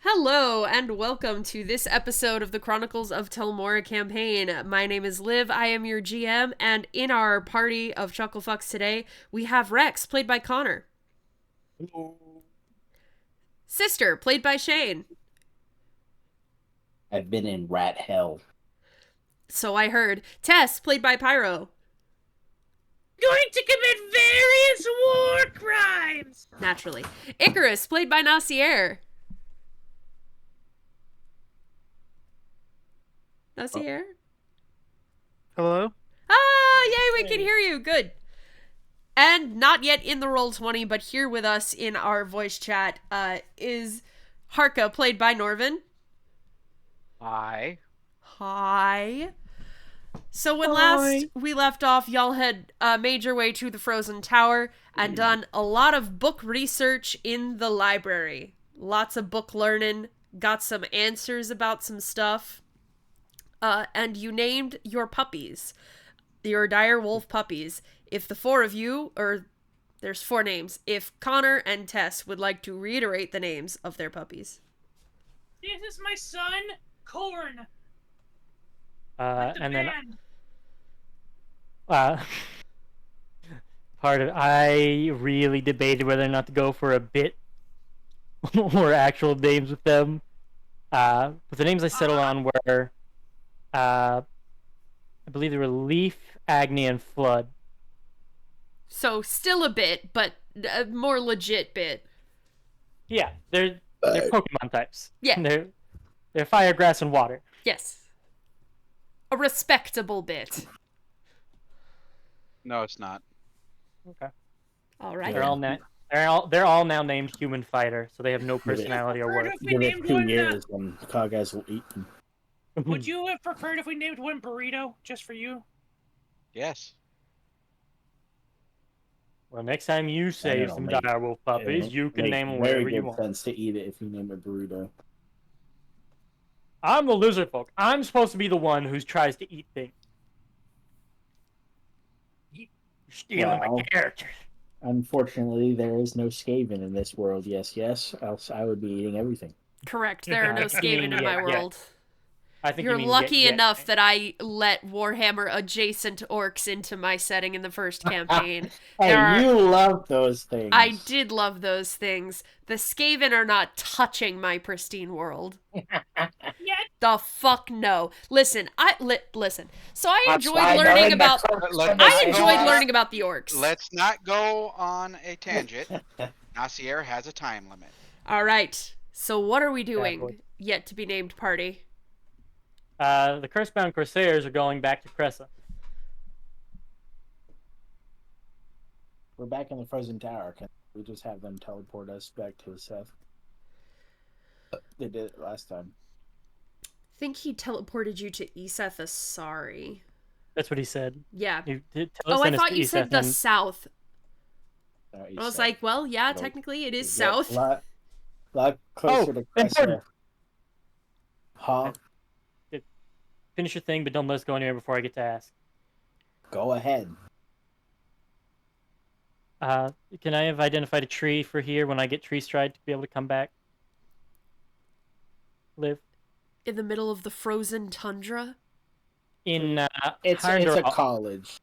Hello, and welcome to this episode of the Chronicles of Telmora campaign. My name is Liv, I am your GM, and in our party of Chucklefucks today, we have Rex, played by Connor. Hello. Sister, played by Shane. I've been in rat hell. So I heard. Tess, played by Pyro. Going to commit various war crimes! Naturally. Icarus, played by Nacier. Nacier? Hello? Ah, yay, we can hear you. Good. And not yet in the Roll20, but here with us in our voice chat is Harka, played by Norvin. Hi. Hi. So when last we left off, y'all had made your way to the Frozen Tower and done a lot of book research in the library. Lots of book learning, got some answers about some stuff. And you named your puppies, your dire wolf puppies. If the four of you, or there's four names, if Connor and Tess would like to reiterate the names of their puppies. This is my son, Corn. And then, I really debated whether or not to go for a bit or actual names with them. But the names I settled on were, I believe they were Leaf, Agni, and Flood. So still a bit, but a more legit bit. Yeah, they're Pokemon types. Yeah. They're fire, grass, and water. Yes. A respectable bit. No, it's not. Okay. All right. They're all now named Human Fighter, so they have no personality or worth. Give it 2 years and Cog-Eyes will eat them. Would you have preferred if we named one Burrito, just for you? Yes. Well, next time you save some direwolf puppies, you can name them whatever you want. Very good sense to eat it if you name it burrito. I'm the lizard folk. I'm supposed to be the one who tries to eat things. You're stealing my character. Unfortunately, there is no Skaven in this world. Yes, else I would be eating everything. Correct. There are no Skaven in my world. I think You're lucky enough that I let Warhammer adjacent orcs into my setting in the first campaign. You love those things. I did love those things. The Skaven are not touching my pristine world. The fuck no. Listen, listen. So I enjoyed learning about the orcs. Let's not go on a tangent. Nacier has a time limit. All right. So what are we doing? Yet to be named party. The Cursebound Corsairs are going back to Cresa. We're back in the Frozen Tower. Can we just have them teleport us back to Seth? They did it last time. I think he teleported you to Iseth Asari. That's what he said. Yeah. I thought you said the south. I was like, well, yeah, technically it is south. A lot closer to Cresa. Huh? Finish your thing, but don't let us go anywhere before I get to ask. Go ahead. Can I have identified a tree for here when I get tree stride to be able to come back? Live? In the middle of the frozen tundra? It's a college.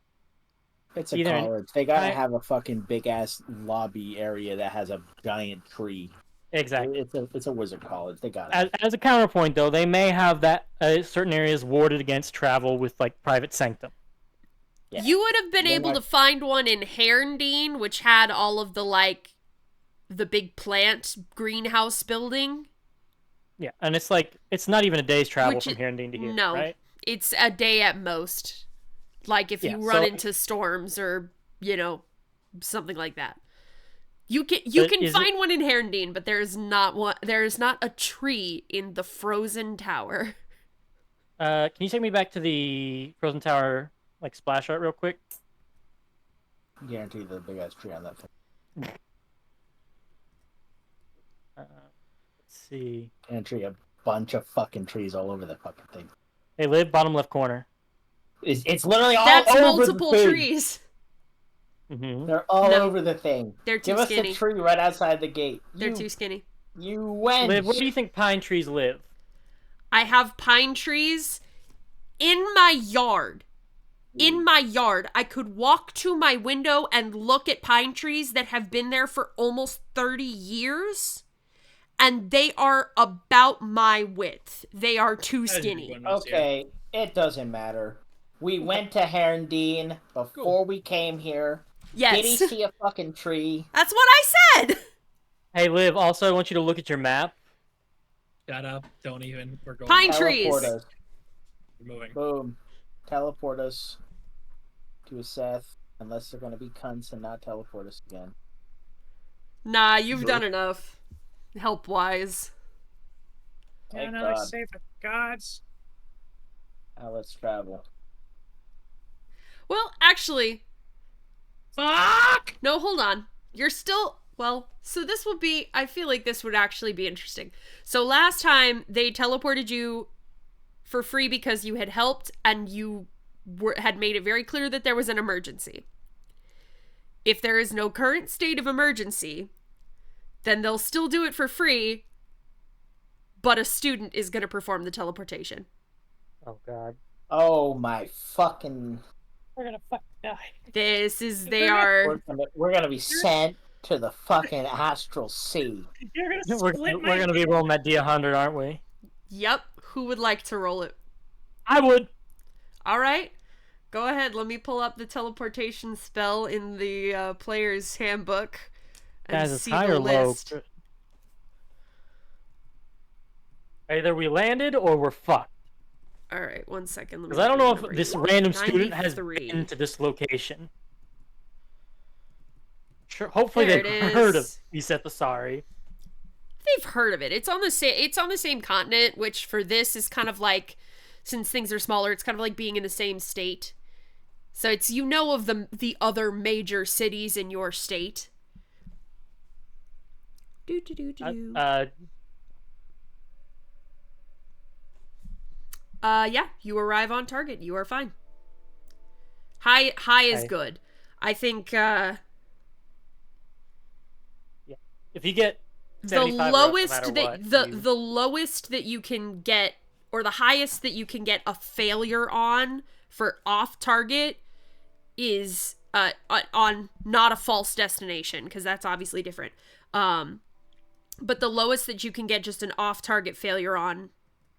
It's a college. They gotta have a fucking big-ass lobby area that has a giant tree. Exactly. It's a wizard college. They got it. As a counterpoint, though, they may have that certain areas warded against travel with like private sanctum. Yeah. You would have been able to find one in Herndeen, which had all of the big plant greenhouse building. Yeah, and it's not even a day's travel from Herndeen to here. No, right? It's a day at most. Like if you run into storms or something like that. You can find one in Herndeen, but there is not a tree in the Frozen Tower. Can you take me back to the Frozen Tower splash art real quick? Guarantee the big ass tree on that thing. Let's see. Guarantee a bunch of fucking trees all over the fucking thing. Hey, Liv, bottom left corner. It's literally all That's over multiple the thing. trees. Mm-hmm. They're all over the thing. They're too Give skinny. us the tree right outside the gate. They're too skinny. You went. Liv, where do you think pine trees live? I have pine trees in my yard. In my yard, I could walk to my window and look at pine trees that have been there for almost 30 years, and they are about my width. They are too skinny. Okay, it doesn't matter. We went to Herondine before we came here. Yes. Did he see a fucking tree? That's what I said! Hey, Liv, also I want you to look at your map. Shut up. Don't even. We're going. Pine Teleport trees. us. We're moving. Boom. Teleport us to a Seth, unless they're gonna be cunts and not teleport us again. Nah, you've done enough. Help-wise. Thank And God. I save the gods. Now let's travel. Well, actually... Fuck! No, hold on. You're still... Well, so this will be... I feel like this would actually be interesting. So last time, they teleported you for free because you had helped, and you had made it very clear that there was an emergency. If there is no current state of emergency, then they'll still do it for free, but a student is going to perform the teleportation. Oh, God. Oh my fucking... We're gonna fucking die. This is... They are... We're gonna be sent to the fucking astral sea. You're gonna We're split my going to be rolling that D100, aren't we? Yep. Who would like to roll it? I would. All right. Go ahead. Let me pull up the teleportation spell in the player's handbook and Guys, it's see high the or low? list. Either we landed or we're fucked. All right. 1 second. Because I don't know if this random student has been to this location. Sure. Hopefully There they've it heard of is. Dice-aster. They've heard of it. It's on the same. It's on the same continent, which for this is kind of like, since things are smaller, it's kind of like being in the same state. So it's, you know, of the other major cities in your state. Yeah, you arrive on target. You are fine. High is Okay. good. I think If you get the 75 lowest no that what, the lowest that you can get, or the highest that you can get a failure on for off target is on not a false destination, because that's obviously different. But the lowest that you can get just an off target failure on,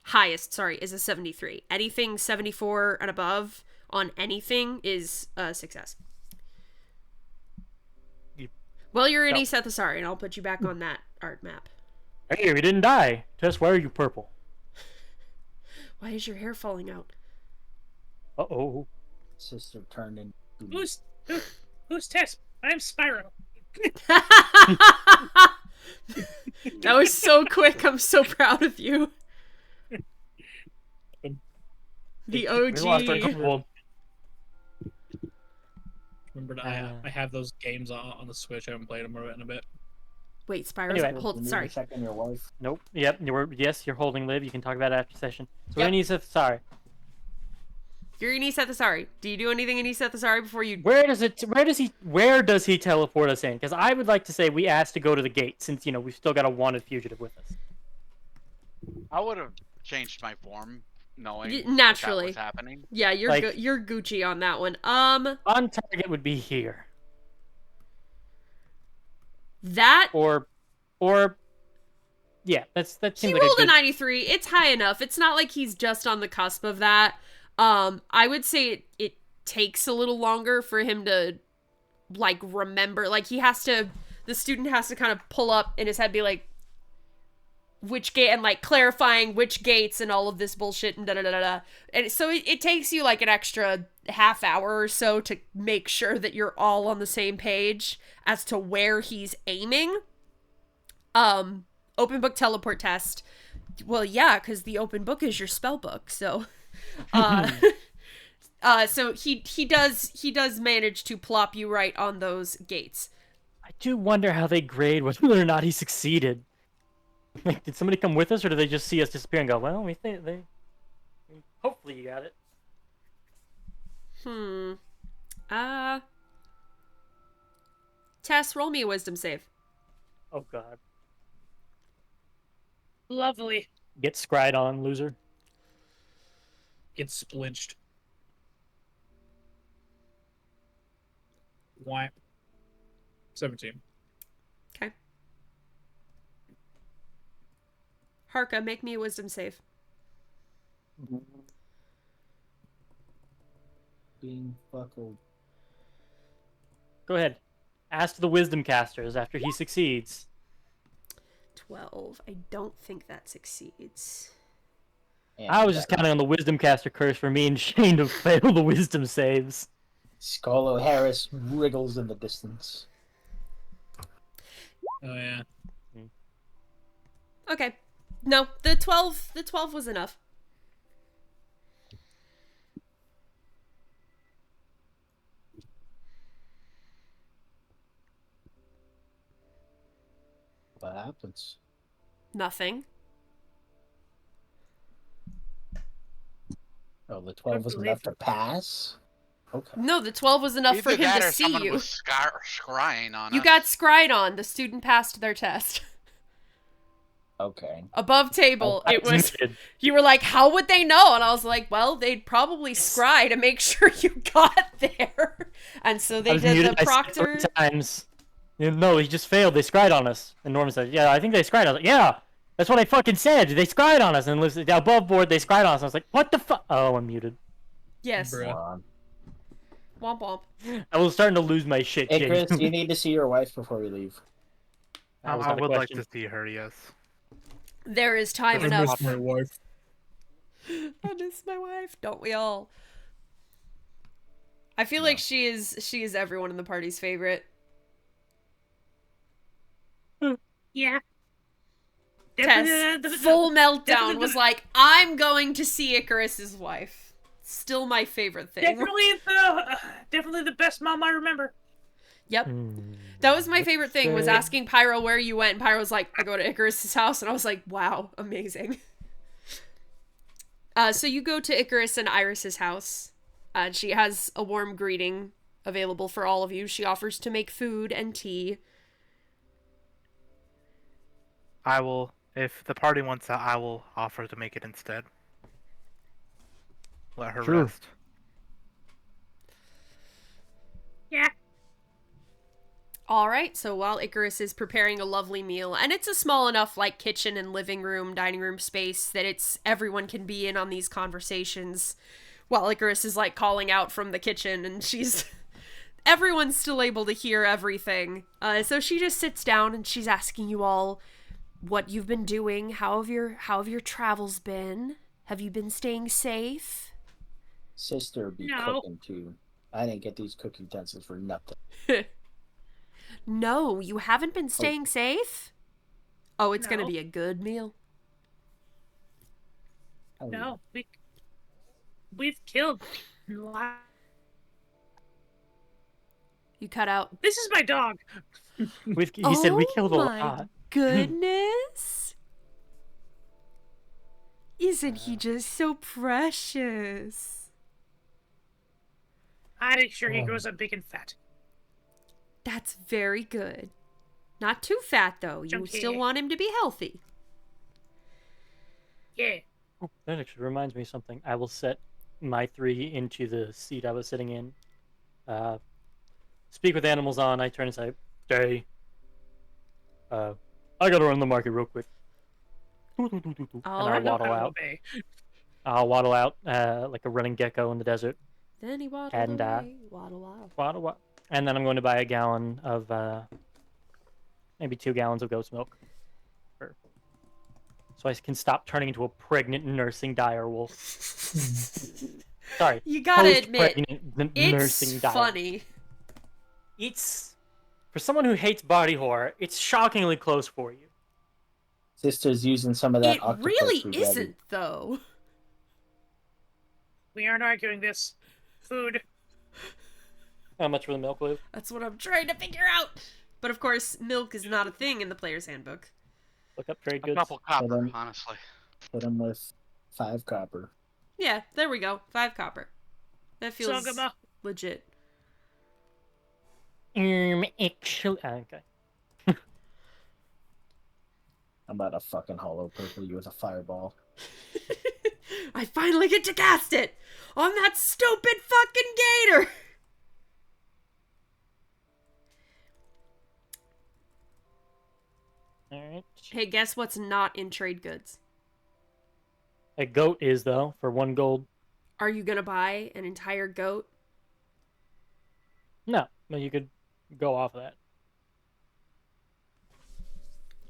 highest, sorry, is a 73. Anything 74 and above on anything is a success. Well, you're in Dice-aster, and I'll put you back on that art map. Hey, we didn't die. Tess, why are you purple? Why is your hair falling out? Uh-oh. Sister turned into... Who's Tess? I'm Spyro. That was so quick. I'm so proud of you. The We lost our OG. couple. Remember, I have those games on the Switch. I haven't played them in a bit. Wait, Spyro's Anyway. hold. Sorry. Checking your wife. Nope. Yep. Yes, you're holding Liv. You can talk about it after session. So Yep. we need to... Sorry. You're in Dice-aster. Do you do anything in Dice-aster before you? Where does he teleport us in? Because I would like to say we asked to go to the gate, since, you know, we've still got a wanted fugitive with us. I would have changed my form, knowing Naturally. that was happening. Yeah, you're Like- you're Gucci on that one. On target would be here. That yeah, that he seems like rolled a a good... 93. It's high enough. It's not like he's just on the cusp of that. I would say it takes a little longer for him to, like, remember. Like, the student has to kind of pull up in his head, be like, which gate, and, like, clarifying which gates and all of this bullshit and da-da-da-da-da. And so it takes you, like, an extra half hour or so to make sure that you're all on the same page as to where he's aiming. Open book teleport test. Well, yeah, because the open book is your spell book, so... so he does manage to plop you right on those gates. I do wonder how they grade whether or not he succeeded. Like, did somebody come with us, or did they just see us disappear and go, well, we think they... Hopefully you got it. Tess, roll me a wisdom save. Oh, God. Lovely. Get scried on, loser. Get splinched. Why? 17. Okay. Harka, make me a wisdom save. Being buckled. Go ahead. Ask the wisdom casters after he succeeds. 12. I don't think that succeeds. And I was just counting on the wisdom caster curse for me and Shane to fail the wisdom saves. Scarlo Harris wriggles in the distance. Oh yeah. Okay. No, the 12 was enough. What happens? Nothing. Oh, the 12 was enough to pass? Okay. No, the 12 was enough for Either him that to or see someone you. was scrying on You us. got scried on. The student passed their test. Okay. Above table, I it was... muted. You were like, how would they know? And I was like, well, they'd probably scry to make sure you got there. And so I they was did muted. the I said proctor... 3 times. No, he just failed. They scried on us. And Norman said, yeah, I think they scried. I was like, yeah, that's what I fucking said. They scried on us. And listed above board, they scried on us. I was like, what the fuck? Oh, I'm muted. Yes. Bruh. Womp womp. I was starting to lose my shit. Hey, Chris, genuinely. you need to see your wife before we leave. That was I not a would like question. to see her, yes. There is time I enough. miss my wife. I miss my wife. Don't we all? I feel like she is everyone in the party's favorite. Yeah. Tess, full meltdown, was like, I'm going to see Icarus's wife. Still my favorite thing. Definitely the best mom I remember. Yep. That was my favorite thing, was asking Pyro where you went, and Pyro was like, I go to Icarus's house, and I was like, wow, amazing. So you go to Icarus and Iris's house. She has a warm greeting available for all of you. She offers to make food and tea. I will, if the party wants that, I will offer to make it instead. Let her Sure. rest. Yeah. All right, so while Icarus is preparing a lovely meal, and it's a small enough, like, kitchen and living room, dining room space that everyone can be in on these conversations, while Icarus is, like, calling out from the kitchen, and everyone's still able to hear everything. So she just sits down, and she's asking you all what you've been doing, how have your travels been? Have you been staying safe? Sister be No. cooking too. I didn't get these cooking utensils for nothing. No, you haven't been staying safe? Oh, it's gonna No. be a good meal. Oh, No, we've killed. You cut out. This is my dog. He said we killed a my lot. goodness. Isn't he just so precious? I make sure he grows up big and fat. That's very good. Not too fat, though. You Chunky. still want him to be healthy. Yeah. Oh, that actually reminds me of something. I will set my 3 into the seat I was sitting in. Speak with animals on. I turn and say, "Stay. I gotta run the market real quick." And I'll waddle out. I'll waddle out like a running gecko in the desert. Then he waddled And, away. Waddle, waddle. Waddle. And then I'm going to buy a gallon of, maybe 2 gallons of goat's milk. So I can stop turning into a pregnant nursing dire wolf. Sorry. You gotta admit, Post-pregnant it's nursing dire. funny. It's, for someone who hates body horror, it's shockingly close for you. Sister's using some of that It octopus really spaghetti. isn't, though. We aren't arguing this. Food. How much for the milk, Liv? That's what I'm trying to figure out. But of course, milk is not a thing in the player's handbook. Look up trade A goods. couple copper, Hold on. honestly. Put them with 5 copper. Yeah, there we go. 5 copper. That feels Sogama. legit. Actually, okay. I'm about to fucking hollow purple you with a fireball. I finally get to cast it on that stupid fucking gator. Alright. Hey, guess what's not in trade goods? A goat is, though, for 1 gold. Are you gonna buy an entire goat? No, but you could go off of that.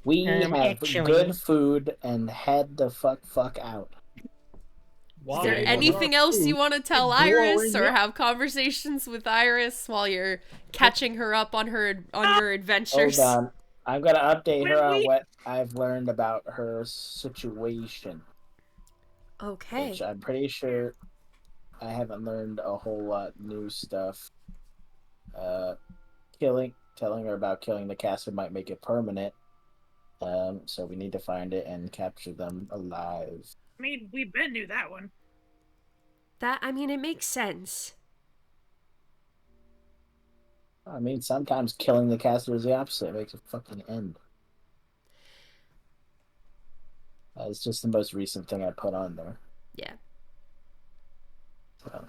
We have actually... good food and head the fuck out. Is there anything else you want to tell Iris or have conversations with Iris while you're catching her up on your adventures? Hold on. I'm gonna update her on what I've learned about her situation. Okay. Which I'm pretty sure I haven't learned a whole lot new stuff. Telling her about killing the caster might make it permanent. So we need to find it and capture them alive. I mean, we Ben knew that one. It makes sense. I mean, sometimes killing the caster is the opposite. It makes a fucking end. It's just the most recent thing I put on there. Yeah. So,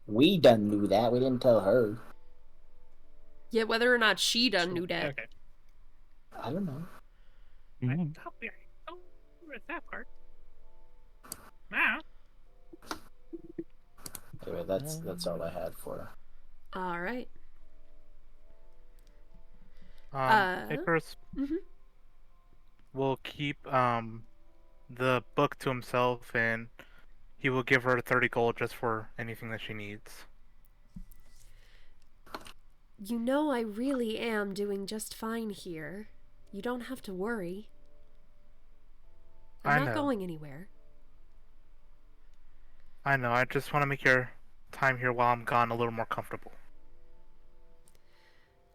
we done knew that. We didn't tell her. Yeah, whether or not she done knew that. Okay. I don't know. I thought we read that part. Now. Anyway, that's all I had for her. All right. Icarus will keep the book to himself, and he will give her 30 gold just for anything that she needs. You know, I really am doing just fine here. You don't have to worry. I'm not going anywhere. I know, I just want to make your time here while I'm gone a little more comfortable.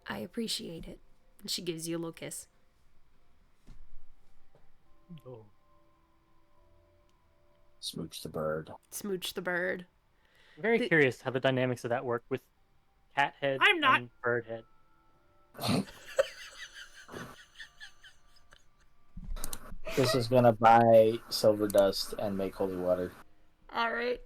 I appreciate it. And she gives you a little kiss. Oh. Smooch the bird. Smooch the bird. I'm very curious how the dynamics of that work with cat head and bird head. This is gonna buy silver dust and make holy water. All right.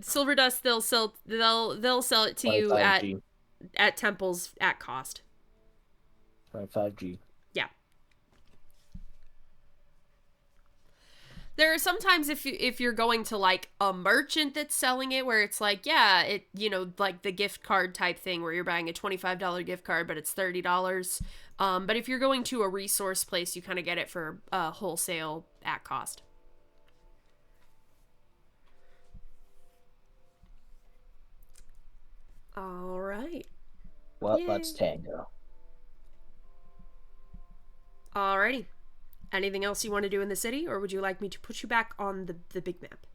Silver dust. They'll sell it to you at temples at cost. 25G. Yeah. There are sometimes if you're going to like a merchant that's selling it where it's like, yeah, it, you know, like the gift card type thing where you're buying a $25 gift card but it's $30. But if you're going to a resource place, you kind of get it for wholesale at cost. All right. Well, let's tango. Alrighty. Anything else you want to do in the city, or would you like me to put you back on the big map?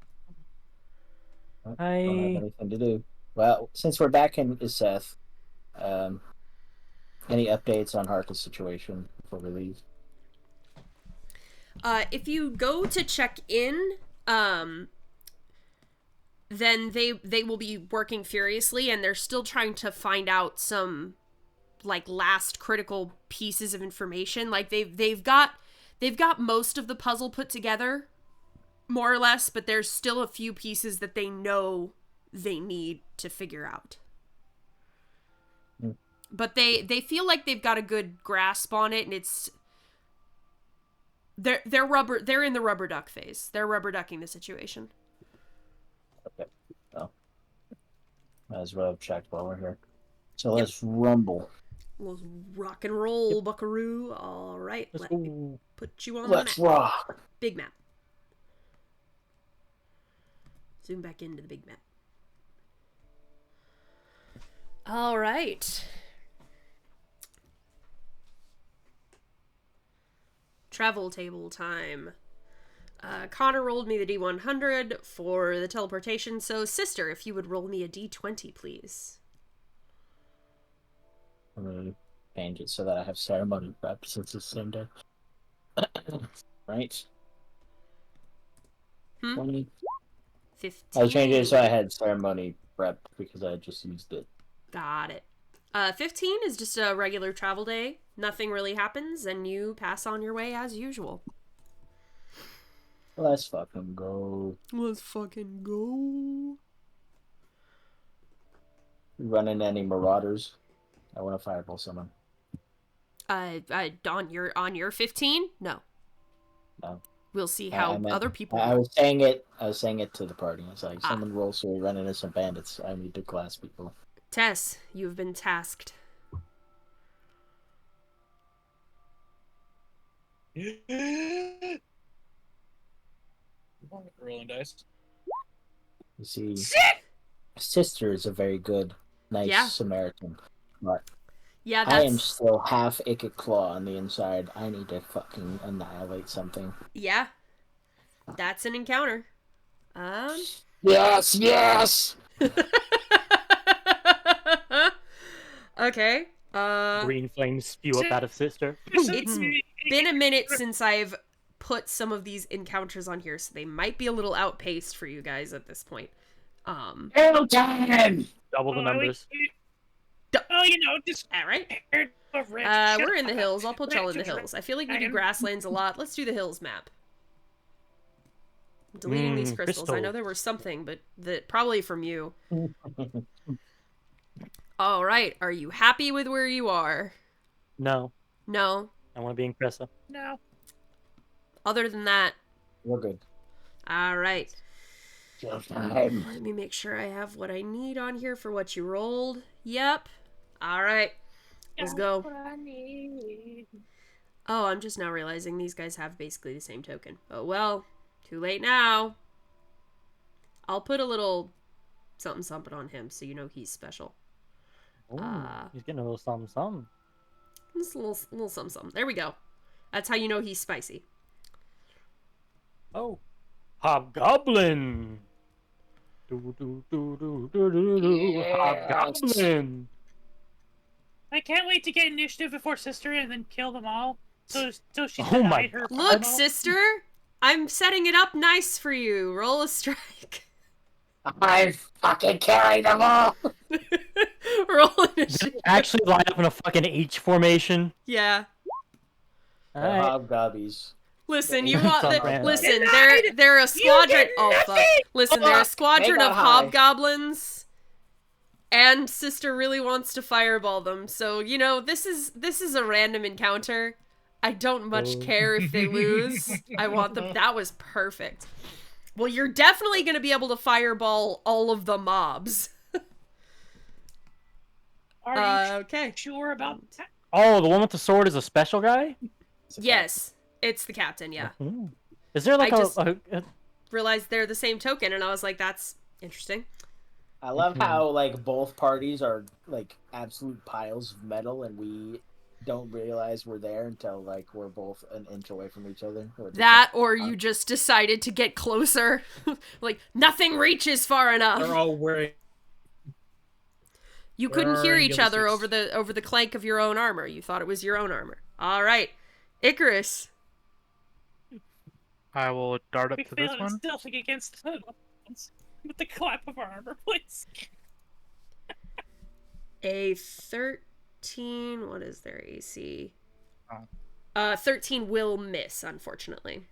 I don't have anything to do. Well, since we're back in Iseth, any updates on Harka's situation before we leave? If you go to check in, then they will be working furiously, and they're still trying to find out some like last critical pieces of information. Like they've got most of the puzzle put together, more or less, but there's still a few pieces that they know they need to figure out. But they feel like they've got a good grasp on it, and it's they're in the rubber duck phase. They're rubber ducking the situation. Okay. Well, might as well have checked while we're here. So let's rumble. Let's rock and roll, buckaroo. All right, let me put you on Let's the map. rock. Big map. Zoom back into the big map. All right. Travel table time. Connor rolled me the D100 for the teleportation, so sister, if you would roll me a D20, please. I'm going to change it so that I have ceremony prep since it's the same day. Right? 20. 15. I changed it so I had ceremony prep because I just used it. Got it. 15 is just a regular travel day. Nothing really happens, and you pass on your way as usual. Let's fucking go. Let's fucking go. Running any marauders? I want to fireball someone. On your 15? No. No. We'll see how other people. I was saying it to the party. It's like someone rolls so we run into some bandits. I need to class people. Tess, you've been tasked. Rolling dice. You see, sister is a very good, nice Samaritan, but I am still half Icket Claw on the inside. I need to fucking annihilate something. Yeah, that's an encounter. Yes. Okay. Green flames spew up out of sister. It's been a minute since I've put some of these encounters on here, so they might be a little outpaced for you guys at this point. Time! Double the numbers. Just all right. We're in the hills. I'll put y'all in the hills. I feel like we do grasslands a lot. Let's do the hills map. I'm deleting these crystals. I know there was something, but probably from you. All right. Are you happy with where you are? No. No. I want to be in Cresa. No. Other than that, we're good. All right. Time. Let me make sure I have what I need on here for what you rolled. Yep. All right. Let's go. Oh, I'm just now realizing these guys have basically the same token. Oh, well. Too late now. I'll put a little something on him so you know he's special. Oh, he's getting a little something. Just a little something. There we go. That's how you know he's spicy. Oh. Hobgoblin! Hobgoblin! I can't wait to get initiative before sister and then kill them all. So she my her. Look, sister! I'm setting it up nice for you. Roll a strike. I'm fucking carrying them all! Roll initiative. Actually line up in a fucking H formation. Yeah. Right. Hobgobbies. Listen, you want that? Listen, they're a squadron. Oh fuck! Listen, they're a squadron of hobgoblins, and sister really wants to fireball them. So you know, this is a random encounter. I don't much care if they lose. I want them. That was perfect. Well, you're definitely gonna be able to fireball all of the mobs. Are you okay. Sure about that? Oh, the one with the sword is a special guy? Yes. It's the captain, yeah. Is there like realized they're the same token, and I was like, that's interesting. I love how like both parties are like absolute piles of metal, and we don't realize we're there until like we're both an inch away from each other. Or you just decided to get closer. Like nothing reaches far enough. They're all wearing. You couldn't hear each other over the clank of your own armor. You thought it was your own armor. All right, Icarus. I will dart up to this one. Stealthing against the with the clap of our armor, please. A 13. What is their AC? 13 will miss, unfortunately.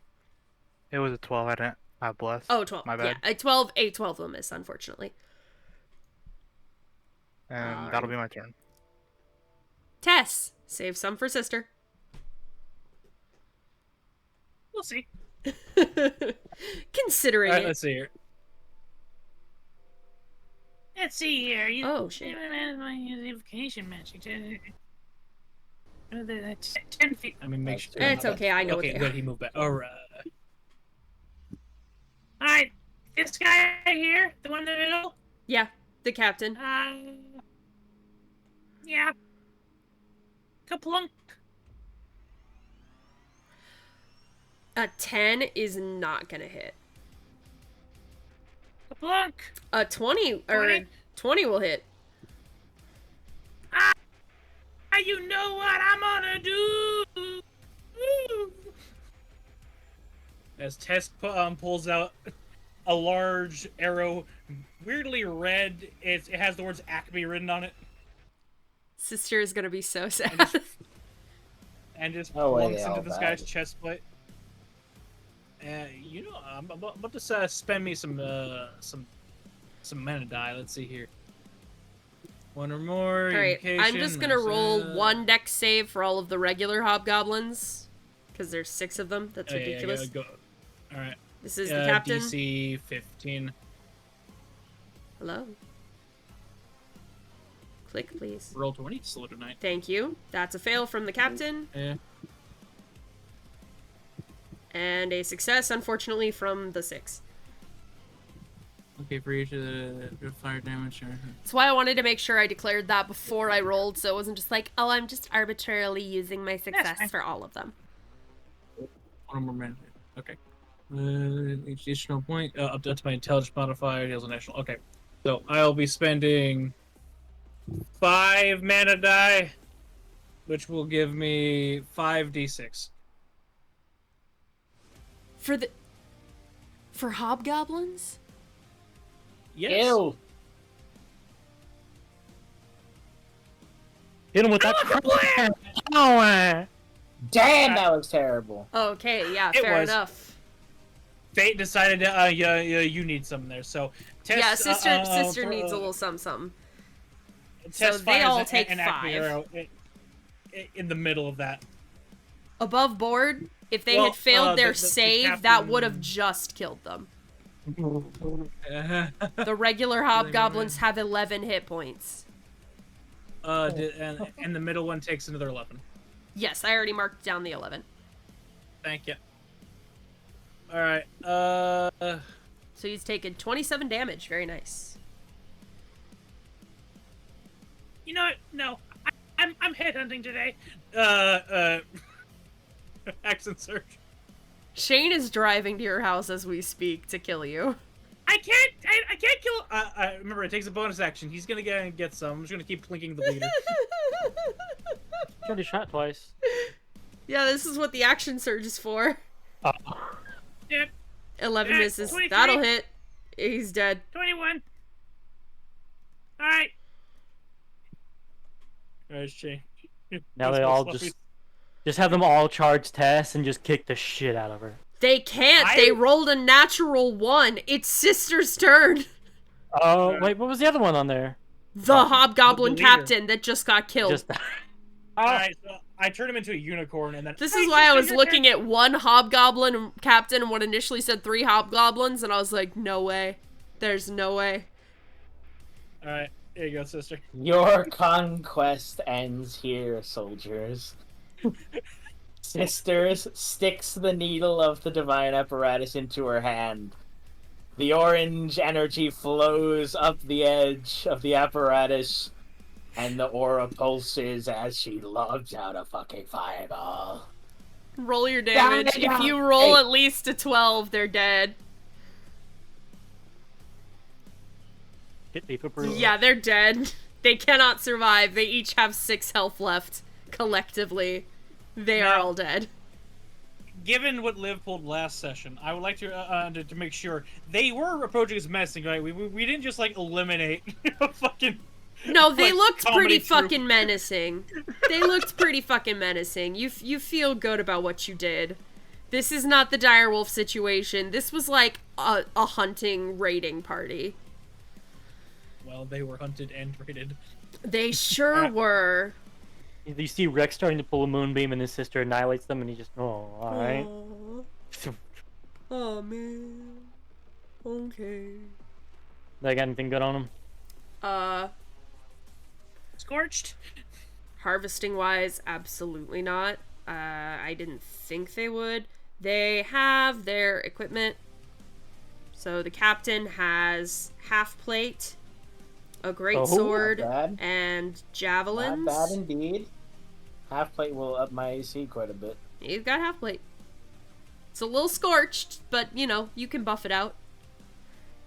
It was a 12. I didn't. I blessed. Oh, 12. My bad. Yeah, a 12 will miss, unfortunately. And that'll be my turn. Tess, save some for sister. We'll see. Considering All right, it. let's see here. Let's see here. Oh, shit. My evocation magic. 10 feet. I mean, make sure. It's okay. I know okay, what they good. are. He moved back. All right. Alright, this guy right here, the one in the middle. Yeah, the captain. Yeah. Kaplunk. A 10 is not gonna hit. Kaplunk. A 20 or 20 will hit. You know what I'm gonna do. As Tess pulls out a large arrow, weirdly red. It has the words Acme written on it. Sister is gonna be so sad. And just Oh, plunks yeah, into this bad. guy's chest plate. You know, I'm about to spend me some mana die. Let's see here. One or more. Alright, I'm just gonna roll 1 dex save for all of the regular hobgoblins. Because there's 6 of them. That's ridiculous. Yeah, go. Alright. This is the captain. DC 15. Hello? Click, please. Roll 20. Slow tonight. Thank you. That's a fail from the captain. Yeah. And a success, unfortunately, from the 6. Okay, for each of the fire damage. That's why I wanted to make sure I declared that before I rolled, so it wasn't just like, oh, I'm just arbitrarily using my success for all of them. One more minute. Okay. Each additional point up to my intelligence modifier deals an additional. Okay. So I'll be spending 5 mana die, which will give me 5d6. For hobgoblins? Yes. Ew. Hit him with that. Oh, Damn, that was terrible. Okay, yeah, It fair was. enough. Fate decided, you need some there. So test, Yeah, sister needs a little something. So they all take 5. In the middle of that. Above board, if they Well, had failed their the save, captain- that would have just killed them. The regular hobgoblins have 11 hit points. And the middle one takes another 11. Yes, I already marked down the 11. Thank you. Alright, So he's taken 27 damage. Very nice. You know what? No. I'm headhunting today. Accent search. Shane is driving to your house as we speak to kill you. I can't kill. Remember, it takes a bonus action. He's gonna get some. I'm just gonna keep clinking the leader. you already shot twice. Yeah, this is what the action surge is for. Yep. 11 misses. 23. That'll hit. He's dead. 21. All right. Alright, Shay. Now they all just have them all charge Tess and just kick the shit out of her. They can't. They rolled a natural 1. It's Sister's turn. Oh, wait, what was the other one on there? The hobgoblin captain that just got killed. Alright, so I turned him into a unicorn and then... This is why I was looking at 1 hobgoblin captain and what initially said 3 hobgoblins, and I was like, no way. There's no way. Alright, here you go, sister. Your conquest ends here, soldiers. Sisters sticks the needle of the divine apparatus into her hand. The orange energy flows up the edge of the apparatus, and the aura pulses as she lobs out a fucking fireball. Roll your damage. If you roll at least a 12, they're dead. Yeah, they're dead. They cannot survive. They each have 6 health left. Collectively, they are all dead. Given what Liv pulled last session, I would like to make sure they were approaching us menacing, right? We didn't just like eliminate fucking. No, they looked pretty fucking menacing. They looked pretty fucking menacing. You feel good about what you did. This is not the direwolf situation. This was like a hunting raiding party. Well, they were hunted and raided. They sure were. You see Rex starting to pull a moonbeam and his sister annihilates them and he just, oh, alright. Oh, man. Okay. They got anything good on them? Scorched? Harvesting wise, absolutely not. I didn't think they would. They have their equipment. So the captain has half plate, a great sword, and javelins. Not bad indeed. Half plate will up my AC quite a bit. He's got half plate. It's a little scorched, but you know, you can buff it out.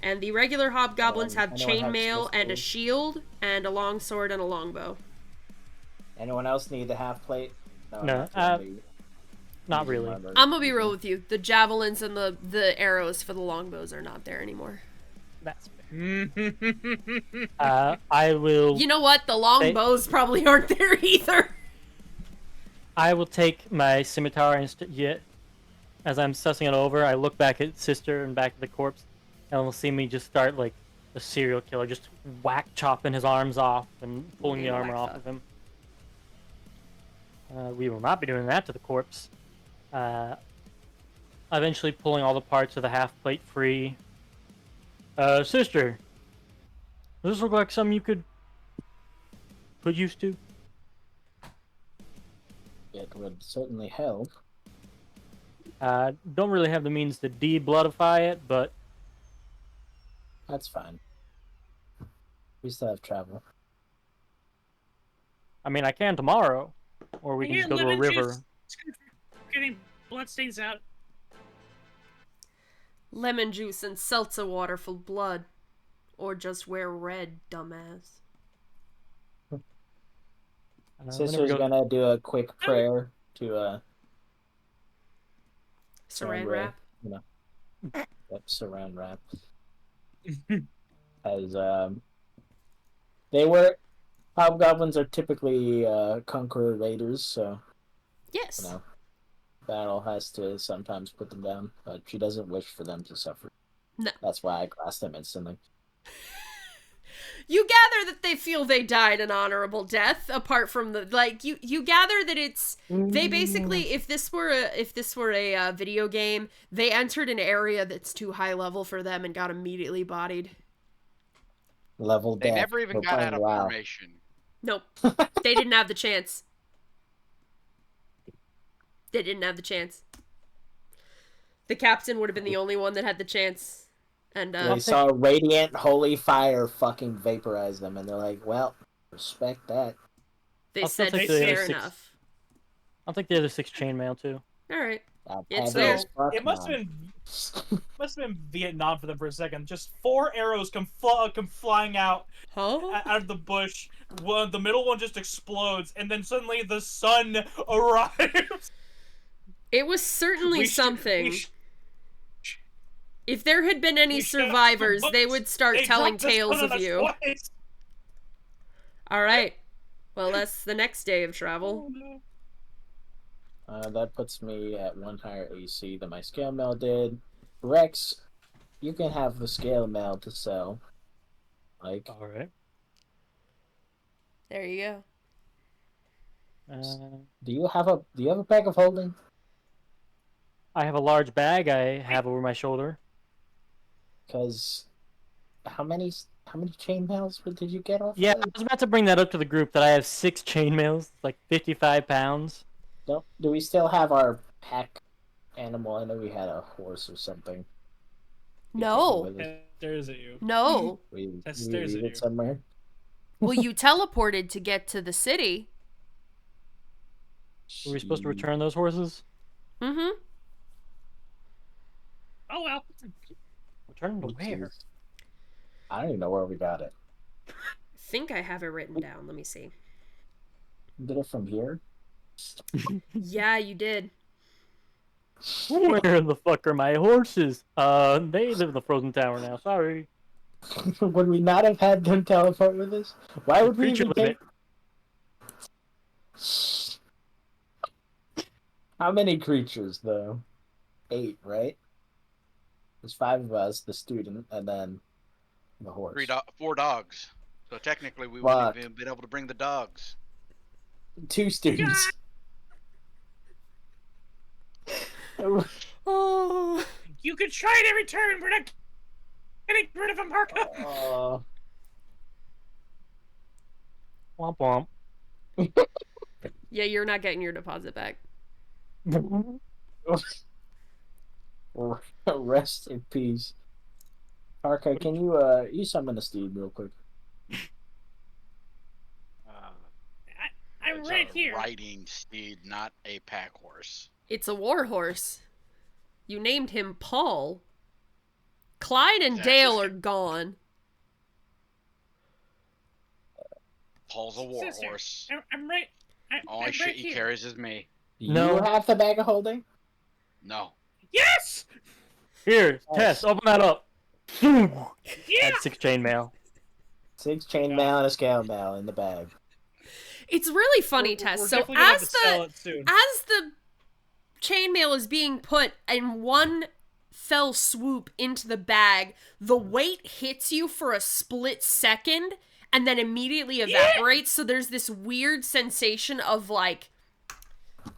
And the regular hobgoblins have chainmail and a shield, and a long sword and a longbow. Anyone else need the half plate? No, not really. I'm gonna be real with you. The javelins and the arrows for the longbows are not there anymore. That's fair. I will. You know what? The longbows probably aren't there either. I will take my scimitar and as I'm sussing it over, I look back at Sister and back at the corpse, and will see me just start like a serial killer, just whack chopping his arms off and pulling the armor off of him. We will not be doing that to the corpse. Eventually pulling all the parts of the half plate free. Sister, does this look like something you could put used to? It would certainly help. Don't really have the means to de-bloodify it, but that's fine. We still have travel. I mean, I can tomorrow, or we can just go to a river. Getting bloodstains out. Lemon juice and seltzer water for blood. Or just wear red, dumbass. Sister's gonna do a quick prayer to Saran wrap. You know. Yep, saran wrap. As they were hobgoblins are typically conqueror raiders, so yes. You know, battle has to sometimes put them down, but she doesn't wish for them to suffer. No. That's why I glassed them instantly. You gather that they feel they died an honorable death, apart from the you gather that it's they basically if this were a video game, they entered an area that's too high level for them and got immediately bodied. Level They death. never even got out of formation. Nope. They didn't have the chance. They didn't have the chance. The captain would have been the only one that had the chance. And they saw radiant holy fire fucking vaporize them, and they're like, "Well, respect that." They said fair enough. I'll take the other 6 chainmail too. All right. It's fair. It must have been Vietnam for them for a second. Just 4 arrows come flying out of the bush. The middle one just explodes, and then suddenly the sun arrives. It was certainly something. If there had been any survivors, they would start telling tales of you. Twice. All right. Well, that's the next day of travel. That puts me at 1 higher AC than my scale mail did. Rex, you can have the scale mail to sell. Like, all right. There you go. Do you have a bag of holding? I have a large bag I have over my shoulder. Because how many chainmails did you get off? Yeah, I was about to bring that up to the group that I have 6 chainmails, like 55 pounds. Do we still have our pack animal? I know we had a horse or something. No. Stares at you. No. That stares at you. Somewhere. Well, you teleported to get to the city. Were we supposed to return those horses? Mm-hmm. Oh well. Return to where? I don't even know where we got it. I think I have it written down. Let me see. Did it from here? Yeah, you did. Where the fuck are my horses? They live in the frozen tower now. Sorry. Would we not have had them teleport with us? Why would we even take... How many creatures, though? 8, right? There's 5 of us, the student, and then the horse. 4 dogs. So technically, we wouldn't even been able to bring the dogs. 2 students. Oh. You could try it every turn. We're not getting rid of him, Marco. Womp womp. Yeah, you're not getting your deposit back. Rest in peace. Parker, can you summon a steed real quick? I'm right here. Riding steed, not a pack horse. It's a war horse. You named him Paul. Clyde and Dale are gone. Paul's a war horse. I'm right. Only shit he carries is me. Do you have the bag of holding? No. Yes! Here, Tess, open that up. Had 6 chainmail. 6 chainmail and a scale mail in the bag. It's really funny, Tess. So as the chainmail is being put in one fell swoop into the bag, the weight hits you for a split second and then immediately evaporates. So there's this weird sensation of like,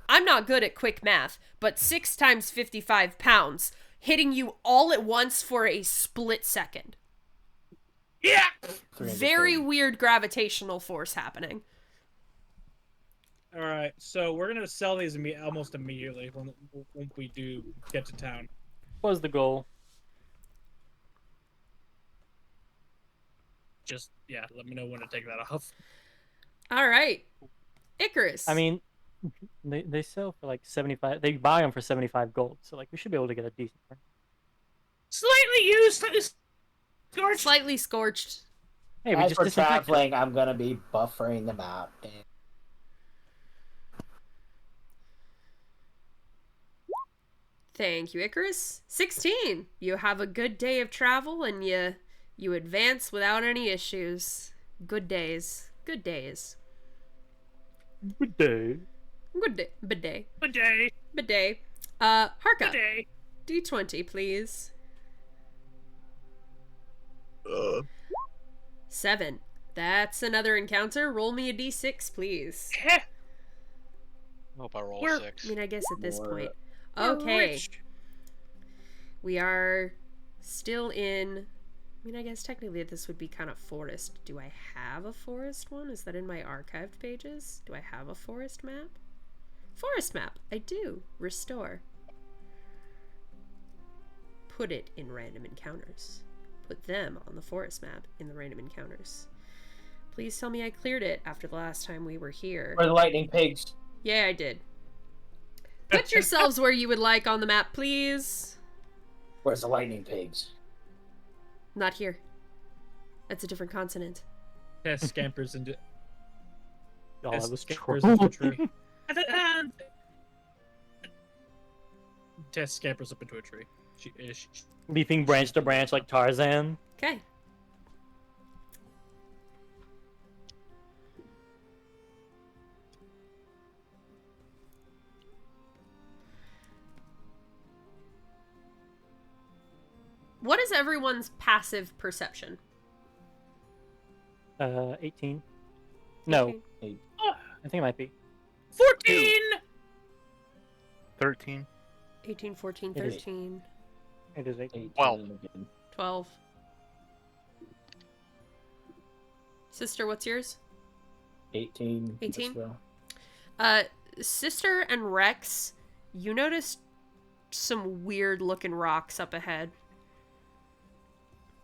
I'm not good at quick math, but 6 times 55 pounds hitting you all at once for a split second. Yeah! Very weird gravitational force happening. Alright, so we're gonna sell these almost immediately when we do get to town. What was the goal? Just, yeah, let me know when to take that off. Alright. Icarus. I mean, they sell for like 75. They buy them for 75 gold, so like we should be able to get a decent price. Slightly used, slightly scorched. Slightly scorched. Hey, as we're traveling, I'm gonna be buffering the map. Thank you, Icarus. 16. You have a good day of travel and you advance without any issues. Good days. Good days. Good day. Good day. Bidet. Bidet. Bidet. Harka. Bidet. D20, please. 7. That's another encounter. Roll me a D6, please. I hope I roll 6. I mean, I guess at this point. Okay. We are still in... I mean, I guess technically this would be kind of forest. Do I have a forest one? Is that in my archived pages? Do I have a forest map? Forest map. I do. Restore. Put it in random encounters. Put them on the forest map in the random encounters. Please tell me I cleared it after the last time we were here. Where the lightning pigs? Yeah, I did. Put yourselves where you would like on the map, please. Where's the lightning pigs? Not here. That's a different continent. Tess scampers into... Oh, that was scampers into a tree. Tess scampers up into a tree. Leaping branch to branch like Tarzan. Okay. What is everyone's passive perception? 18. No. 8. I think it might be. 14! 13. 18, 14, 13. It is 18. 12. Sister, what's yours? 18. 18? Sister and Rex, you noticed some weird looking rocks up ahead.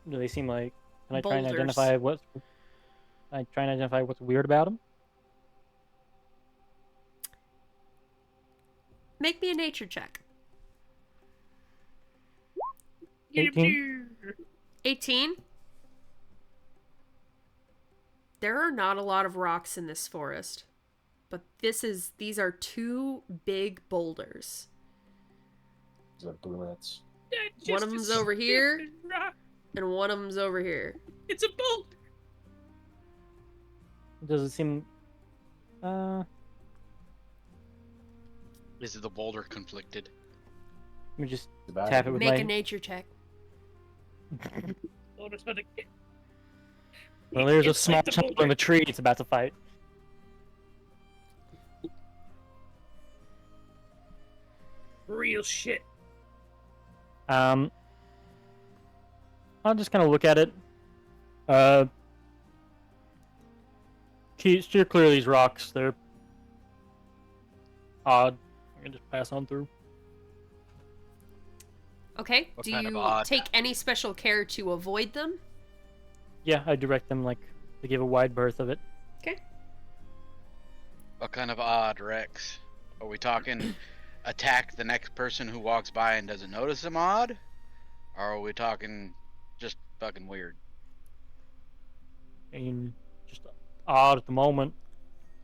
Do they seem like... Can I Boulders. try and identify what's... what's weird about them? Make me a nature check. 18? 18? There are not a lot of rocks in this forest, but these are 2 big boulders. The bullets. One of them's over here, and one of them's over here. It's a boulder. Does it seem... Is the boulder conflicted? Let me just tap it with Make a nature check. Well, there's a small chunk in the tree it's about to fight. Real shit. I'll just kind of look at it. Steer clear of these rocks. They're odd. I can just pass on through. Okay. What Do kind of you odd? take any special care to avoid them? Yeah, I direct them like to give a wide berth of it. Okay. What kind of odd, Rex? Are we talking attack the next person who walks by and doesn't notice them odd? Or are we talking just fucking weird? I mean, just odd at the moment.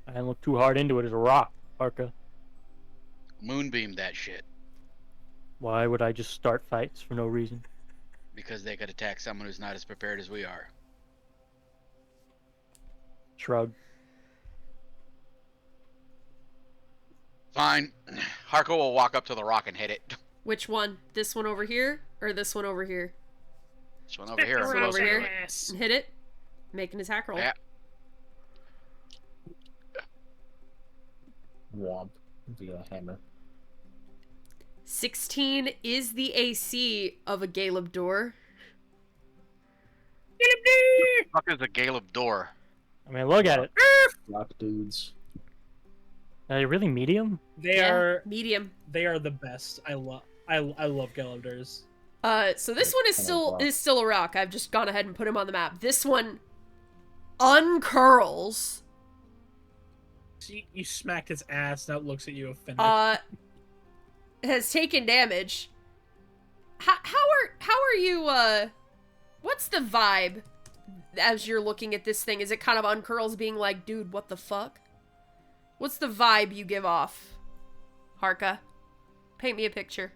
I didn't look too hard into it as a rock, Parka. Moonbeam that shit. Why would I just start fights for no reason? because they could attack someone who's not as prepared as we are. Shrug. Fine. Harko will walk up to the rock and hit it. Which one? This one over here? Or this one over here? This one over here. This one over here. And hit it. Make an attack roll. Yeah. Womp. Via hammer. 16 is the AC of a Galeb door. What the fuck is a Galeb door? I mean, look at it. Rock dudes. Are they really medium? They are medium. They are the best. I love Galeb doors. So this one is still a rock. I've just gone ahead and put him on the map. This one uncurls. You smacked his ass. Now it looks at you offended. Has taken damage. How are you? What's the vibe as you're looking at this thing? Is it kind of uncurls, being like, dude, what the fuck? What's the vibe you give off, Harka? Paint me a picture.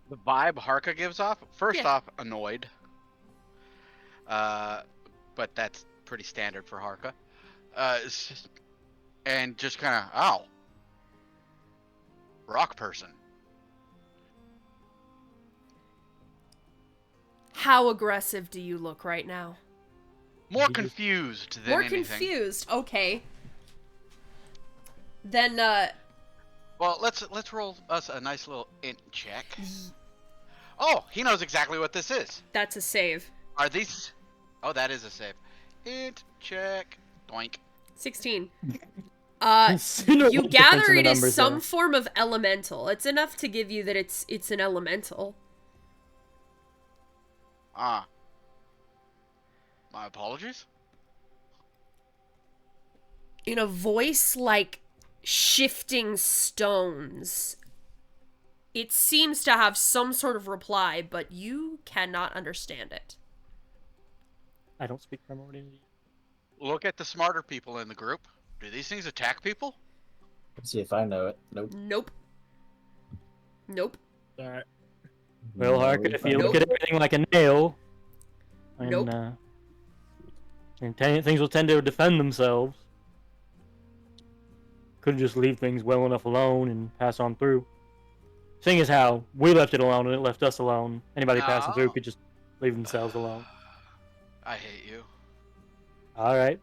The vibe Harka gives off? First off, annoyed. But that's pretty standard for Harka. And just kind of, ow. Rock person. How aggressive do you look right now? More confused than anything. More confused. Okay. Then well, let's roll us a nice little int check. Oh, he knows exactly what this is. That's a save. Are these? Oh, that is a save. Int check. Doink. 16. You gather it is some form of elemental. It's enough to give you that it's an elemental. Ah. My apologies. In a voice like shifting stones, it seems to have some sort of reply, but you cannot understand it. I don't speak primordial. Look at the smarter people in the group. Do these things attack people? Let's see if I know it. Nope. Nope. Nope. Alright. Well, Harka, if you look at everything like a nail, and, things will tend to defend themselves. Could just leave things well enough alone and pass on through. Seeing as how we left it alone and it left us alone, anybody passing through could just leave themselves alone. I hate you. Alright.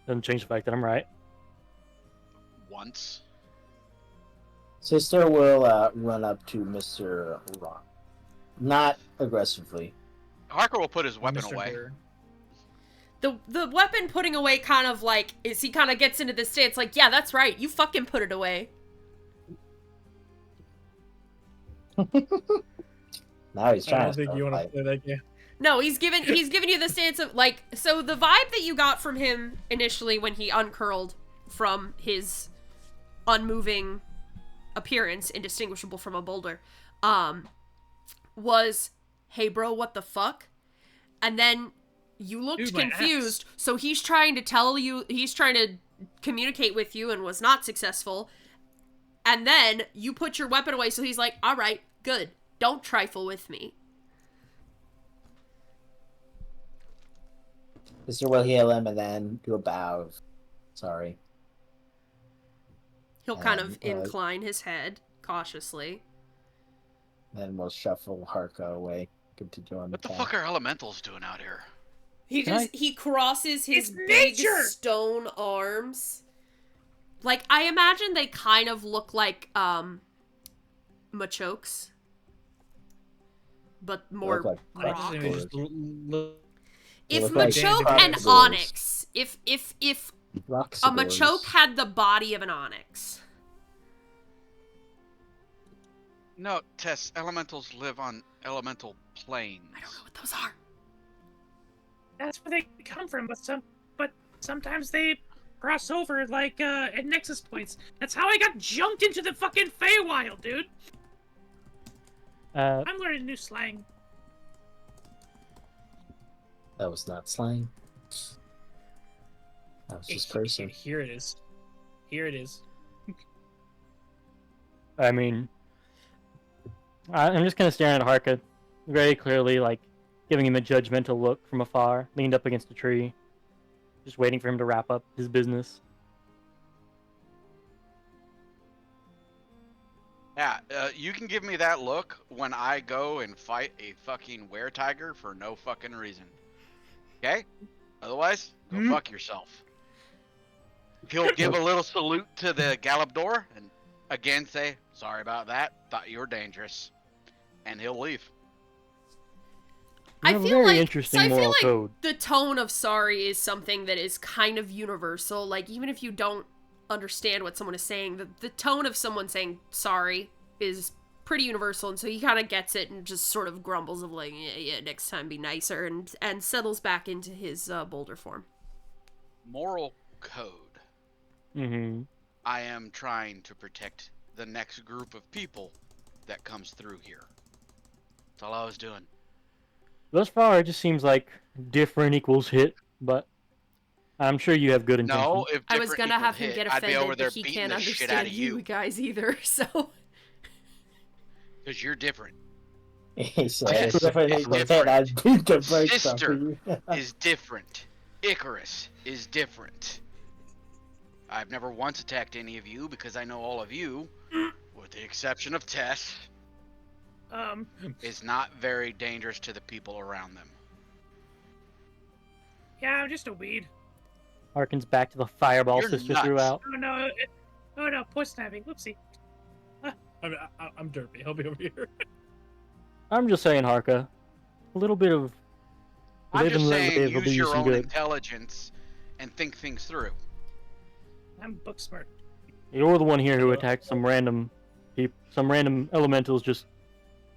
Doesn't change the fact that I'm right. Once. Sister will run up to Mr. Rock. Not aggressively. Harker will put his weapon away. The weapon putting away kind of like, he kind of gets into this stance like, yeah, that's right, you fucking put it away. Now he's trying I don't think you want to play that game. No, he's given you the stance of like, so the vibe that you got from him initially when he uncurled from his unmoving appearance, indistinguishable from a boulder, was, hey bro, what the fuck? And then you looked confused, so he's trying to communicate with you and was not successful. And then you put your weapon away, so he's like, alright, good, don't trifle with me. Sister will heal him and then do a bow. Sorry. He'll kind of incline his head cautiously. Then we'll shuffle Harka away. Continue on What the fuck are elementals doing out here? He crosses his big stone arms. Like, I imagine they kind of look like machokes. But more rock. If Machoke and Onyx, if a Machoke had the body of an Onyx. No, Tess, elementals live on elemental planes. I don't know what those are. That's where they come from, but sometimes they cross over like at nexus points. That's how I got jumped into the fucking Feywild, dude. I'm learning new slang. That was not slang. That was just cursing. Here it is. Here it is. I mean, I'm just kind of staring at Harka very clearly, like, giving him a judgmental look from afar, leaned up against a tree, just waiting for him to wrap up his business. Yeah, you can give me that look when I go and fight a fucking were-tiger for no fucking reason. Okay? Otherwise, go fuck yourself. He'll give a little salute to the gallop door and again say, sorry about that, thought you were dangerous. And he'll leave. I feel like the tone of sorry is something that is kind of universal. Like, even if you don't understand what someone is saying, the tone of someone saying sorry is pretty universal, and so he kind of gets it and just sort of grumbles of like, yeah, next time be nicer, and settles back into his boulder form. Moral code. Mm-hmm. I am trying to protect the next group of people that comes through here. That's all I was doing. Thus far, it just seems like different equals hit, but I'm sure you have good intentions. No, if I was gonna have him get offended, I'd be over there but he beating can't the shit understand out of you guys either, so... Because you're different. He said, I beat the brakes off of you. is different. Icarus is different. I've never once attacked any of you because I know all of you, with the exception of Tess, is not very dangerous to the people around them. Yeah, I'm just a weed. Harkens back to the fireball You're sister nuts. threw out. Oh no, poor snapping. Whoopsie. I'm derpy. I'll be over here. I'm just saying, Harka. A little bit of... I'm just saying, use your own intelligence and think things through. I'm book smart. You're the one here who attacked some random elementals just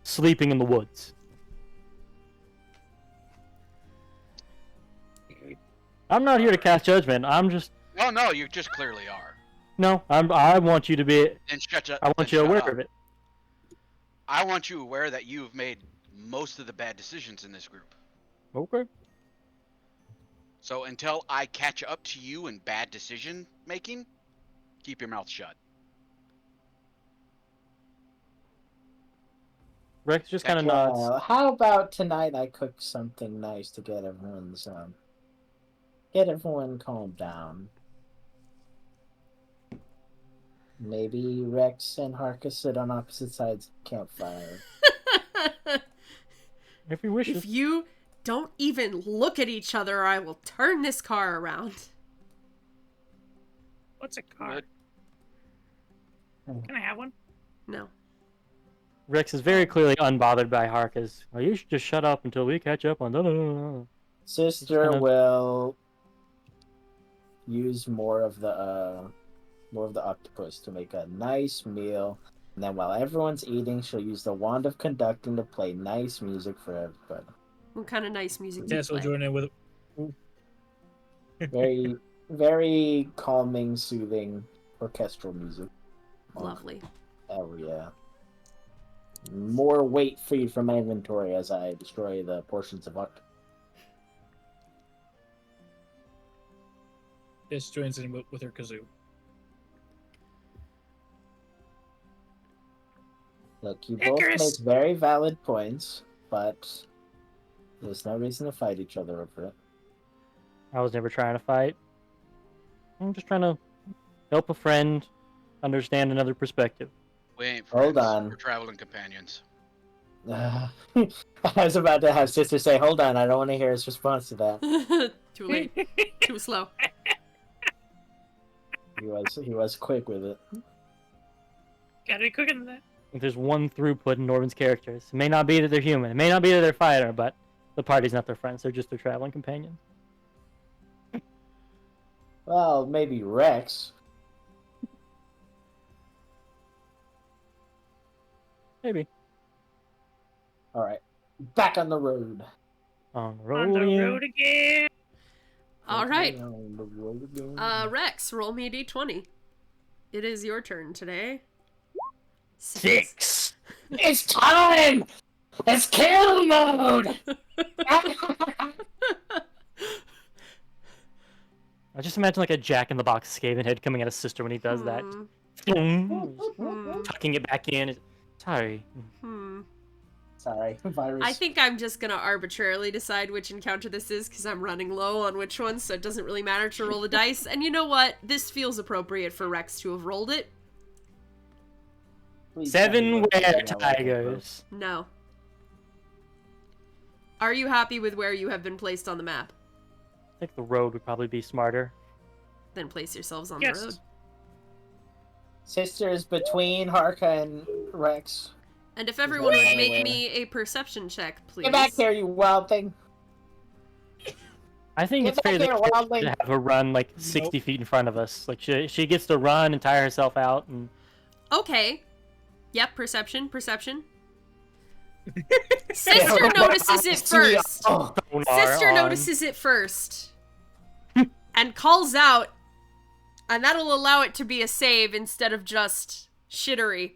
sleeping in the woods. I'm not here to cast judgment. I'm just... No, you just clearly are. No, I want you to be... Then shut up. I want you aware of it. I want you aware that you've made most of the bad decisions in this group. Okay. So until I catch up to you in bad decision making, keep your mouth shut. Rex just kind of nods. How about tonight I cook something nice to get everyone calmed down? Maybe Rex and Harka sit on opposite sides of the campfire. If you wish. If you don't even look at each other, I will turn this car around. What's a car? Can I have one? No. Rex is very clearly unbothered by Harka's. Well, you should just shut up until we catch up on... Sister will use more of the octopus to make a nice meal, and then while everyone's eating, she'll use the wand of conducting to play nice music for everybody. What kind of nice music do you Tess will play? join in with Very, very calming, soothing orchestral music. Lovely. Oh yeah. More weight freed from my inventory as I destroy the portions of octopus. Tess joins in with her kazoo. Look, you both make very valid points, but there's no reason to fight each other over it. I was never trying to fight. I'm just trying to help a friend understand another perspective. We ain't friends. Hold on. We're traveling companions. I was about to have Sister say, hold on, I don't want to hear his response to that. Too late. Too slow. He was quick with it. Gotta be quicker than that. If there's one throughput in Norvin's characters, it may not be that they're human, it may not be that they're fighter, but the party's not their friends, they're just their traveling companions. Well, maybe Rex. Maybe. Alright. Back on the road. On the road again. Alright. Rex, roll me a d20. It is your turn today. 6. It's time! It's kill mode! I just imagine like a Jack-in-the-Box Skaven head coming at his sister when he does that. Tucking it back in. Sorry. Sorry, virus. I think I'm just gonna arbitrarily decide which encounter this is because I'm running low on which one, so it doesn't really matter to roll the dice. And you know what? This feels appropriate for Rex to have rolled it. Please 7 were-tigers. No. Are you happy with where you have been placed on the map? I think the road would probably be smarter. Then place yourselves on the road. Sisters between Harka and Rex. And if everyone would make me a perception check, please. Get back here, you wild thing. I think it's fair to have her run like 60 feet in front of us. Like she gets to run and tire herself out. And okay. Yep, perception. Sister notices it first. Sister notices it first. And calls out. And that'll allow it to be a save instead of just shittery.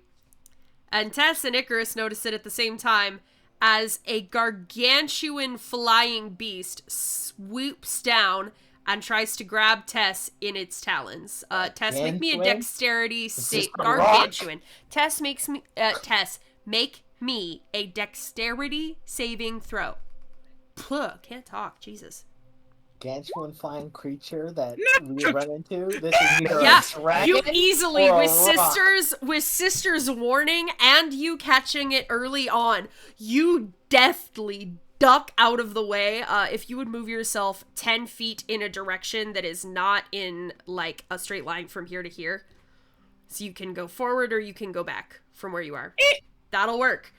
And Tess and Icarus notice it at the same time as a gargantuan flying beast swoops down and tries to grab Tess in its talons. Tess, make me a dexterity save. Gargantuan. Tess, make me a dexterity saving throw. Can't talk. Jesus. Gargantuan flying creature that we run into. This is either a dragon you easily with sisters warning and you catching it early on. You deftly duck out of the way. If you would move yourself 10 feet in a direction that is not in like a straight line from here to here, so you can go forward or you can go back from where you are. That'll work.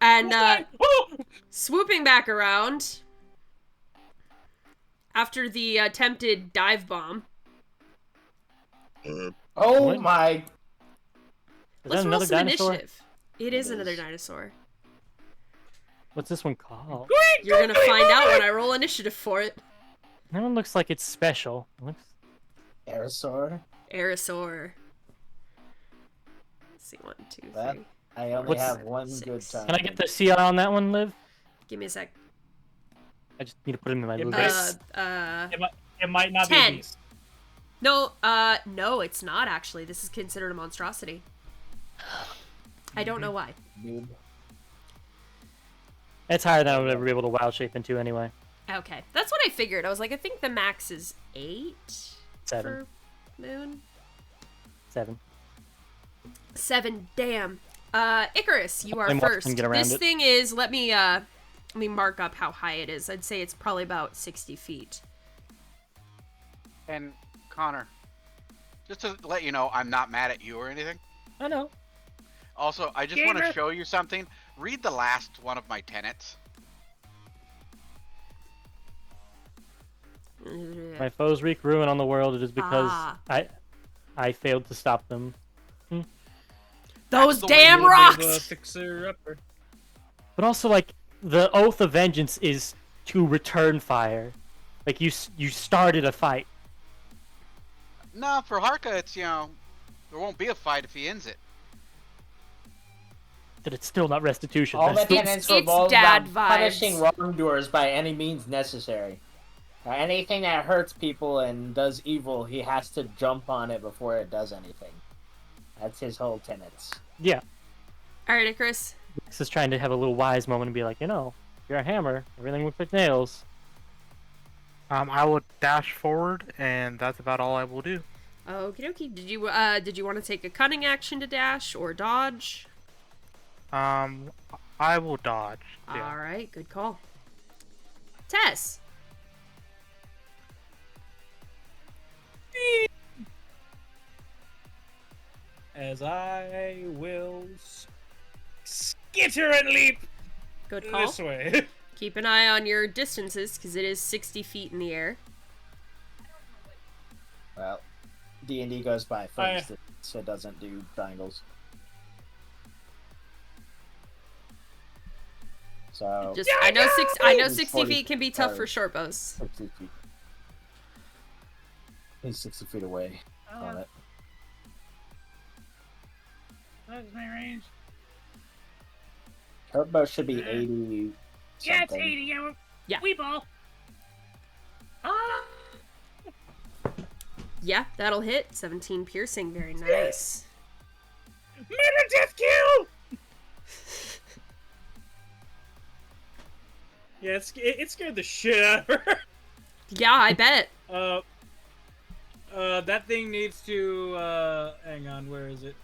And swooping back around. After the attempted dive bomb. Oh my! Let's roll some initiative. It is another dinosaur. What's this one called? You're gonna find out when I roll initiative for it. That one looks like it's special. Aerosaur. Let's see, 1, 2, 3. I only have one 6. Good time. Can I get the CI on that one, Liv? Give me a sec. I just need to put him in my list. It might not 10. be a beast. No, no, it's not actually. This is considered a monstrosity. I don't know why. It's higher than I would ever be able to wild shape into anyway. Okay, that's what I figured. I was like, I think the max is 8 7 for Moon. 7. 7, damn. Icarus, you are first. This thing is, let me mark up how high it is. I'd say it's probably about 60 feet. And Connor, just to let you know, I'm not mad at you or anything. I know. Also, I just want to show you something. Read the last one of my tenets. My foes wreak ruin on the world. It is because I failed to stop them. Those damn rocks! But also, like, the Oath of Vengeance is to return fire. Like, you started a fight. No, for Harka, it's, there won't be a fight if he ends it. But it's still not restitution. All the tenets revolve around punishing wrongdoers by any means necessary. Anything that hurts people and does evil, he has to jump on it before it does anything. That's his whole tenets. Yeah. Alright, Chris. Rex is trying to have a little wise moment and be like, you're a hammer. Everything looks like nails. I will dash forward, and that's about all I will do. Okie dokie. Did you want to take a cunning action to dash or dodge? I will dodge. Yeah. Alright, good call. Tess. As I will skitter and leap. Good call. This way. Keep an eye on your distances, because it is 60 feet in the air. Well, D&D goes by first, so it doesn't do triangles. So I know 60 feet can be tough for short bows. 60 feet. He's 60 feet away from it. That's my range. Short bow should be 80 something. Yeah, it's 80. Yeah. We ball. Yeah, that'll hit. 17 piercing. Very nice. Murder, death, kill! Yeah, it scared the shit out of her. Yeah, I bet. That thing needs to, hang on, where is it?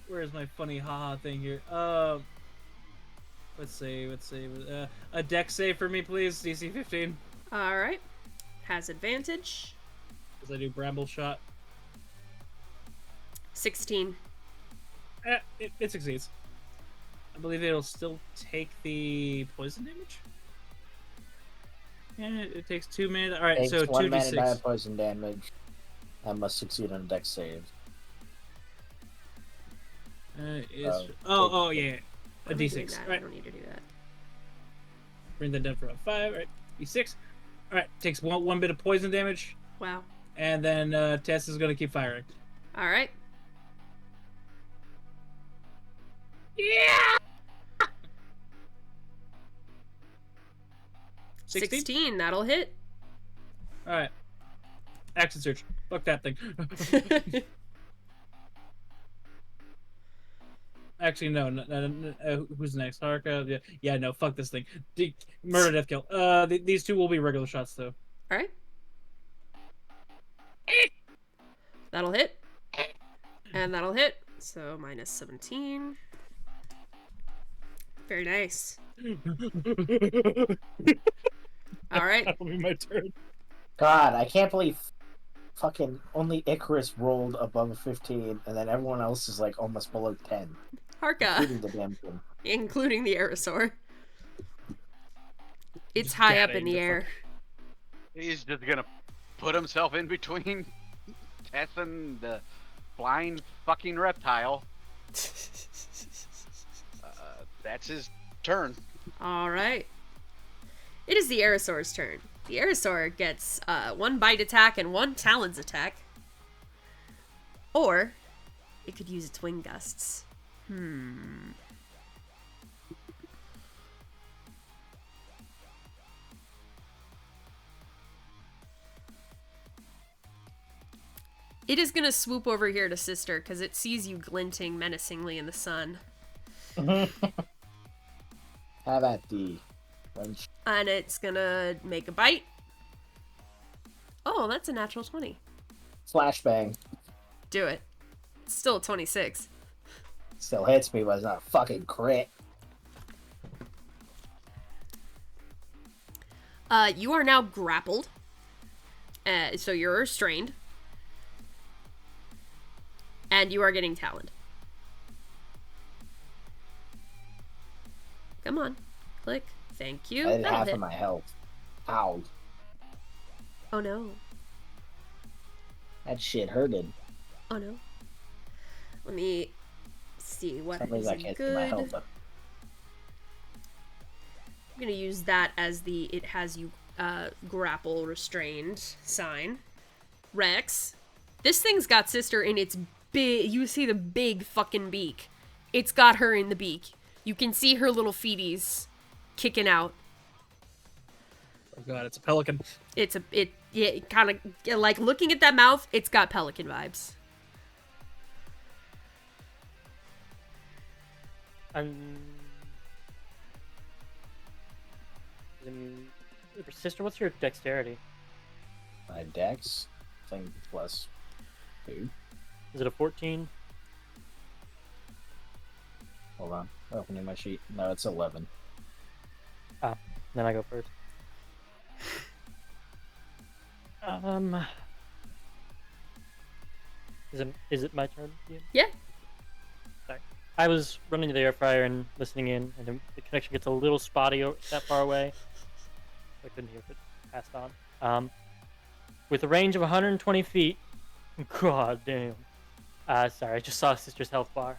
Where's my funny haha thing here? Let's see, a dex save for me, please, DC 15. Alright. Has advantage. Because I do bramble shot. 16. It succeeds. I believe it'll still take the poison damage. Yeah, it takes 2 minutes. All right, takes so 1 2d6 minute poison damage. I must succeed on a dex save. Yeah, a d6. Right. I don't need to do that. Bring that down for a 5. All right, d6. All right, takes one bit of poison damage. Wow. And then Tess is gonna keep firing. All right. Yeah. 16. That'll hit. All right. Action search. Fuck that thing. Actually, no. Who's next? Harka? Yeah, no. Fuck this thing. Murder, death, kill. These two will be regular shots, though. All right. That'll hit. And that'll hit. So minus 17. Very nice. All right. That'll be my turn. God, I can't believe fucking only Icarus rolled above a 15, and then everyone else is like almost below 10. Harka. Including the damn thing. Including the Aerosaur. It's high up in the air. He's just gonna put himself in between Tess and the blind fucking reptile. That's his turn. All right. It is the Aerosaur's turn. The Aerosaur gets 1 bite attack and 1 talons attack. Or it could use its wing gusts. It is going to swoop over here to Sister because it sees you glinting menacingly in the sun. Have at the wench. And it's going to make a bite. Oh, that's a natural 20. Flashbang. Do it. It's still a 26. Still hits me, but it's not a fucking crit. You are now grappled. So you're restrained. And you are getting taloned. Come on. Click. Thank you. I had That'll half hit. of my health. Ow. Oh no. That shit hurted. Oh no. Let me see what is I can't see good. my health. I'm gonna use that as the it has you grapple restrained sign. Rex. This thing's got Sister in its big, you see the big fucking beak. It's got her in the beak. You can see her little feeties kicking out. Oh god, it's a pelican. It kind of, like, looking at that mouth, it's got pelican vibes. Sister, what's your dexterity? My dex? I think plus 2. Is it a 14? Hold on. Opening my sheet. No, it's 11. Ah, then I go first. Is it my turn? Yeah. Sorry. I was running to the air fryer and listening in, and the connection gets a little spotty that far away. I couldn't hear if it passed on. With a range of 120 feet. God damn. Sorry, I just saw Sister's health bar.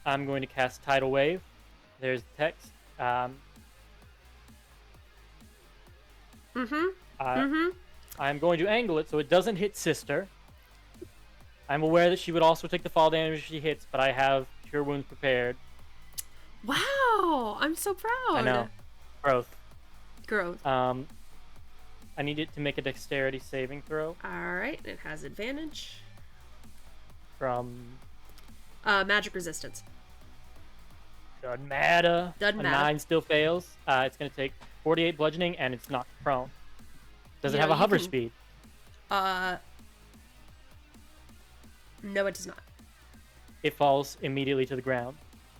I'm going to cast Tidal Wave. There's the text. I'm going to angle it so it doesn't hit Sister. I'm aware that she would also take the fall damage if she hits, but I have Cure Wounds prepared. Wow, I'm so proud. I know. Growth. I need it to make a dexterity saving throw. Alright, it has advantage. From? Magic resistance. Doesn't matter. Doesn't matter. 9 still fails. It's going to take 48 bludgeoning, and it's knocked prone. Does it have a hover speed? No, it does not. It falls immediately to the ground.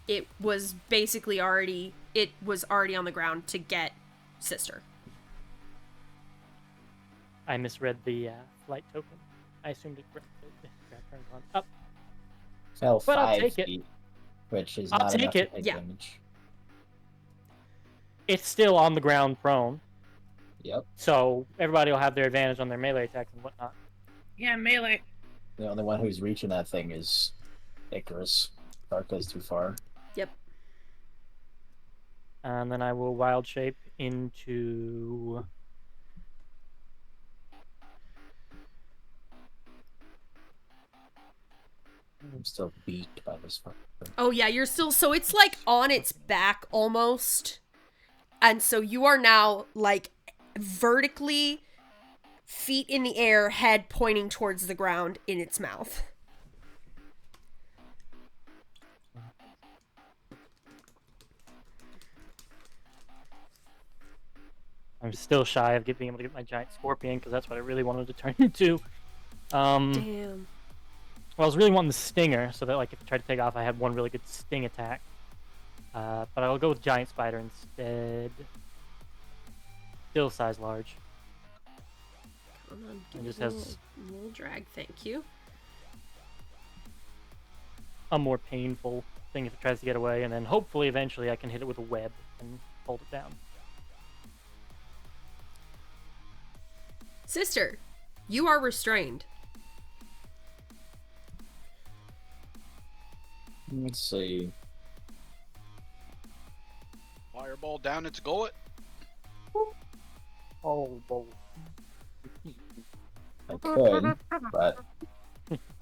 It was basically already on the ground to get Sister. I misread the flight token. I assumed it turned on up. Fell but 5 I'll take feet, it. which is I'll not take enough it. to take Yeah. damage. It's still on the ground prone. Yep. So everybody will have their advantage on their melee attacks and whatnot. Yeah, melee. The only one who's reaching that thing is Icarus. Darka's too far. Yep. And then I will wild shape into... I'm still beat by this fucking thing. Oh yeah, you're still, so it's like on its back almost. And so you are now like vertically, feet in the air, head pointing towards the ground in its mouth. I'm still shy of being able to get my giant scorpion, because that's what I really wanted to turn into. Damn. Well, I was really wanting the stinger, so that like if I tried to take off, I had one really good sting attack. But I'll go with giant spider instead. Still size large. Come on, give It me just a has little drag, thank you. a more painful thing if it tries to get away, and then hopefully eventually I can hit it with a web and hold it down. Sister, you are restrained. Let's see. Fireball down its gullet. Oh, boy. I could, but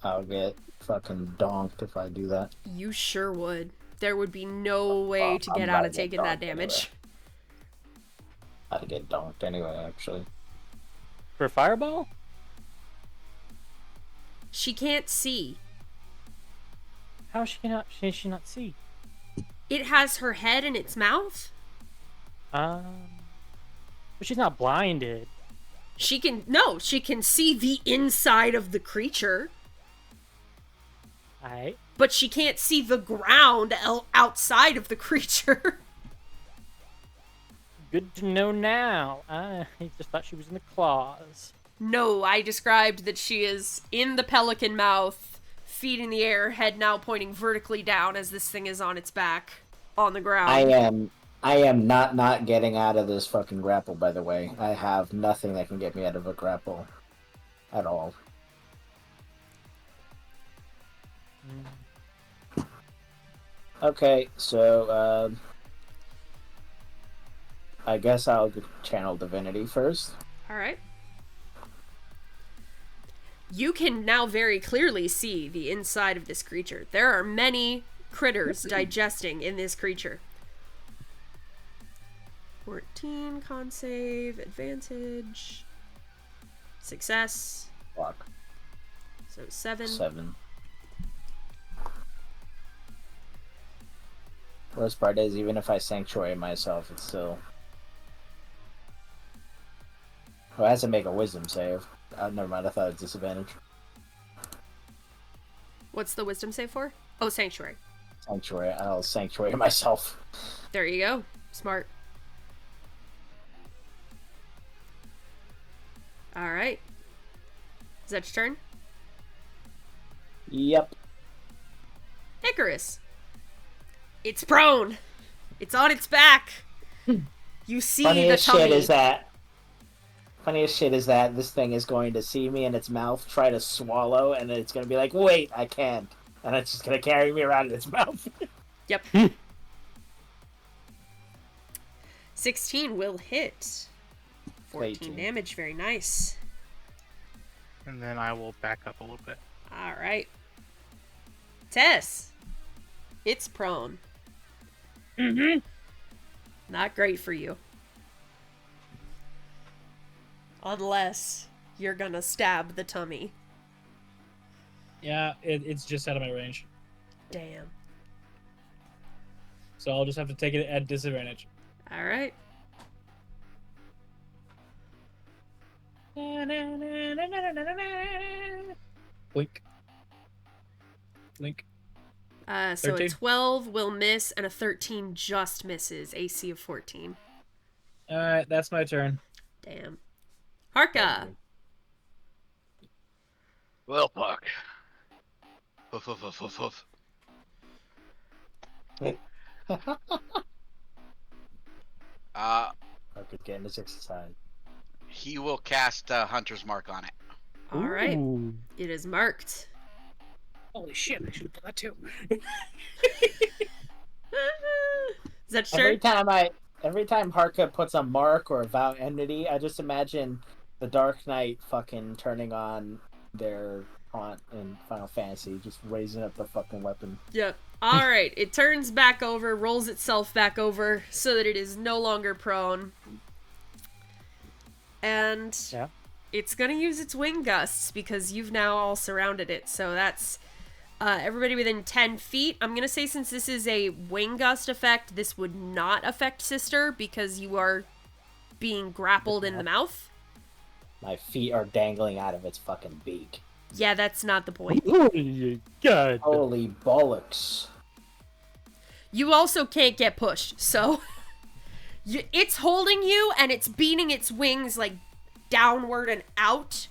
I'll get fucking donked if I do that. You sure would. There would be no way to get out of taking that damage. Anyway. I'd get donked anyway, actually. For a fireball? She can't see. How is she not see? It has her head in its mouth? But she's not blinded. She can see the inside of the creature. Alright. But she can't see the ground outside of the creature. Good to know now. I just thought she was in the claws. No, I described that she is in the pelican mouth, feet in the air, head now pointing vertically down as this thing is on its back on the ground. I am not getting out of this fucking grapple, by the way. I have nothing that can get me out of a grapple. At all. Okay, so, I guess I'll channel Divinity first. Alright. You can now very clearly see the inside of this creature. There are many critters digesting in this creature. 14, con save, advantage, success. Block. So 7. 7. Worst part is, even if I sanctuary myself, it's still... Well, it has to make a wisdom save. Never mind, I thought it was disadvantage. What's the wisdom save for? Oh, sanctuary. Sanctuary. I'll sanctuary myself. There you go. Smart. Alright. Is that your turn? Yep. Icarus. It's prone. It's on its back. You see Funniest the tummy. Funniest shit is that this thing is going to see me in its mouth, try to swallow, and then it's going to be like, wait, I can't. And it's just going to carry me around in its mouth. Yep. 16 will hit. 14 18. damage, very nice. And then I will back up a little bit. Alright. Tess. It's prone. Mm-hmm. Not great for you. Unless you're gonna stab the tummy. Yeah, it's just out of my range. Damn. So I'll just have to take it at disadvantage. All right. Blink. Blink. So 13? a 12 will miss, and a 13 just misses. AC of 14. Alright, that's my turn. Damn. Harka! Well, fuck. Hoof, hoof, hoof, hoof, hoof. Harka's getting his exercise. He will cast Hunter's Mark on it. All right. It is marked. Holy shit, I should have done that too. Is that sure? Every time Harka puts a mark or a vow entity, I just imagine the Dark Knight fucking turning on their taunt in Final Fantasy, just raising up the fucking weapon. Yep. All right. It turns back over, rolls itself back over so that it is no longer prone. And it's going to use its wing gusts because you've now all surrounded it. So that's everybody within 10 feet. I'm going to say since this is a wing gust effect, this would not affect Sister because you are being grappled in the mouth. My feet are dangling out of its fucking beak. Yeah, that's not the point. Holy God. Holy bollocks. You also can't get pushed, so... it's holding you, and it's beating its wings, like, downward and out.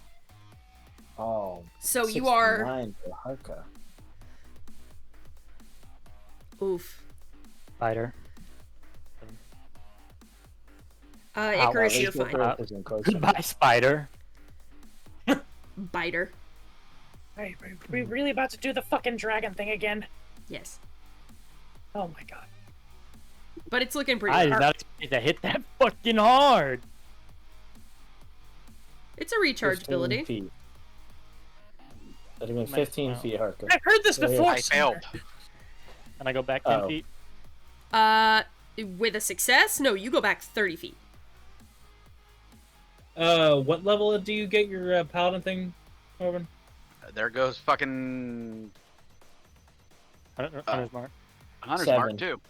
Oh. So you are... 69 for Harka. Oof. Spider. Icarus, you're fine. Goodbye, Spider. Biter. Hey, are we really about to do the fucking dragon thing again? Yes. Oh my god. But it's looking pretty I hard. did not expect to hit that fucking hard. It's a recharge ability. Feet. That'd have been 15 feet, Harka. I've heard this before. I failed. And I go back 10 feet. With a success? No, you go back 30 feet. What level do you get your paladin thing, Orban? There goes fucking Hunter's Mark. Hunter's 7. Mark too.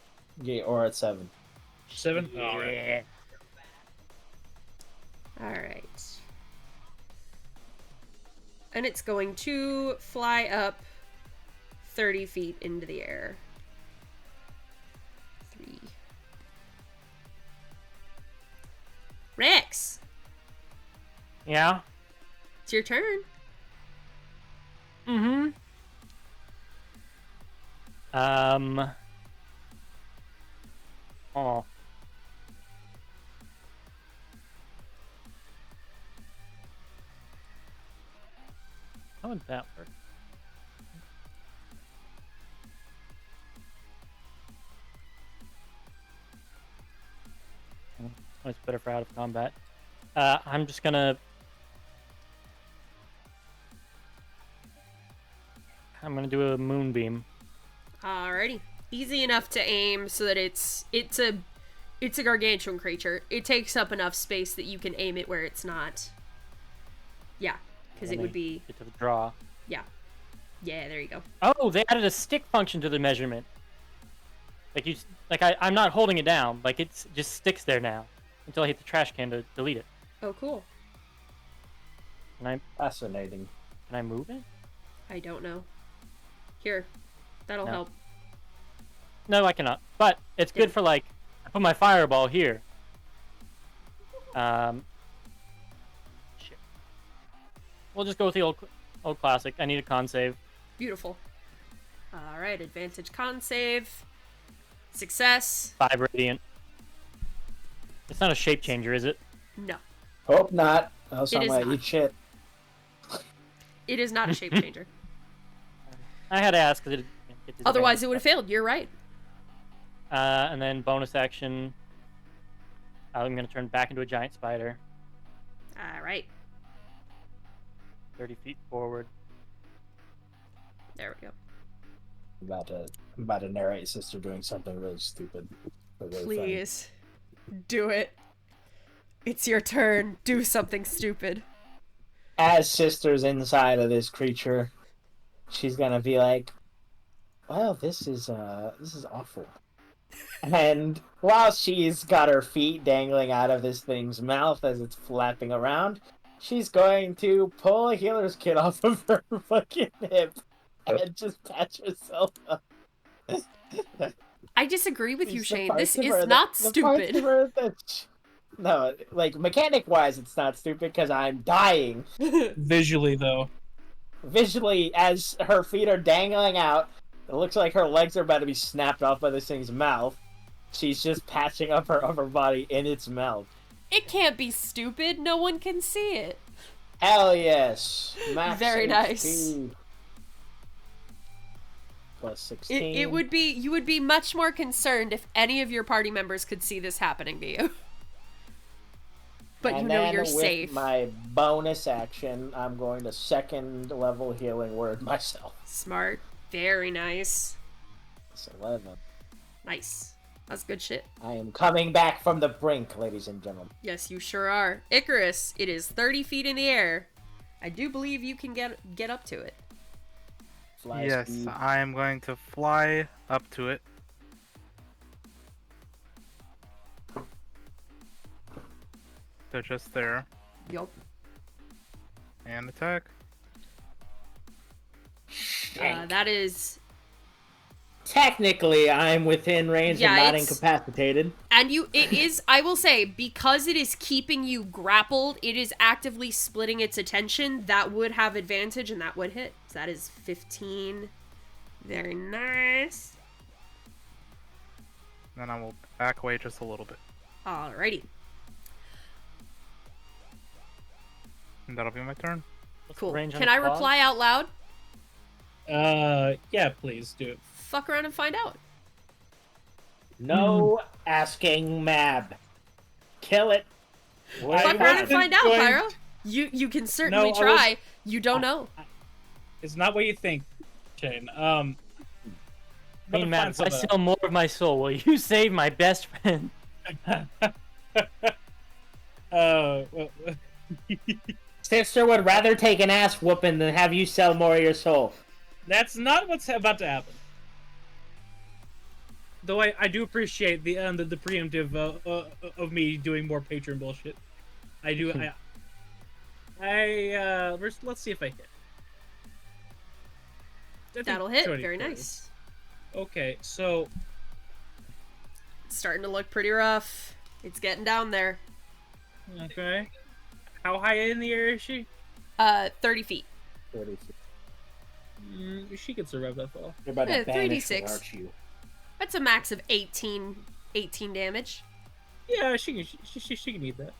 Yeah, or at 7. 7? Yeah. Alright. Alright. And it's going to fly up 30 feet into the air. 3. Rex! Yeah? It's your turn. Mm-hmm. Oh. How would that work? It's better for out of combat. I'm just gonna... I'm gonna do a moonbeam. Alrighty. Easy enough to aim so that it's a gargantuan creature. It takes up enough space that you can aim it where it's not. Yeah, because it would be... Get to the draw. Yeah. Yeah, there you go. Oh, they added a stick function to the measurement. I'm not holding it down. Like, it's just sticks there now until I hit the trash can to delete it. Oh, cool. Fascinating. Can I move it? I don't know. Here. That'll help. No, I cannot. But it's good for, like, I put my fireball here. Shit. We'll just go with the old classic. I need a con save. Beautiful. Alright, advantage con save. Success. 5 radiant. It's not a shape changer, is it? No. Hope not. Else It I is might not. eat shit. It is not a shape changer. I had to ask because it. Otherwise, it would have failed. You're right. And then bonus action. I'm going to turn back into a giant spider. Alright. 30 feet forward. There we go. I'm about to narrate Sister doing something really stupid. Really Please. Do it. It's your turn. Do something stupid. As Sister's inside of this creature, she's gonna be like, well, this is awful. And while she's got her feet dangling out of this thing's mouth as it's flapping around, she's going to pull a healer's kit off of her fucking hip and just patch herself up. I disagree with you, Shane. This is not stupid. No, like, mechanic-wise, it's not stupid because I'm dying. Visually, though. Visually, as her feet are dangling out, it looks like her legs are about to be snapped off by this thing's mouth. She's just patching up her upper body in its mouth. It can't be stupid. No one can see it. Hell yes. Max Very nice. HP. Plus 16. You would be much more concerned if any of your party members could see this happening to you. But you know you're safe. With my bonus action, I'm going to 2nd level healing word myself. Smart. Very nice. It's 11. Nice. That's good shit. I am coming back from the brink, ladies and gentlemen. Yes, you sure are. Icarus, it is 30 feet in the air. I do believe you can get up to it. Yes, I am going to fly up to it. So just there. Yup. And attack. That is... Technically, I'm within range and not incapacitated. And it is, I will say, because it is keeping you grappled, it is actively splitting its attention. That would have advantage and that would hit. So that is 15. Very nice. Then I will back away just a little bit. Alrighty. And that'll be my turn. Cool. Can I reply out loud? Yeah, please do it. Fuck around and find out. No asking Mab. Kill it. Fuck around and find out, Pyro. You can certainly try. You don't know. It's not what you think, Shane. Hey, Mab, if I sell more of my soul, will you save my best friend? Well, Sister would rather take an ass whooping than have you sell more of your soul. that's not what's about to happen. Though I do appreciate the preemptive of me doing more Patreon bullshit. I do. Let's see if I hit. That'll hit. Very nice. Okay, so it's starting to look pretty rough. It's getting down there. Okay. How high in the air is she? 30 feet. 30 feet. She can survive that fall. You're about to 3d6. aren't you? That's a max of 18 damage. Yeah, she can eat that.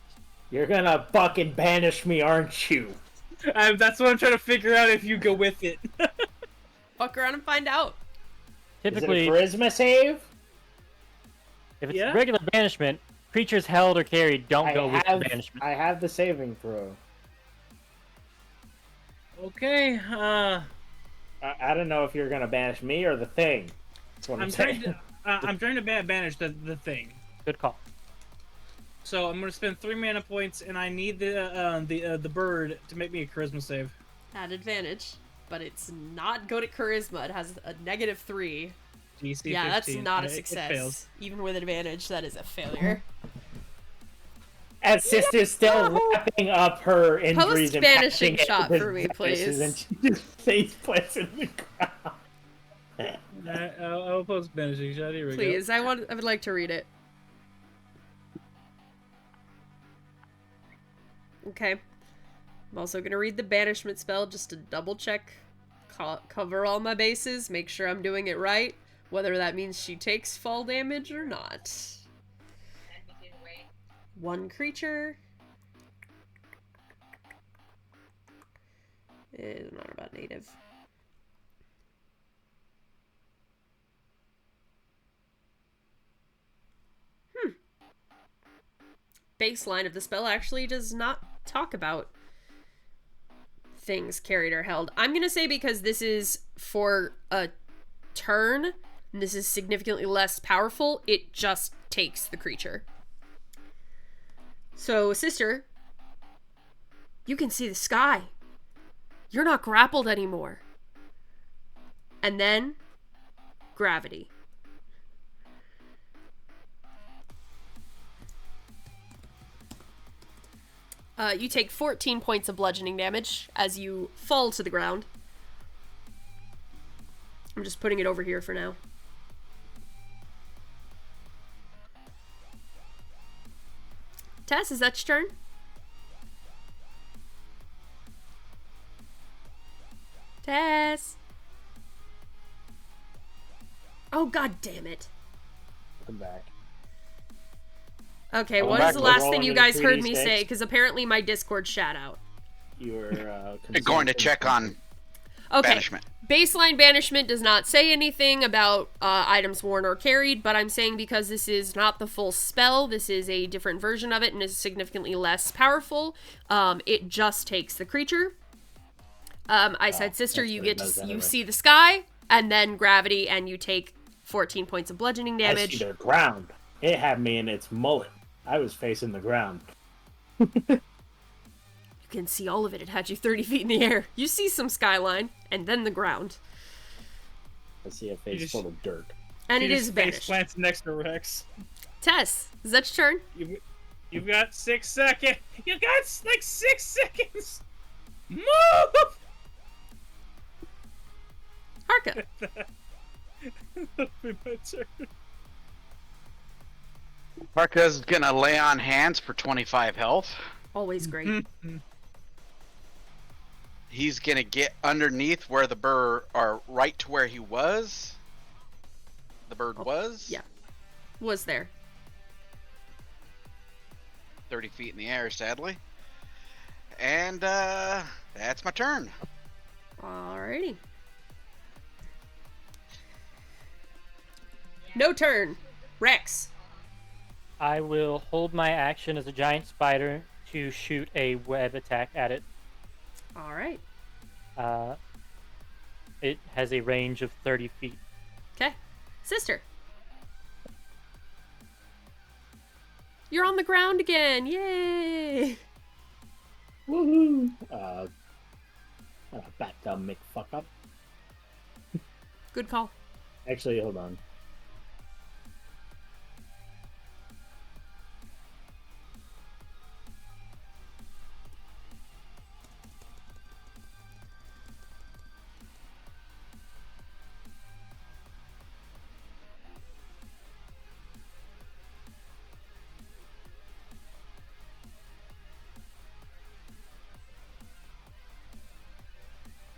You're gonna fucking banish me, aren't you? That's what I'm trying to figure out if you go with it. Fuck around and find out. Typically, is it a charisma save? If it's regular banishment, creatures held or carried don't go with the banishment. I have the saving throw. Okay, I don't know if you're gonna banish me or the thing. That's what I'm saying. I'm trying to banish the thing. Good call. So I'm gonna spend 3 mana points, and I need the bird to make me a charisma save. At advantage, but it's not good at charisma. It has a -3. DC yeah, 15. That's not a It success. fails. Even with advantage, that is a failure. And Sister's still wrapping up her injuries Post and banishing patching shot it for me, with please. and she just face plants in the ground. I'll post banishing shot. Here we go. Please, I would like to read it. Okay. I'm also gonna read the banishment spell just to double check, cover all my bases, make sure I'm doing it right, whether that means she takes fall damage or not. One creature. Is not about native. Baseline of the spell actually does not talk about things carried or held. I'm gonna say because this is for a turn, and this is significantly less powerful, it just takes the creature. So, sister, you can see the sky. You're not grappled anymore. And then gravity. You take 14 points of bludgeoning damage as you fall to the ground. I'm just putting it over here for now. Tess, is that your turn? Tess. Oh, god damn it. Come back. Okay, what is the last thing you guys heard me say? Because apparently my Discord shat out. You're going to check on banishment. Baseline banishment does not say anything about items worn or carried, but I'm saying because this is not the full spell, this is a different version of it and is significantly less powerful. It just takes the creature. I said, sister, you see the sky, and then gravity, and you take 14 points of bludgeoning damage. I see the ground. It had me in its mullet. I was facing the ground. You can see all of it. It had you 30 feet in the air. You see some skyline, and then the ground. I see a face full of dirt. And it is banished. Face plants next to Rex. Tess, is that your turn? You've got 6 seconds. You got like 6 seconds. Move! Harka. That'll be my turn. Harka's gonna lay on hands for 25 health. Always great. He's gonna get underneath where the bird, or right to where he was. The bird was? Yeah. Was there. 30 feet in the air, sadly. And, that's my turn. Alrighty. No turn. Rex. I will hold my action as a giant spider to shoot a web attack at it. Alright. It has a range of 30 feet. Okay. Sister. You're on the ground again. Yay! Woohoo! Back down, make fuck up. Good call. Actually, hold on.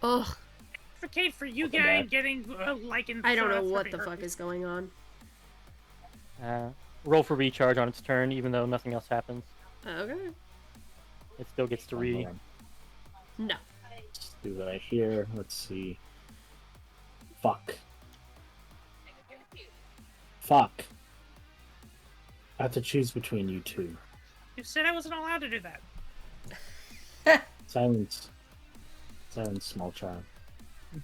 Ugh. Advocate for you guy getting I don't know what the fuck is going on. Roll for recharge on its turn, even though nothing else happens. Okay. It still gets to No. Let's do that here. Let's see. Fuck. Fuck. I have to choose between you two. You said I wasn't allowed to do that. Silence. Silence, small child.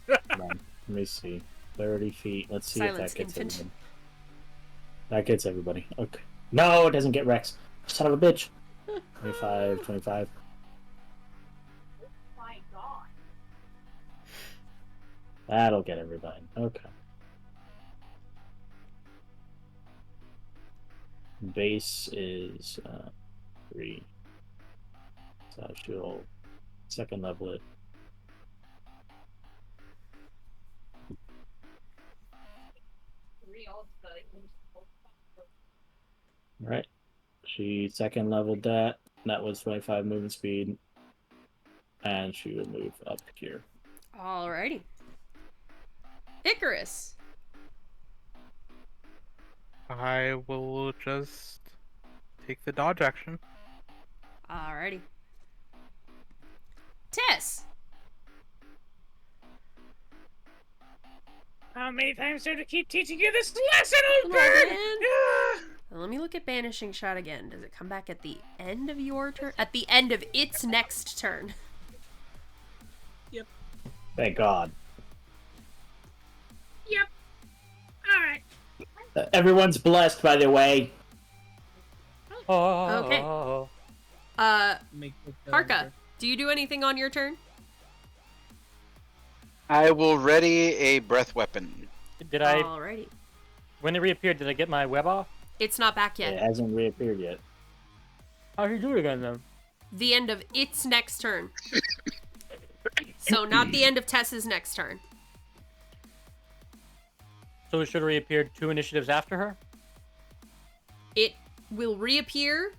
Come on. Let me see. 30 feet. Let's see Silence, if that gets infant. everybody. That gets everybody. Okay. No, it doesn't get Rex. Son of a bitch. 25, 25. Oh my god. That'll get everybody. Okay. Base is 3. So she'll second level it. Alright. She second leveled that. That was 25 movement speed. And she will move up here. Alrighty. Icarus. I will just take the dodge action. Alrighty. Tess. How many times do I have to keep teaching you this lesson, old bird? Let me look at Banishing Shot again. Does it come back at the end of your turn? At the end of its next turn. Yep. Thank God. Yep. Alright. Everyone's blessed, by the way. Okay. Harka, do you do anything on your turn? I will ready a breath weapon. Did I? Alrighty. When it reappeared, did I get my web off? It's not back yet. It hasn't reappeared yet. How do you do it again, then? The end of its next turn. So not the end of Tess's next turn. So it should have reappeared 2 initiatives after her? It will reappear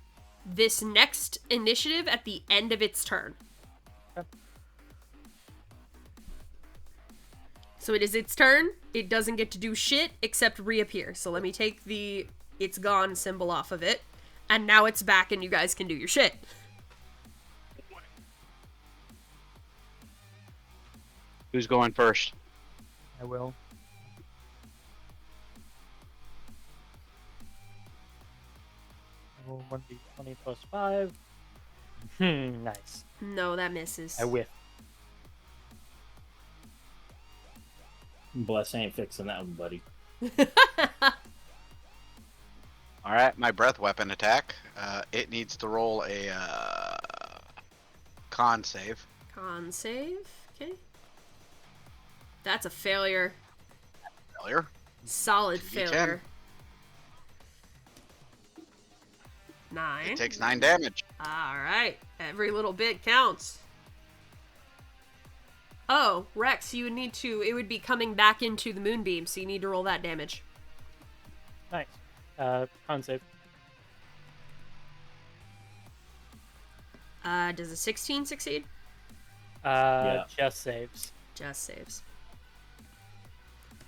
this next initiative at the end of its turn. Okay. So it is its turn. It doesn't get to do shit except reappear. So let me take the it's gone symbol off of it. And now it's back and you guys can do your shit. Who's going first? I will. Roll 1d20 plus 5. Nice. No, that misses. I whiff. Bless ain't fixing that one, buddy. Alright, my breath weapon attack. It needs to roll a con save. Con save. Okay. That's a failure. Failure? Solid 2d10. failure. 9. It takes 9 damage. Alright. Every little bit counts. Oh, Rex, you would need to... It would be coming back into the moonbeam, so you need to roll that damage. Nice. Con save. Does a 16 succeed? Yeah. Just saves. Just saves.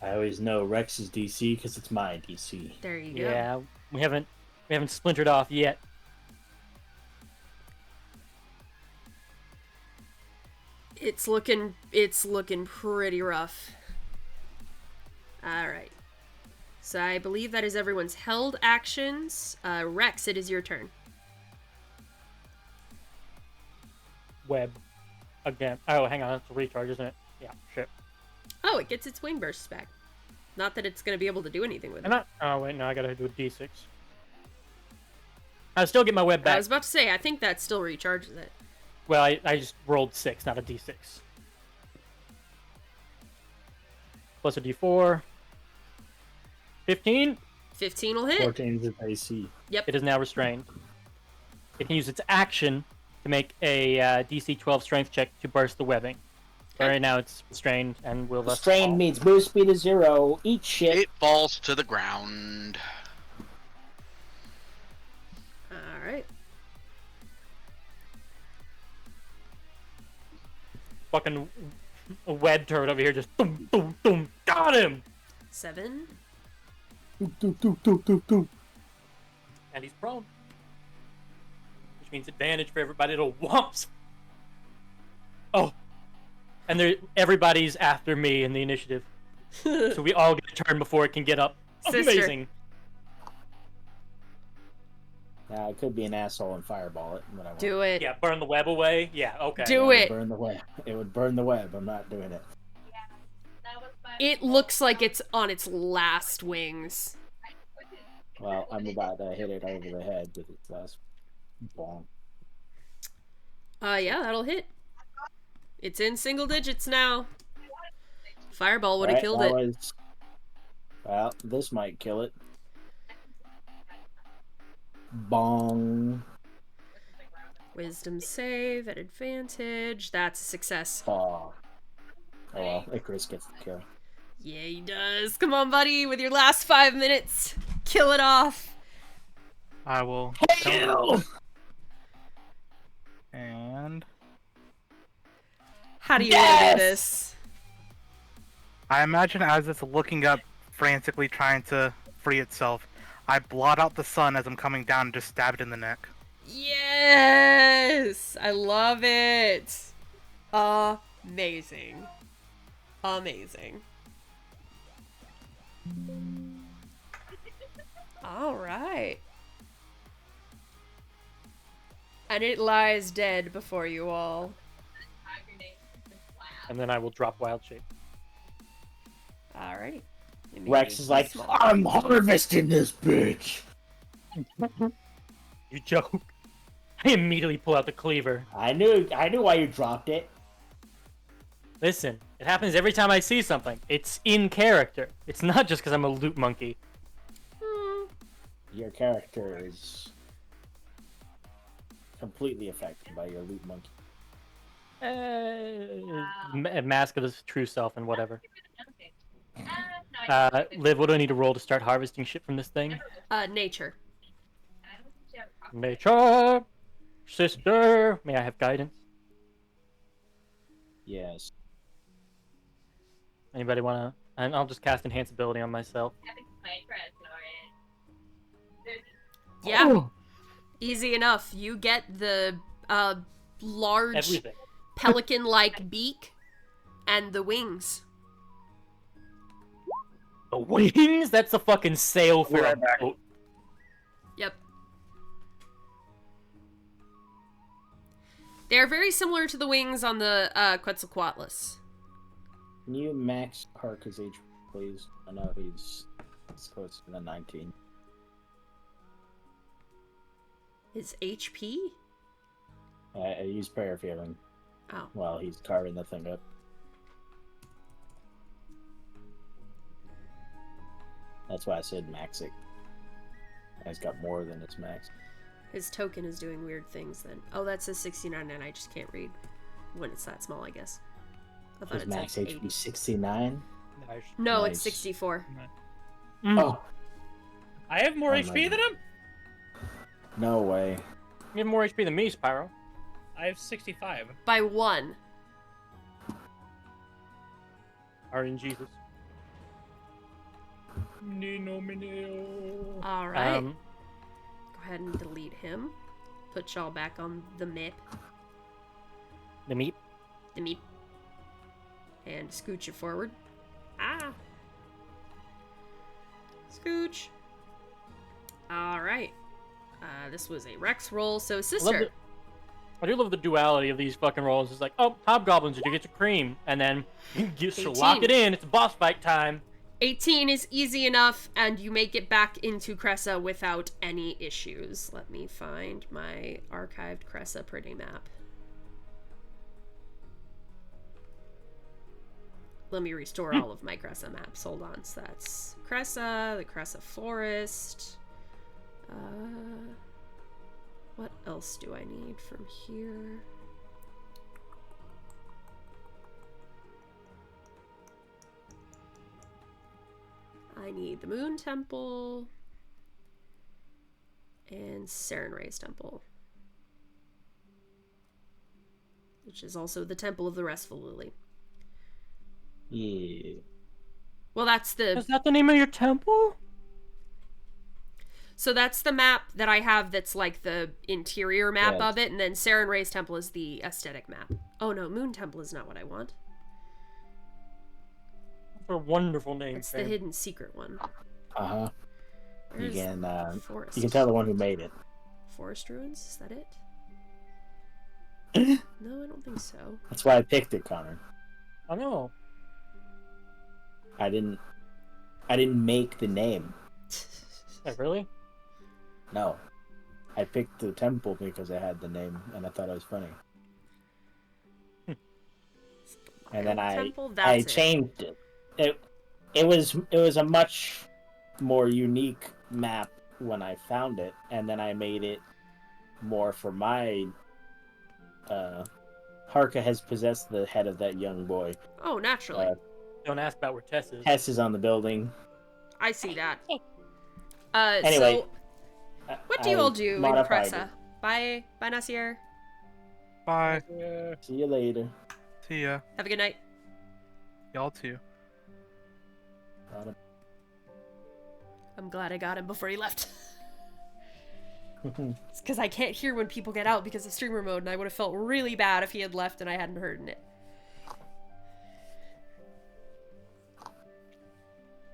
I always know Rex's DC because it's my DC. There you go. Yeah, we haven't splintered off yet. It's looking pretty rough. Alright. So I believe that is everyone's held actions. Rex, it is your turn. Web. Again. Oh, hang on. It's a recharge, isn't it? Yeah, shit. Oh, it gets its wing bursts back. Not that it's going to be able to do anything with it. Oh, wait, no, I gotta do a d6. I still get my web back. I was about to say, I think that still recharges it. Well, I just rolled 6, not a d6. Plus a d4. 15? 15 will hit. 14 is its AC. Yep. It is now restrained. It can use its action to make a DC 12 strength check to burst the webbing. Okay. Right now it's restrained and will thus Restrained fall. means move speed is 0. Eat shit. It falls to the ground. Alright. Fucking a web turret over here just boom, boom, boom. Got him! 7. And he's prone. Which means advantage for everybody to whomps. Oh. And everybody's after me in the initiative. So we all get a turn before it can get up. Sister. Amazing. It could be an asshole and fireball it. But I won't. Do it. Yeah, burn the web away. Yeah, okay. Do it. Burn the web. It would burn the web. I'm not doing it. It looks like it's on its last wings. Well, I'm about to hit it over the head with its last bomb. Yeah, that'll hit. It's in single digits now. Fireball would have killed it. Well, this might kill it. Bong. Wisdom save at advantage. That's a success. Oh well, Icarus gets the kill. Yeah, he does. Come on, buddy, with your last 5 minutes. Kill it off. I will. Kill! And How do you want to do this? I imagine as it's looking up, frantically trying to free itself, I blot out the sun as I'm coming down and just stab it in the neck. Yes! I love it. Amazing. Amazing. Alright. And it lies dead before you all. And then I will drop wild shape. Alrighty. Rex is like, I'm harvesting this bitch! You joke. I immediately pull out the cleaver. I knew why you dropped it. Listen, It happens every time I see something. It's in character. It's not just because I'm a loot monkey. Your character is completely affected by your loot monkey. Mask of his true self and whatever. Liv, what do I need to roll to start harvesting shit from this thing? Nature. Nature! Sister! May I have guidance? Yes. Anybody wanna... And I'll just cast Enhance Ability on myself. Yeah. Oh. Easy enough. You get the large pelican-like beak and the wings. The wings? That's a fucking sail for a boat. Yep. They're very similar to the wings on the Quetzalcoatlus. Can you max Harka's age, please? I know he's close to the 19. His HP? I use prayer feeling. Oh. While he's carving the thing up. That's why I said max it. He's got more than its max. His token is doing weird things then. Oh, that says 69 and I just can't read when it's that small, I guess. I thought his max HP 69? No, nice. It's 64. Oh. I have more HP than him? No way. You have more HP than me, Spyro. I have 65. By 1. Are in Jesus. Alright. Go ahead and delete him. Put y'all back on the map. The meep? The meep. And scooch it forward. Ah! Scooch. Alright. This was a Rex roll, so sister. I do love the duality of these fucking rolls. It's like, oh, hobgoblins, did you get your cream? And then you just lock it in. It's boss fight time. 18 is easy enough, and you make it back into Cresa without any issues. Let me find my archived Cresa pretty map. Let me restore all of my Cresa maps. Hold on. So that's Cresa, the Cresa Forest. What else do I need from here? I need the Moon Temple and Serenray's Temple, which is also the Temple of the Restful Lily. Yeah. Well, that's the... Is that the name of your temple? So that's the map that I have that's like the interior map of it, and then Serenray's Temple is the aesthetic map. Oh no, Moon Temple is not what I want. That's a wonderful name. It's the hidden secret one. Uh-huh. You can Forest. you can tell the one who made it. Forest Ruins? Is that it? No, I don't think so. That's why I picked it, Connor. I know. I didn't make the name. Really? No. I picked the temple because it had the name and I thought it was funny. And then I changed it. It was a much more unique map when I found it, and then I made it more for my Harka has possessed the head of that young boy. Oh, naturally. Don't ask about where Tess is. Tess is on the building. I see that. Anyway, so what do you all do in Cresa? Bye, Nasir. Bye. See you later. See ya. Have a good night. Y'all too. I'm glad I got him before he left. It's because I can't hear when people get out because of streamer mode, and I would have felt really bad if he had left and I hadn't heard it.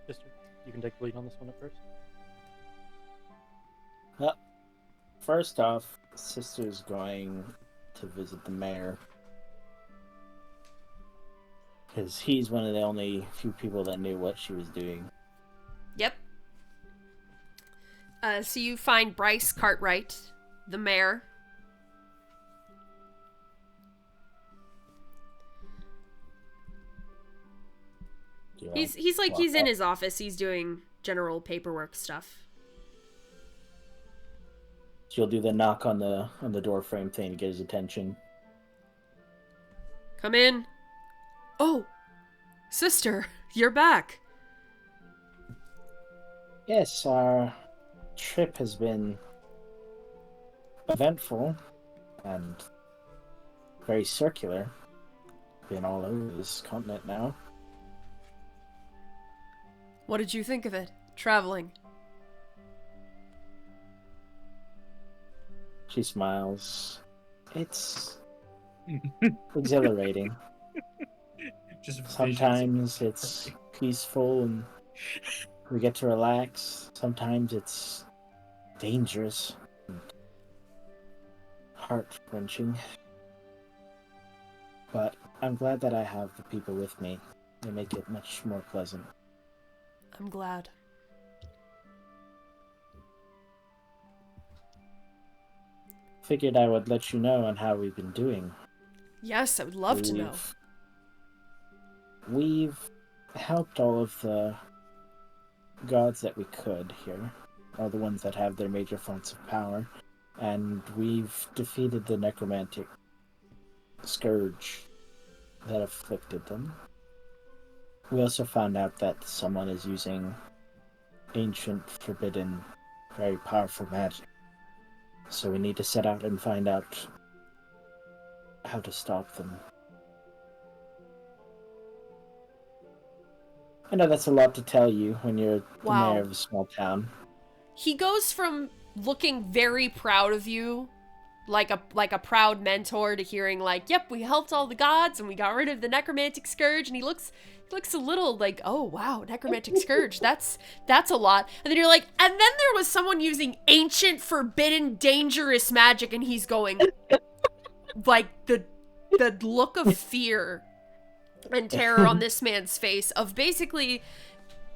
Sister, you can take the lead on this one at first. First off, Sister's going to visit the mayor. Because he's one of the only few people that knew what she was doing. Yep. So you find Bryce Cartwright, the mayor. He's in his office. He's doing general paperwork stuff. She'll do the knock on the door frame thing to get his attention. Come in. Oh, sister, you're back. Yes, our trip has been eventful and very circular. Been all over this continent now. What did you think of it, traveling? She smiles. It's exhilarating. Sometimes it's peaceful and we get to relax. Sometimes it's dangerous and heart-wrenching. But I'm glad that I have the people with me. They make it much more pleasant. I'm glad. Figured I would let you know on how we've been doing. Yes, I would love to know. We've helped all of the gods that we could here, all the ones that have their major fonts of power, and we've defeated the necromantic scourge that afflicted them. We also found out that someone is using ancient, forbidden, very powerful magic. So we need to set out and find out how to stop them. I know that's a lot to tell you when you're the mayor of a small town. He goes from looking very proud of you, like a proud mentor, to hearing like, yep, we helped all the gods and we got rid of the necromantic scourge, and he looks a little like, oh wow, necromantic scourge, that's a lot. And then you're like, and then there was someone using ancient, forbidden, dangerous magic, and he's going like the look of fear and terror on this man's face of basically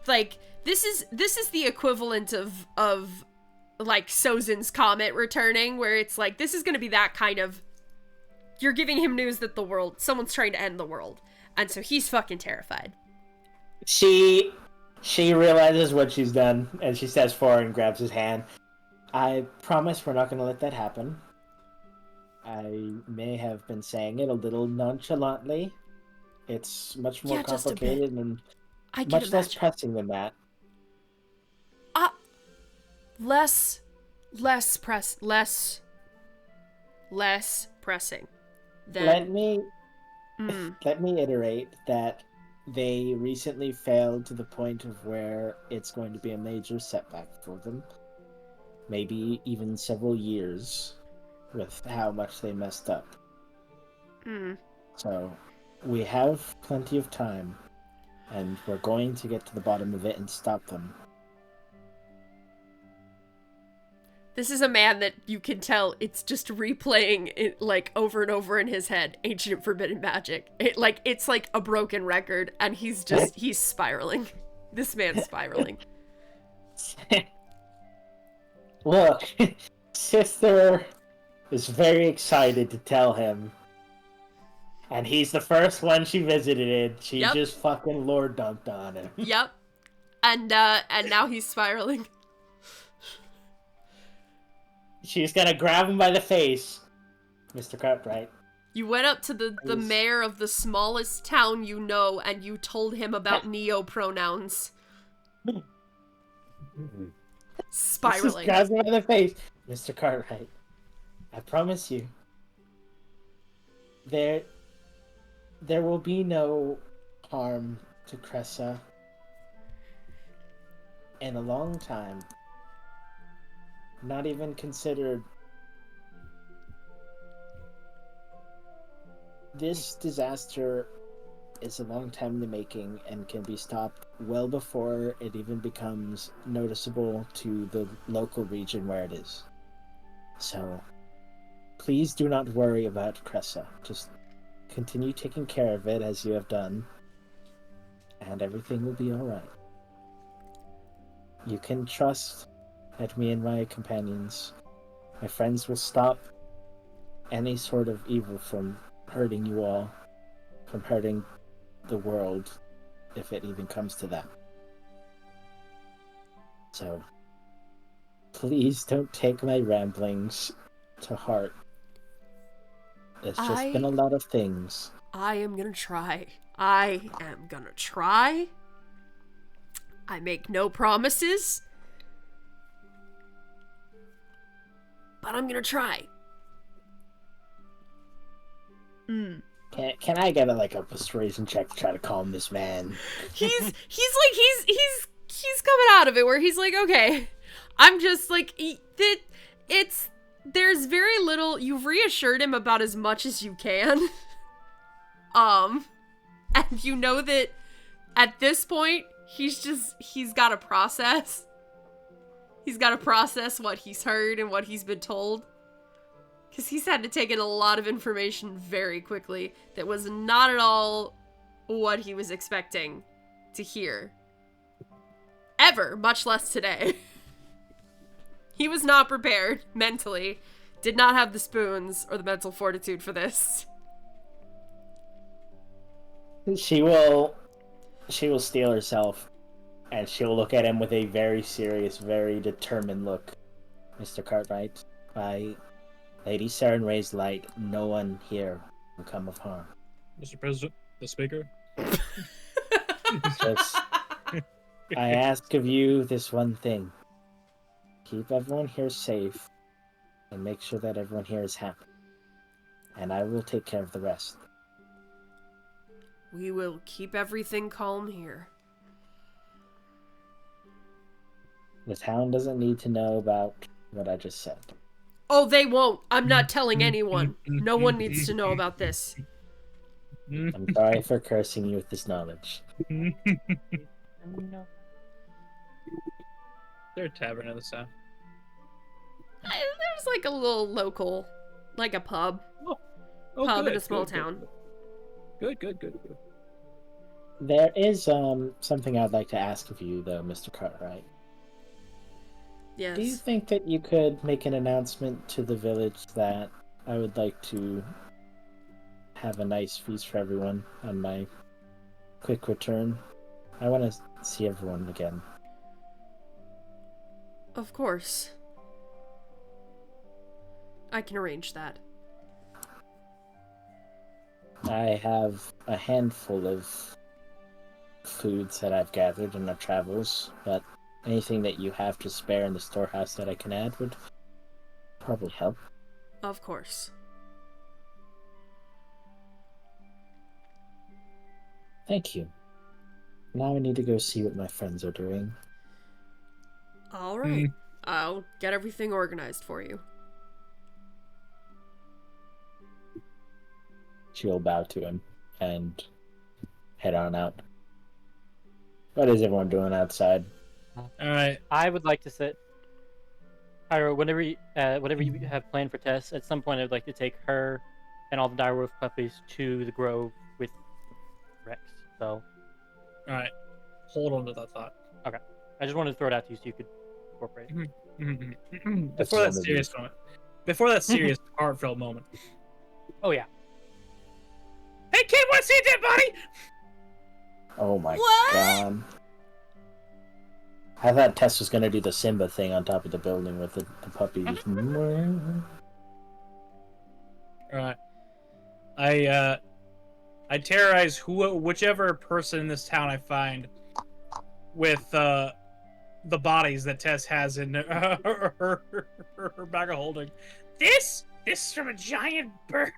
like this is the equivalent of like Sozin's comet returning, where it's like this is gonna be that kind of, you're giving him news that someone's trying to end the world, and so he's fucking terrified. She realizes what she's done, and she steps forward and grabs his hand. I promise we're not going to let that happen. I may have been saying it a little nonchalantly. It's much more complicated and much less pressing than that. Less pressing. Let me iterate that they recently failed to the point of where it's going to be a major setback for them. Maybe even several years with how much they messed up. So we have plenty of time, and we're going to get to the bottom of it and stop them. This is a man that you can tell it's just replaying it like over and over in his head, ancient forbidden magic. It's like a broken record, and he's spiraling. This man's spiraling. Look, sister is very excited to tell him. And he's the first one she visited. She just fucking lord dunked on him. Yep. And now he's spiraling. She's gonna grab him by the face. Mr. Cartwright. You went up to the mayor of the smallest town you know, and you told him about neo-pronouns. Spiraling. Just grabs him by the face. Mr. Cartwright, I promise you, there will be no harm to Cresa in a long time. Not even considered. This disaster is a long time in the making and can be stopped well before it even becomes noticeable to the local region where it is. So, please do not worry about Cresa. Just continue taking care of it as you have done, and everything will be alright. You can trust that me and my companions, my friends, will stop any sort of evil from hurting you all, from hurting the world, if it even comes to that. So, please don't take my ramblings to heart. It's just been a lot of things. I am gonna try. I make no promises, but I'm gonna try. Can I get a persuasion check to try to calm this man? He's coming out of it where he's like, okay, I'm just like, there's very little, you've reassured him about as much as you can. And you know that at this point, he's got to process. He's got to process what he's heard and what he's been told. Because he's had to take in a lot of information very quickly that was not at all what he was expecting to hear. Ever, much less today. He was not prepared mentally. Did not have the spoons or the mental fortitude for this. She will steel herself, and she'll look at him with a very serious, very determined look. Mr. Cartwright, by Lady Sarenrae's light, no one here will come of harm. Mr. President, the Speaker. Just, I ask of you this one thing. Keep everyone here safe, and make sure that everyone here is happy. And I will take care of the rest. We will keep everything calm here. The town doesn't need to know about what I just said. Oh, they won't. I'm not telling anyone. No one needs to know about this. I'm sorry for cursing you with this knowledge. Is there a tavern in the south? There's like a little local, like a pub. Pub good, in a small good, town. Good. There is something I'd like to ask of you, though, Mr. Cartwright. Yes. Do you think that you could make an announcement to the village that I would like to have a nice feast for everyone on my quick return? I want to see everyone again. Of course. I can arrange that. I have a handful of foods that I've gathered in our travels, but anything that you have to spare in the storehouse that I can add would probably help. Of course. Thank you. Now I need to go see what my friends are doing. All right. I'll get everything organized for you. She'll bow to him and head on out. What is everyone doing outside? All right. I would like to sit. Ira, whatever you have planned for Tess, at some point I'd like to take her and all the direwolf puppies to the grove with Rex. So. All right. Hold on to that thought. Okay. I just wanted to throw it out to you so you could incorporate it. Before that serious heartfelt moment. Oh yeah. Hey kid, wanna see a dead body? Oh my What? god. I thought Tess was gonna do the Simba thing on top of the building with the puppies. Alright. I terrorize whichever person in this town I find with the bodies that Tess has in her bag of holding. This is from a giant bird.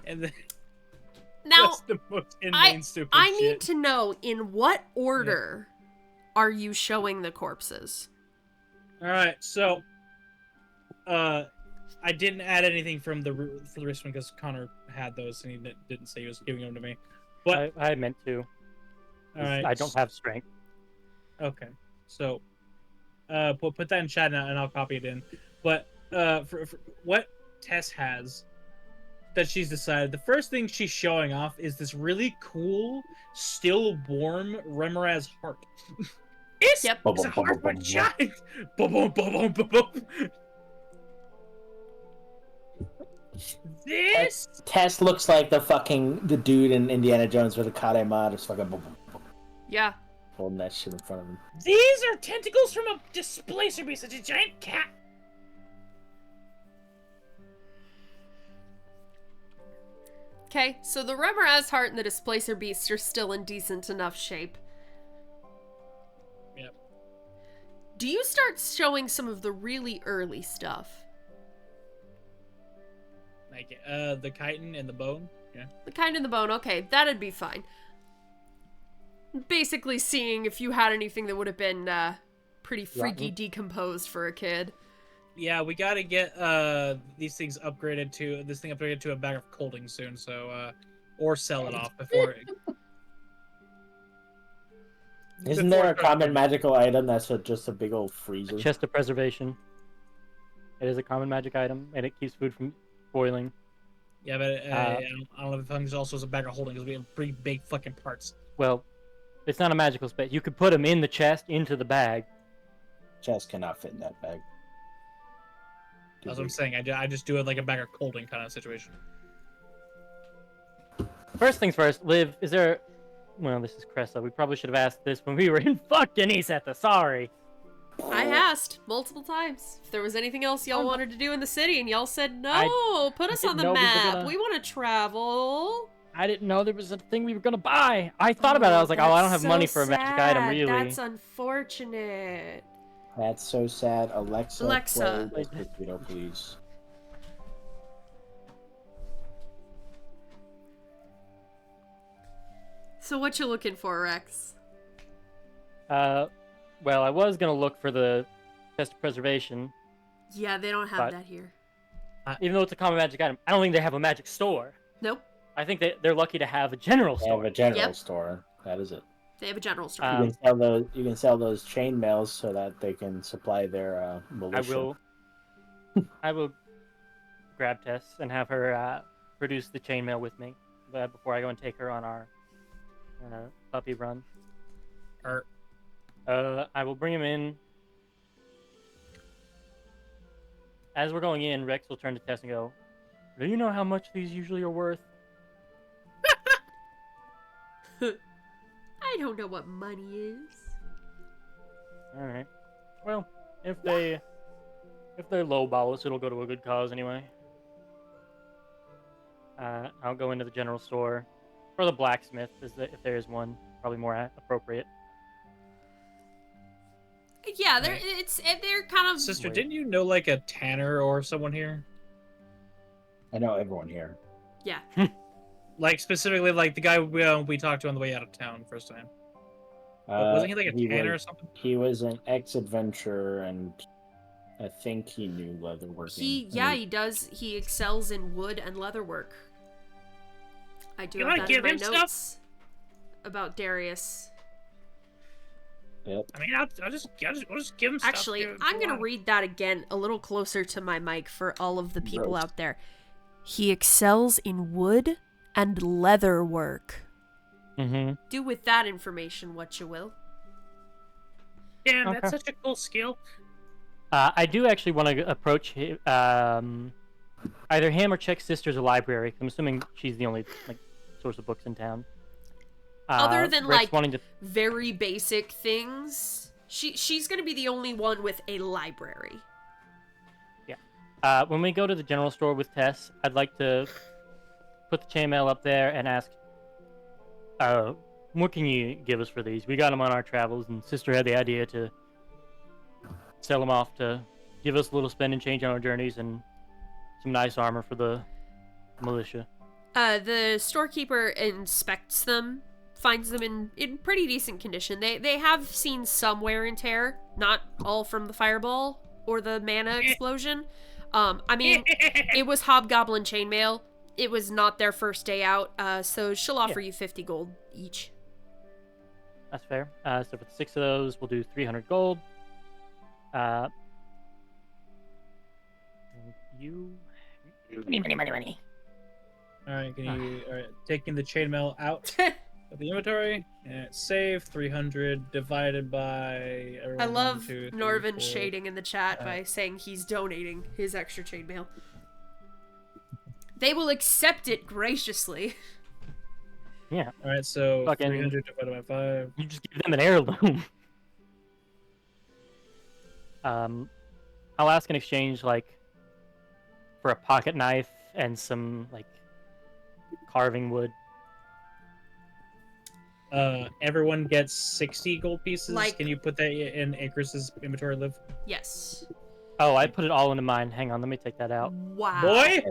And then now, that's the most inane stupid I shit. need to know, in what order are you showing the corpses? Alright, so I didn't add anything for the wrist one because Connor had those and he didn't say he was giving them to me. But I meant to. Alright. I don't have strength. Okay. So put that in chat and I'll copy it in. But for what Tess has that she's decided, the first thing she's showing off is this really cool, still warm Remoraz heart. It's a heart of a giant. This Tess looks like the dude in Indiana Jones with a Karema, just fucking Yeah. holding that shit in front of him. These are tentacles from a displacer beast, such a giant cat. Okay, so the Remoraz heart and the displacer beast are still in decent enough shape. Yep. Do you start showing some of the really early stuff? Like the chitin and the bone. Yeah. The kind in the bone, okay, that'd be fine. Basically seeing if you had anything that would have been pretty freaky decomposed for a kid. Yeah, we gotta get these things upgraded to a bag of colding soon, so or sell it off before. Isn't there a common magical item that's just a big old freezer? A chest of preservation. It is a common magic item, and it keeps food from boiling. Yeah, but I don't know if it also is a bag of holding because we have pretty big fucking parts. Well, it's not a magical space. You could put them in the chest, into the bag. Chest cannot fit in that bag. That's what I'm saying. I just do it like a bag of holding kind of situation. First things first, Liv, is there... Well, this is Cresa. We probably should have asked this when we were in fucking Dice-aster. Sorry. I asked multiple times if there was anything else y'all wanted to do in the city, and y'all said no. Put us on the map. We want to travel. I didn't know there was a thing we were gonna buy. I thought about it. I was like, oh, I don't have money for a magic item, really. That's unfortunate. That's so sad. Alexa. Play Despacito, please. So what you looking for, Rex? Well, I was gonna look for the chest of preservation. Yeah, they don't have that here. Even though it's a common magic item, I don't think they have a magic store. Nope. I think they're lucky to have a general store. They have a general store. That is it. They have a general store. You can sell those chain mails so that they can supply their militia. I will grab Tess and have her produce the chainmail with me before I go and take her on our puppy run. I will bring him in. As we're going in, Rex will turn to Tess and go, "Do you know how much these usually are worth?" I don't know what money is. Alright. Well, if they're lowball us, it'll go to a good cause anyway. I'll go into the general store. Or the blacksmith, if there is one. Probably more appropriate. Yeah, they're kind of... Sister, didn't you know like a tanner or someone here? I know everyone here. Yeah. Like specifically like the guy we talked to on the way out of town first time. Wasn't he like a tanner or something? He was an ex-adventurer, and I think he knew leatherworking. He does. He excels in wood and leatherwork. I do have that in my notes about Darius. Yep. I mean, I'll just give him stuff. Actually, I'm going to read that again a little closer to my mic for all of the people out there. He excels in wood and leather work. Mm-hmm. Do with that information what you will. Damn, that's such a cool skill. I do actually want to approach either him or check Sister's library. I'm assuming she's the only source of books in town. Other than Rex very basic things, she's gonna be the only one with a library. Yeah. When we go to the general store with Tess, I'd like to put the chainmail up there and ask, what can you give us for these? We got them on our travels, and Sister had the idea to sell them off to give us a little spend and change on our journeys and some nice armor for the militia. The storekeeper inspects them, finds them in pretty decent condition. They have seen some wear and tear, not all from the fireball or the mana explosion. I mean, it was hobgoblin chainmail. It was not their first day out, so she'll offer you 50 gold each. That's fair. So for the 6 of those, we'll do 300 gold. Money. Alright, taking the chainmail out of the inventory, and save 300 divided by... I love Norvin shading in the chat by saying he's donating his extra chainmail. They will accept it graciously. Yeah. All right, so Fucking, 300 divided by 5. You just give them an heirloom. I'll ask in exchange, like, for a pocket knife and some, like, carving wood. Everyone gets 60 gold pieces. Like... Can you put that in Icarus's inventory, Liv? Yes. Oh, I put it all into mine. Hang on, let me take that out. Wow. Boy!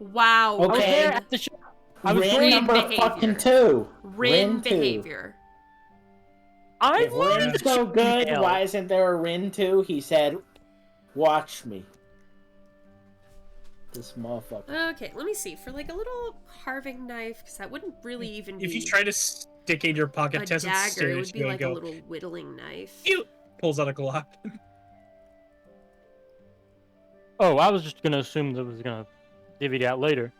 Wow. Okay. I was Rin number fucking 2. Rin behavior. If Rin's so good, why isn't there a Rin 2? He said, watch me. This motherfucker. Okay, let me see. For like a little carving knife, because that wouldn't really even be... If you try to stick in your pocket, a Tess, dagger, it would be like a little whittling knife. Pulls out a Glock. Oh, I was just gonna assume that it was gonna divvy it out later.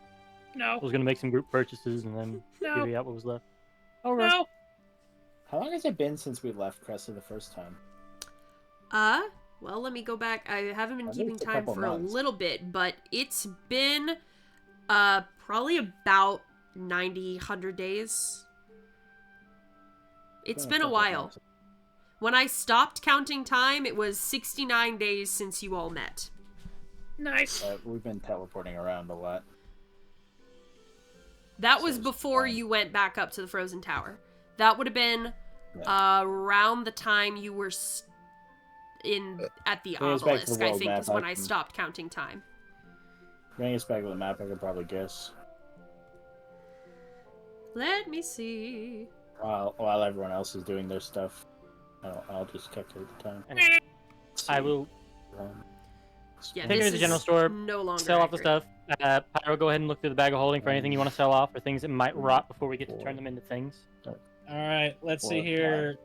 No. I was gonna make some group purchases and then divvy out what was left. Oh, no. How long has it been since we left Cresa the first time? Well, let me go back. I haven't been keeping time for a little bit, but it's been, probably about 90, 100 days. It's been a while. When I stopped counting time, it was 69 days since you all met. Nice. We've been teleporting around a lot. That was before you went back up to the Frozen Tower. That would have been around the time you were at the obelisk, I think, is when I stopped counting time. Bring us back to the map, I could probably guess. Let me see. While everyone else is doing their stuff, I'll just calculate the time. I will Yeah, take it to the general store, no longer sell off the stuff. Pyro, go ahead and look through the bag of holding for anything you want to sell off or things that might rot before we get to turn them into things. Alright, let's see here.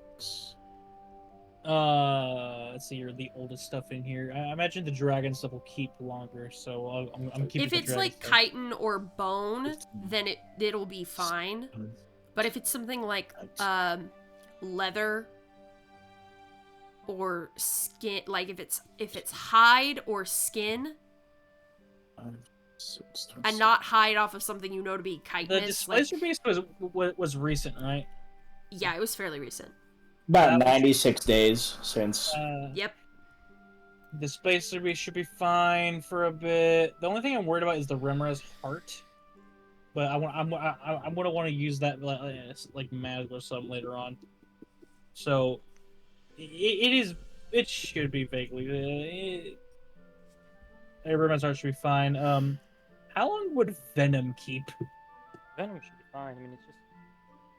Let's see here, the oldest stuff in here. I imagine the dragon stuff will keep longer, so I'm keeping If it's like chitin or bone, then it'll be fine. But if it's something like leather or skin, like if it's hide or skin, and not hide off of something you know to be chitinous. The displacer beast was recent, right? Yeah, it was fairly recent. About 96 days since. Yep. Displacer beast should be fine for a bit. The only thing I'm worried about is the Remra's heart. But I'm gonna want to use that like magic or something later on. So it should be vaguely. Remra's heart should be fine. How long would Venom keep? Venom should be fine. I mean, it's just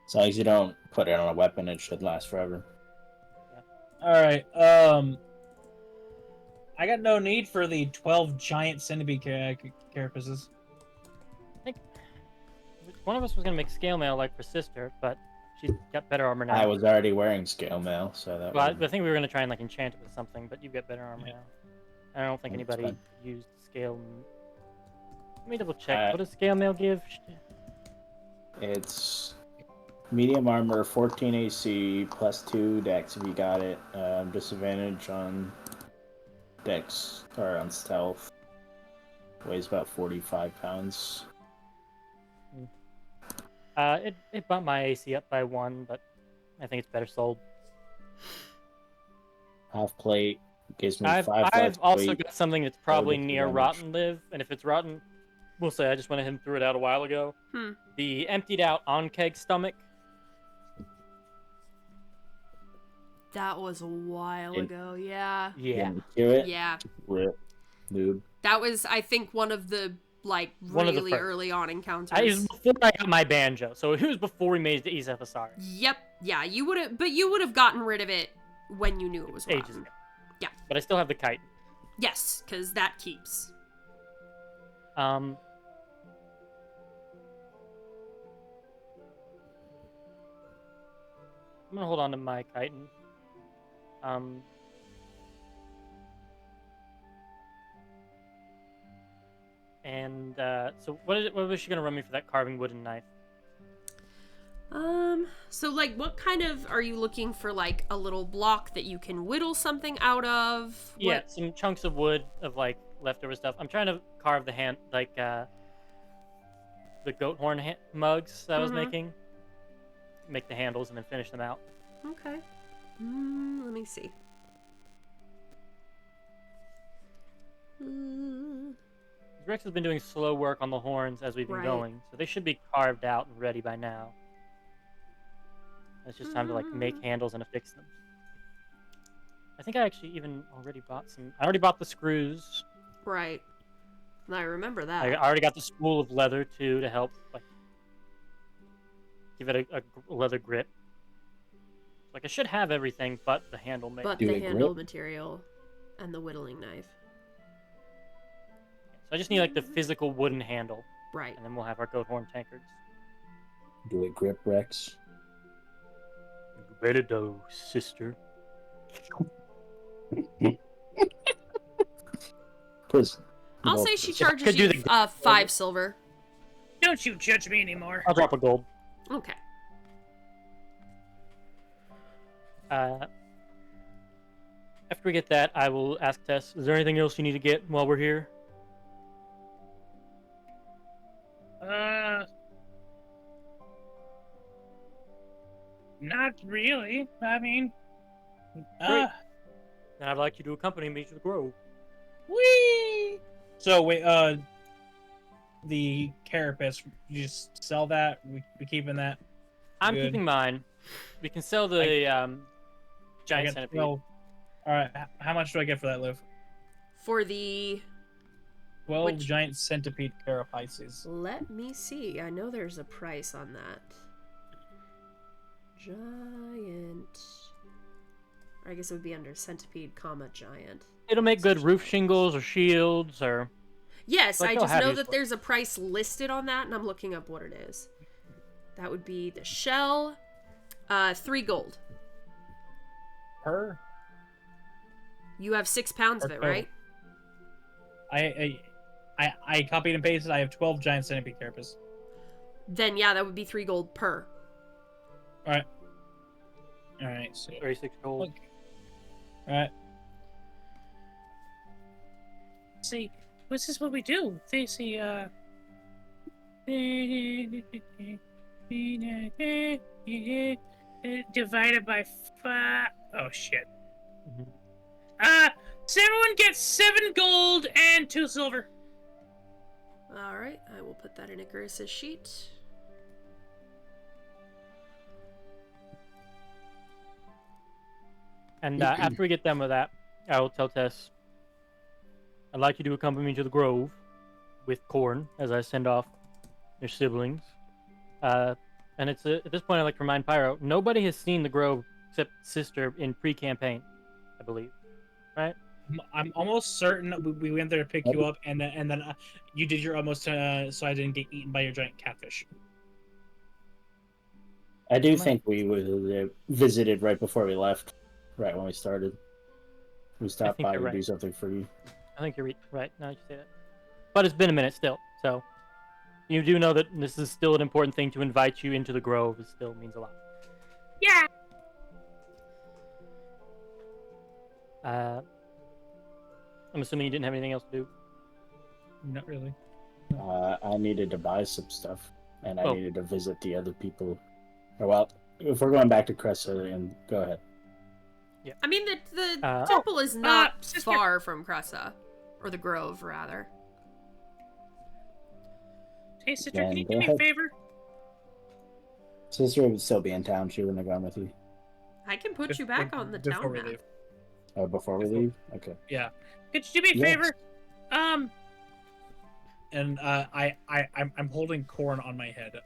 as long as you don't put it on a weapon, it should last forever. Yeah. All right. I got no need for the 12 giant centipede carapaces. I think one of us was gonna make scale mail like for sister, but she's got better armor now. I was already wearing scale mail, so that. Well, I think we were gonna try and like enchant it with something, but you get better armor now. I don't think anybody used scale. Let me double check. What does scale mail give? It's medium armor, 14 AC, plus 2 dex if you got it. Disadvantage on dex or on stealth. Weighs about 45 pounds. It bumped my AC up by 1, but I think it's better sold. Half plate gives me 5 I've also weight. got something that's probably near Rotten Live, and if it's Rotten, we'll say I just went ahead and threw it out a while ago. The emptied out on keg stomach. That was a while ago, yeah. Yeah. Yeah. Rip. Noob. That was, I think, one of the really early on encounters. It was before I got my banjo, so it was before we made it to ESFSR. Yep. Yeah, you would have gotten rid of it when you knew it was rotten. Ages ago. Yeah. But I still have the kite. Yes, because that keeps. I'm gonna hold on to my chitin. So what was she gonna run me for that carving wooden knife? So like what kind of are you looking for, like a little block that you can whittle something out of? Yeah, some chunks of wood of like leftover stuff. I'm trying to carve the hand the goat horn mugs that I was making. Make the handles and then finish them out. Okay. Let me see. Rex has been doing slow work on the horns as we've been going, so they should be carved out and ready by now. It's just time to like make handles and affix them. I think I actually even already bought some. I already bought the screws. Right. I remember that. I already got the spool of leather too to help like give it a leather grip. Like I should have everything but the handle material and the whittling knife. So I just need like the physical wooden handle. Right. And then we'll have our goat horn tankards. Do it grip, Rex. You better do, sister. Please. I'll say she charges you 5 silver. Don't you judge me anymore. I'll drop a gold. Okay. After we get that, I will ask Tess, is there anything else you need to get while we're here? Not really. I mean... Great. Then I'd like you to accompany me to the grove. Whee! So, wait, the carapace, you just sell that? We keeping that? I'm keeping mine. We can sell the giant centipede. Well, alright, how much do I get for that, Liv? For the... 12 giant centipede carapaces. Let me see. I know there's a price on that. Giant... I guess it would be under centipede, giant. It'll make good roof shingles or shields or... Yes, I just know that there's a price listed on that, and I'm looking up what it is. That would be the shell, 3 gold. Per? You have 6 pounds of it, right? I copied and pasted. I have 12 giant centipede carapaces. Then yeah, that would be 3 gold per. Alright. Alright, so 36 gold. Look. Alright. See, this is what we do. They see, divided by 5. Oh shit. So everyone gets 7 gold and 2 silver. Alright, I will put that in Cresa sheet. And after we get done with that, I will tell Tess, I'd like you to accompany me to the grove with Corn as I send off their siblings. And it's at this point, I'd like to remind Pyro, nobody has seen the grove except Sister in pre-campaign, I believe. Right? I'm almost certain we went there to pick you up, and then you did your almost so I didn't get eaten by your giant catfish. I do think we visited right before we left. Right when we started. We stopped by to do something for you. I think you're right. Now you say that. But it's been a minute still, so you do know that this is still an important thing to invite you into the grove. It still means a lot. Yeah. I'm assuming you didn't have anything else to do. Not really. I needed to buy some stuff, and I needed to visit the other people. Well, if we're going back to Cresa, and go ahead. Yeah. I mean, the temple is not far from Cresa. Or the grove, rather. Hey, Sister, can you do me a favor? Sister would still be in town. She wouldn't have gone with you. I can put you back on the town map. Oh, before we leave? Okay. Yeah. Could you do me a favor? And I'm holding Corn on my head.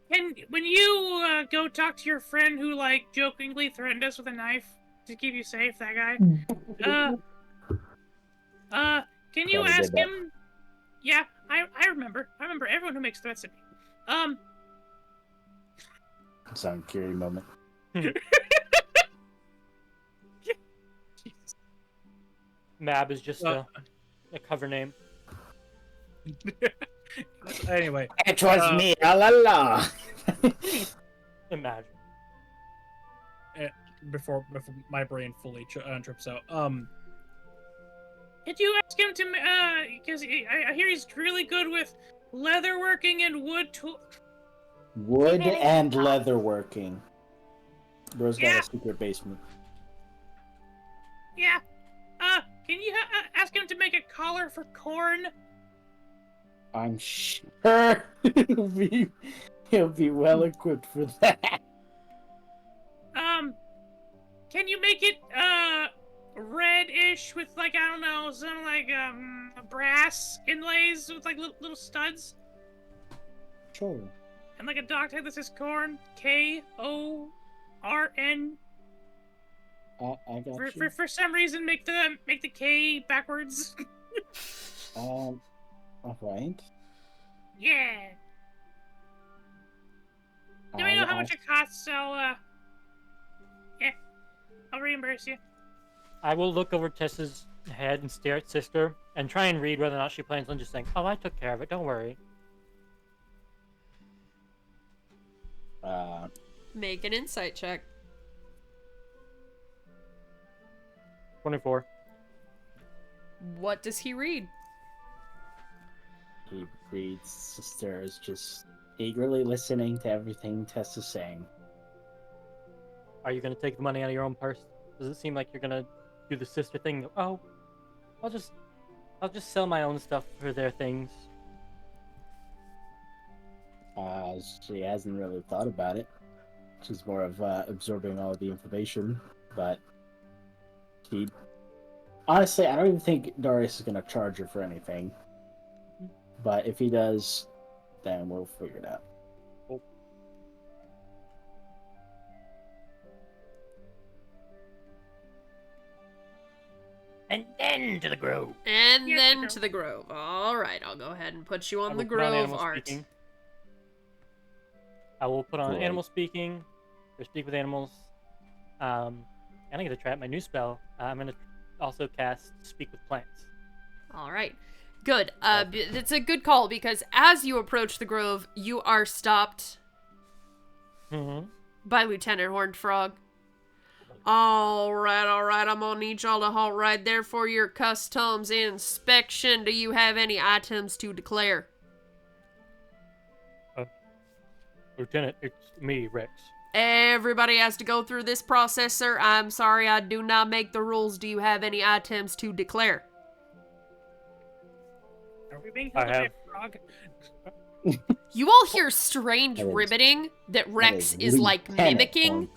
And when you go talk to your friend who, like, jokingly threatened us with a knife to keep you safe, that guy, can you ask him? Yeah, I remember. I remember everyone who makes threats at me. It's an Kiri moment. Mab is just a cover name. Anyway. It was me, la la la. Imagine. Before my brain fully trips out. Did you ask him to, because I hear he's really good with Leatherworking and wood tool. Wood and leatherworking. Bro's got a secret basement. Yeah. Can you ask him to make a collar for corn? I'm sure he'll be well equipped for that. Can you make it reddish with like I don't know some like brass inlays with like little studs? Sure. And like a dog tag that says corn, Korn. I got you. For some reason, make the K backwards. All right. Yeah. Do we know how much it costs? So yeah, I'll reimburse you. I will look over Tessa's head and stare at Sister and try and read whether or not she plans on just saying, "Oh, I took care of it. Don't worry." Make an insight check. 24. What does he read? He reads Sister is just eagerly listening to everything Tessa's saying. Are you gonna take the money out of your own purse? Does it seem like you're gonna do the sister thing? Oh, I'll just sell my own stuff for their things. She hasn't really thought about it. She's more of absorbing all the information, but honestly, I don't even think Darius is gonna charge her for anything. But if he does, then we'll figure it out. Cool. And then to the grove. And then to the grove. All right, I'll go ahead and put you on the grove art. Speaking. I will put on animal speaking, or speak with animals. And I'm gonna try out my new spell. I'm gonna also cast speak with plants. All right, good. It's a good call because as you approach the grove, you are stopped by Lieutenant Horned Frog. All right. I'm gonna need y'all to halt right there for your customs inspection. Do you have any items to declare? Lieutenant, it's me, Rex. Everybody has to go through this process, sir. I'm sorry, I do not make the rules. Do you have any items to declare? Are we being held by a frog? You all hear strange ribbiting that Rex is like mimicking.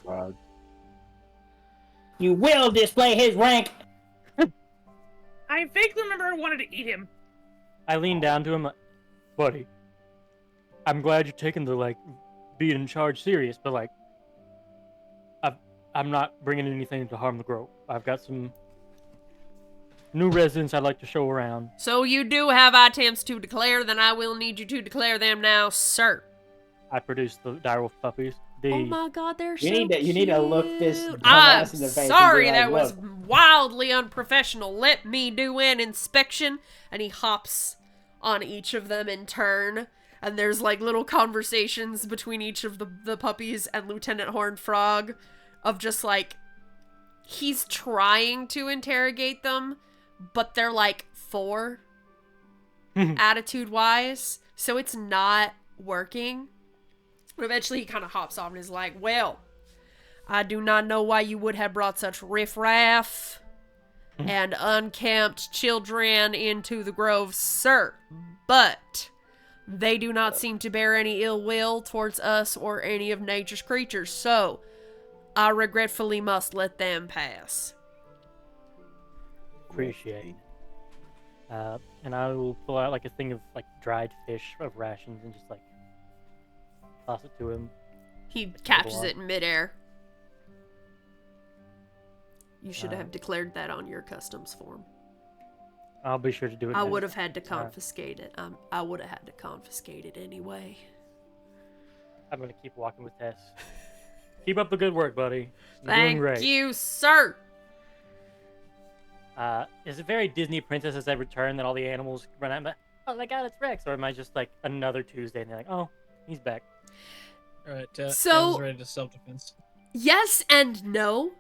You will display his rank! I vaguely remember I wanted to eat him. I lean down to him like, buddy, I'm glad you're taking the, being in charge serious, but, I'm not bringing anything to harm the grove. I've got some new residents I'd like to show around. So you do have items to declare, then I will need you to declare them now, sir. I produced the direwolf puppies. Oh my god, they're so cute. You need to look this I'm sorry, that was wildly unprofessional. Let me do an inspection. And he hops on each of them in turn. And there's little conversations between each of the puppies and Lieutenant Horned Frog of just he's trying to interrogate them, but they're 4 attitude-wise, so it's not working. Eventually, he kind of hops off and is like, well, I do not know why you would have brought such riffraff and unkempt children into the grove, sir. But they do not seem to bear any ill will towards us or any of nature's creatures, so I regretfully must let them pass. Appreciate it. And I will pull out a thing of dried fish of rations and just toss it to him. He catches it in midair. You should have declared that on your customs form. I'll be sure to do it. I would have had to confiscate it. I would have had to confiscate it anyway. I'm going to keep walking with Tess. Keep up the good work, buddy. You're Thank doing great. you, sir. Is it very Disney princess as I return that all the animals run out? But, oh my god, it's Rex. Or am I just another Tuesday and they're like, oh, he's back. Alright, so ready to self-defense. Yes and no.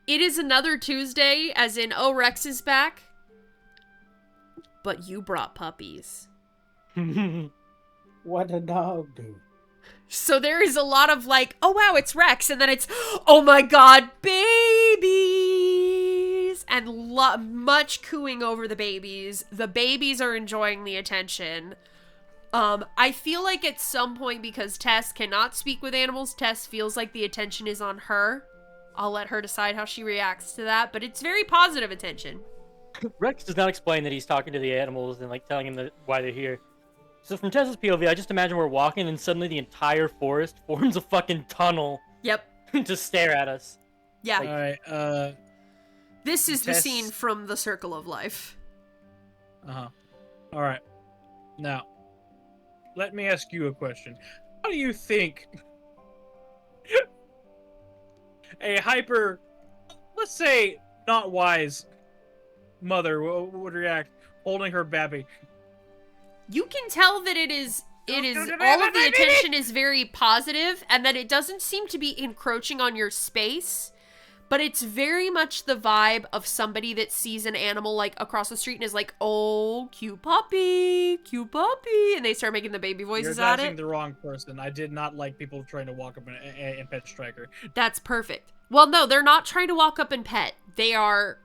It is another Tuesday, as in, oh, Rex is back. but you brought puppies. What a dog do? So there is a lot of like, oh wow, it's Rex, and then it's, oh my god, babies! And much cooing over the babies. The babies are enjoying the attention. I feel like at some point, because Tess cannot speak with animals, Tess feels like the attention is on her. I'll let her decide how she reacts to that, but it's very positive attention. Rex does not explain that he's talking to the animals and like telling them why they're here. So from Tess's POV, I just imagine we're walking and suddenly the entire forest forms a fucking tunnel. Yep. To stare at us. Yeah. Alright, this is the scene from The Circle of Life. Alright. Now, let me ask you a question. How do you think a hyper, let's say, not wise mother would react holding her baby? You can tell that it is all of the attention is very positive, and that it doesn't seem to be encroaching on your space, but it's very much the vibe of somebody that sees an animal like across the street and is like, oh, cute puppy, and they start making the baby voices at it. You're the wrong person. I did not like people trying to walk up and pet Striker. That's perfect. Well, no, they're not trying to walk up and pet. They are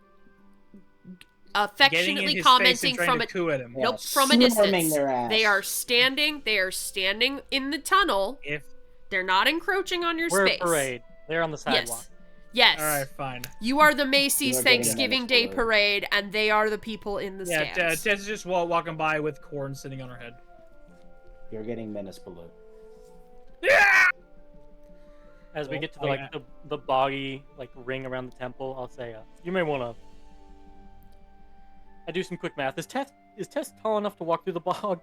affectionately commenting from a nope, from a distance. They are standing in the tunnel. They're not encroaching on your space. Parade. They're on the sidewalk. Yes. All right, fine. You are the Macy's Thanksgiving Day parade, and they are the people in the stands. Yeah, Tess is just walking by with corn sitting on her head. You're getting menace balloon. Yeah! As we get to the boggy like ring around the temple, I'll say, you may want to. I do some quick math. Is Tess tall enough to walk through the bog?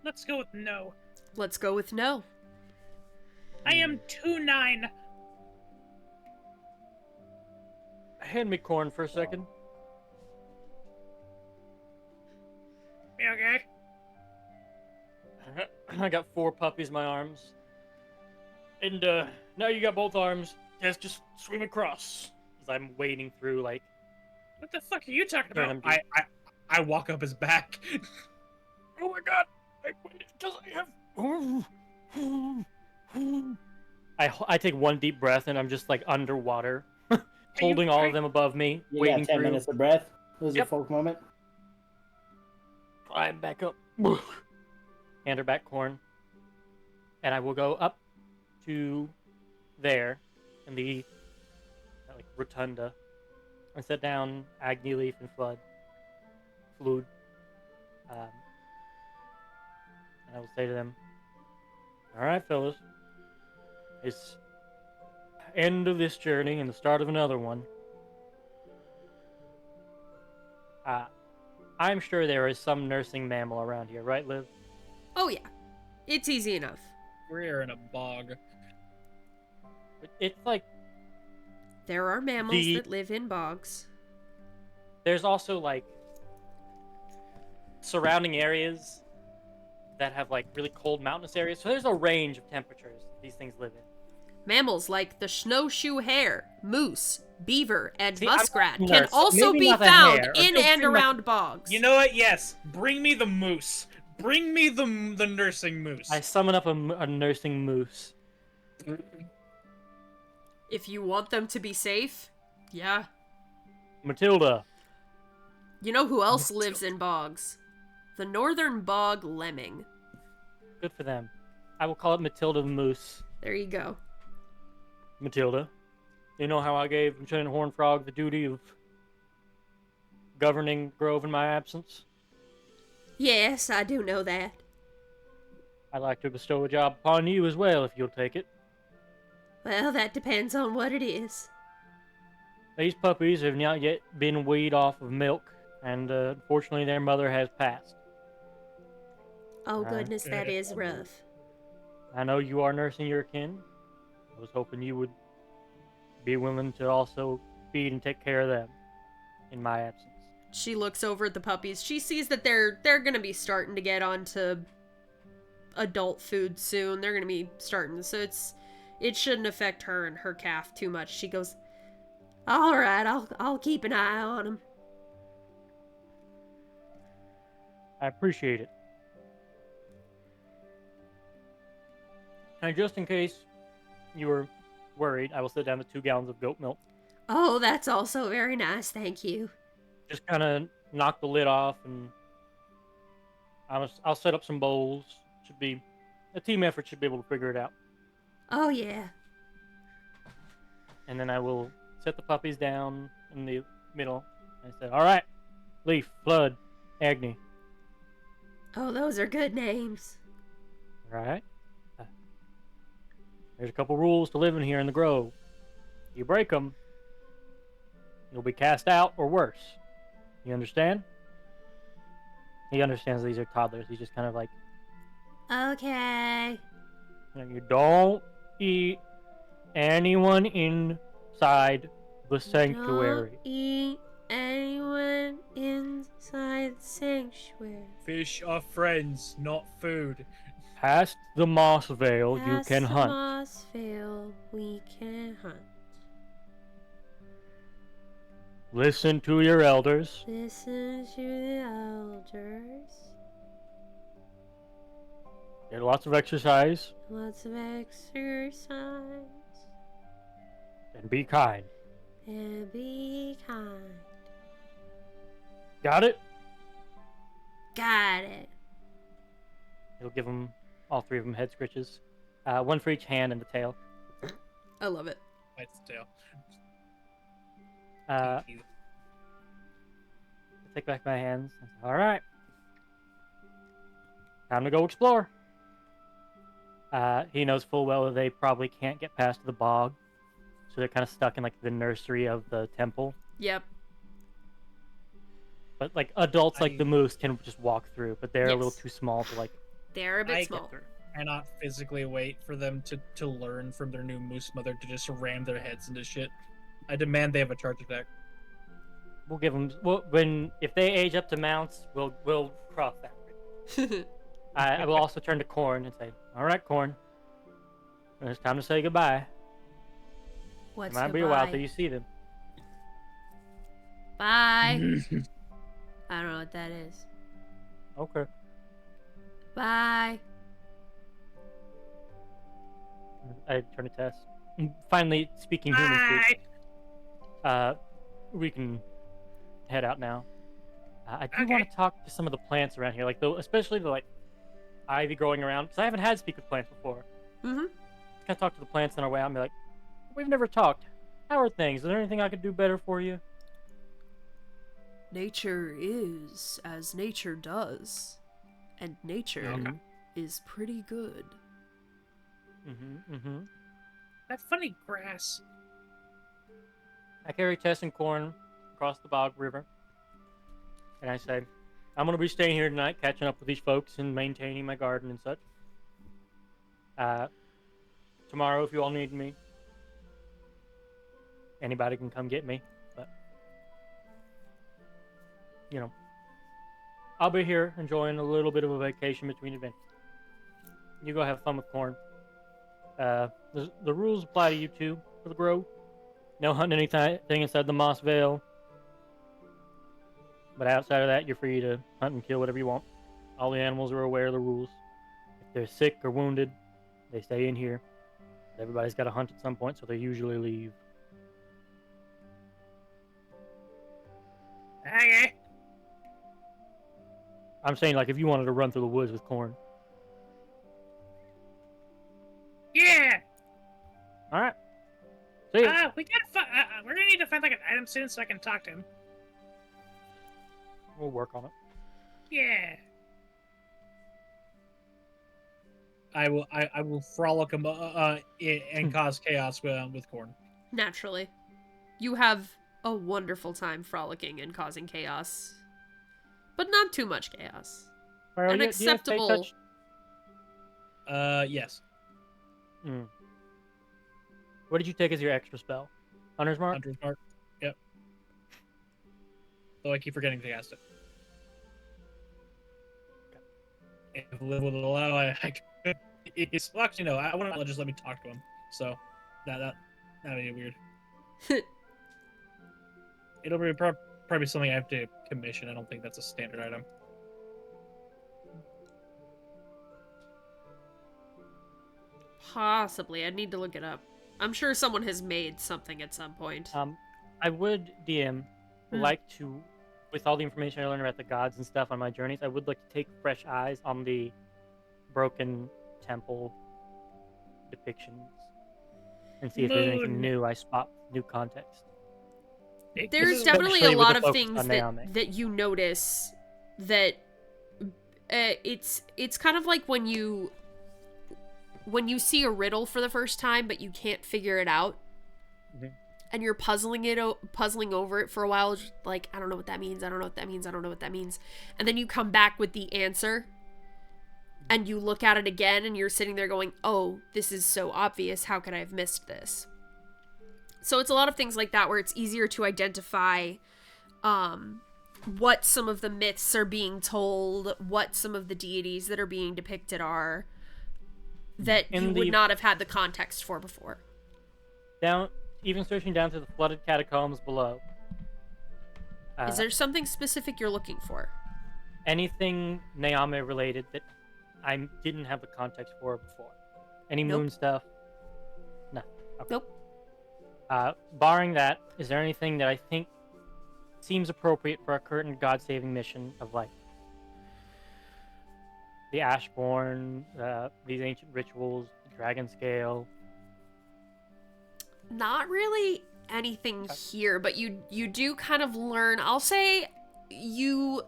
Let's go with no. Let's go with no. I am 2'9". Hand me corn for a second. Okay. I got 4 puppies in my arms. And now you got both arms. Tess, just swim across. As I'm wading through like. What the fuck are you talking about? I walk up his back. Oh my god! Because I have. I take one deep breath and I'm just like underwater, holding all of them above me, waiting 10 minutes of breath. This is a folk moment. I'm back up. Hand her back corn, and I will go up to there in the like rotunda. I set down Agni Leaf and Flood. And I will say to them, alright, fellas. It's end of this journey and the start of another one. I'm sure there is some nursing mammal around here, right, Liv? Oh yeah. It's easy enough. We're in a bog. It's like there are mammals that live in bogs. There's also, like, surrounding areas that have, like, really cold mountainous areas. So there's a range of temperatures these things live in. Mammals like the snowshoe hare, moose, beaver, and muskrat can also be found in and around bogs. You know what? Yes. Bring me the moose. Bring me the nursing moose. I summon up a nursing moose. If you want them to be safe, yeah. Matilda. You know who else lives in bogs? The northern bog lemming. Good for them. I will call it Matilda the Moose. There you go. Matilda, you know how I gave Lieutenant Hornfrog the duty of governing Grove in my absence? Yes, I do know that. I'd like to bestow a job upon you as well, if you'll take it. Well, that depends on what it is. These puppies have not yet been weaned off of milk, and unfortunately their mother has passed. Oh goodness, that is rough. I know you are nursing your kin. I was hoping you would be willing to also feed and take care of them in my absence. She looks over at the puppies. She sees that they're gonna be starting to get onto adult food soon. They're gonna be starting, so it shouldn't affect her and her calf too much. She goes, "All right, I'll keep an eye on them." I appreciate it. And just in case you were worried, I will sit down to 2 gallons of goat milk. Oh, that's also very nice. Thank you. Just kind of knock the lid off, and I'll set up some bowls. Should be a team effort. Should be able to figure it out. Oh yeah. And then I will set the puppies down in the middle. I said, "All right, Leaf, Flood, Agni." Oh, those are good names. All right. There's a couple rules to living here in the Grove. You break them, you'll be cast out or worse. You understand? He understands these are toddlers. He's just kind of like, okay. You don't eat anyone inside the sanctuary. Don't eat anyone inside the sanctuary. Fish are friends, not food. Past the moss veil, you can hunt. Moss veil, we can hunt. Listen to your elders. Listen to the elders. Get lots of exercise. Lots of exercise. And be kind. And be kind. Got it? Got it. He'll give them, all 3 of them, head scritches. 1 for each hand and the tail. I love it. Bites the tail. I take back my hands. And say, all right. Time to go explore. He knows full well that they probably can't get past the bog. So they're kind of stuck in like the nursery of the temple. Yep. But like adults like the moose can just walk through, but they're a little too small to like. They're a bit small. I cannot physically wait for them to learn from their new moose mother to just ram their heads into shit. I demand they have a charge attack. We'll give them if they age up to mounts, we'll cross that bridge. I will also turn to Corn and say, "All right, Corn, it's time to say goodbye. What's it might be a while till you see them." Bye. I don't know what that is. Okay. Bye. I turn to Tess. Finally, speaking human speak. We can head out now. I do want to talk to some of the plants around here, especially the ivy growing around, because I haven't had speak with plants before. Mm-hmm. Kind of talk to the plants on our way out and be like, "We've never talked. How are things? Is there anything I could do better for you?" Nature is as nature does, and nature is pretty good. That funny grass. I carry Tess and Corn across the bog river, and I say, "I'm going to be staying here tonight, catching up with these folks and maintaining my garden and such. Tomorrow, if you all need me, anybody can come get me, but, I'll be here enjoying a little bit of a vacation between adventures. You go have fun with Corn. The rules apply to you too for the Grove. No hunting anything inside the Moss Veil. But outside of that, you're free to hunt and kill whatever you want. All the animals are aware of the rules. If they're sick or wounded, they stay in here. Everybody's got to hunt at some point, so they usually leave." Okay. I'm saying, if you wanted to run through the woods with Corn. Yeah. All right. See ya. We're gonna need to find an item soon so I can talk to him. We'll work on it. Yeah. I will frolic him and cause chaos with Corn. Naturally. You have a wonderful time frolicking and causing chaos. But not too much chaos. An acceptable... Yes. What did you take as your extra spell? Hunter's Mark? Hunter's Mark. Yep. So I keep forgetting to cast it. If live with it allow, I could. Well, actually, no. I want to just let me talk to him. So that'd be weird. It'll be probably something I have to commission. I don't think that's a standard item. Possibly. I'd need to look it up. I'm sure someone has made something at some point. I would, DM, like to, with all the information I learned about the gods and stuff on my journeys, I would like to take fresh eyes on the broken temple depictions and see if there's anything new I spot, new context. There's definitely a lot of things that you notice that it's kind of like when you see a riddle for the first time but you can't figure it out. And you're puzzling over it for a while, just like, I don't know what that means, I don't know what that means, I don't know what that means. And then you come back with the answer, and you look at it again, and you're sitting there going, oh, this is so obvious, how could I have missed this? So it's a lot of things like that, where it's easier to identify what some of the myths are being told, what some of the deities that are being depicted are, that you would not have had the context for before. Even searching down to the flooded catacombs below. Is there something specific you're looking for? Anything Naomi related that I didn't have the context for before? Any moon stuff? No. Okay. Nope. Barring that, is there anything that I think seems appropriate for a current god-saving mission of, like, the Ashborn, these ancient rituals, the dragon scale? Not really anything here, but you do kind of learn. I'll say you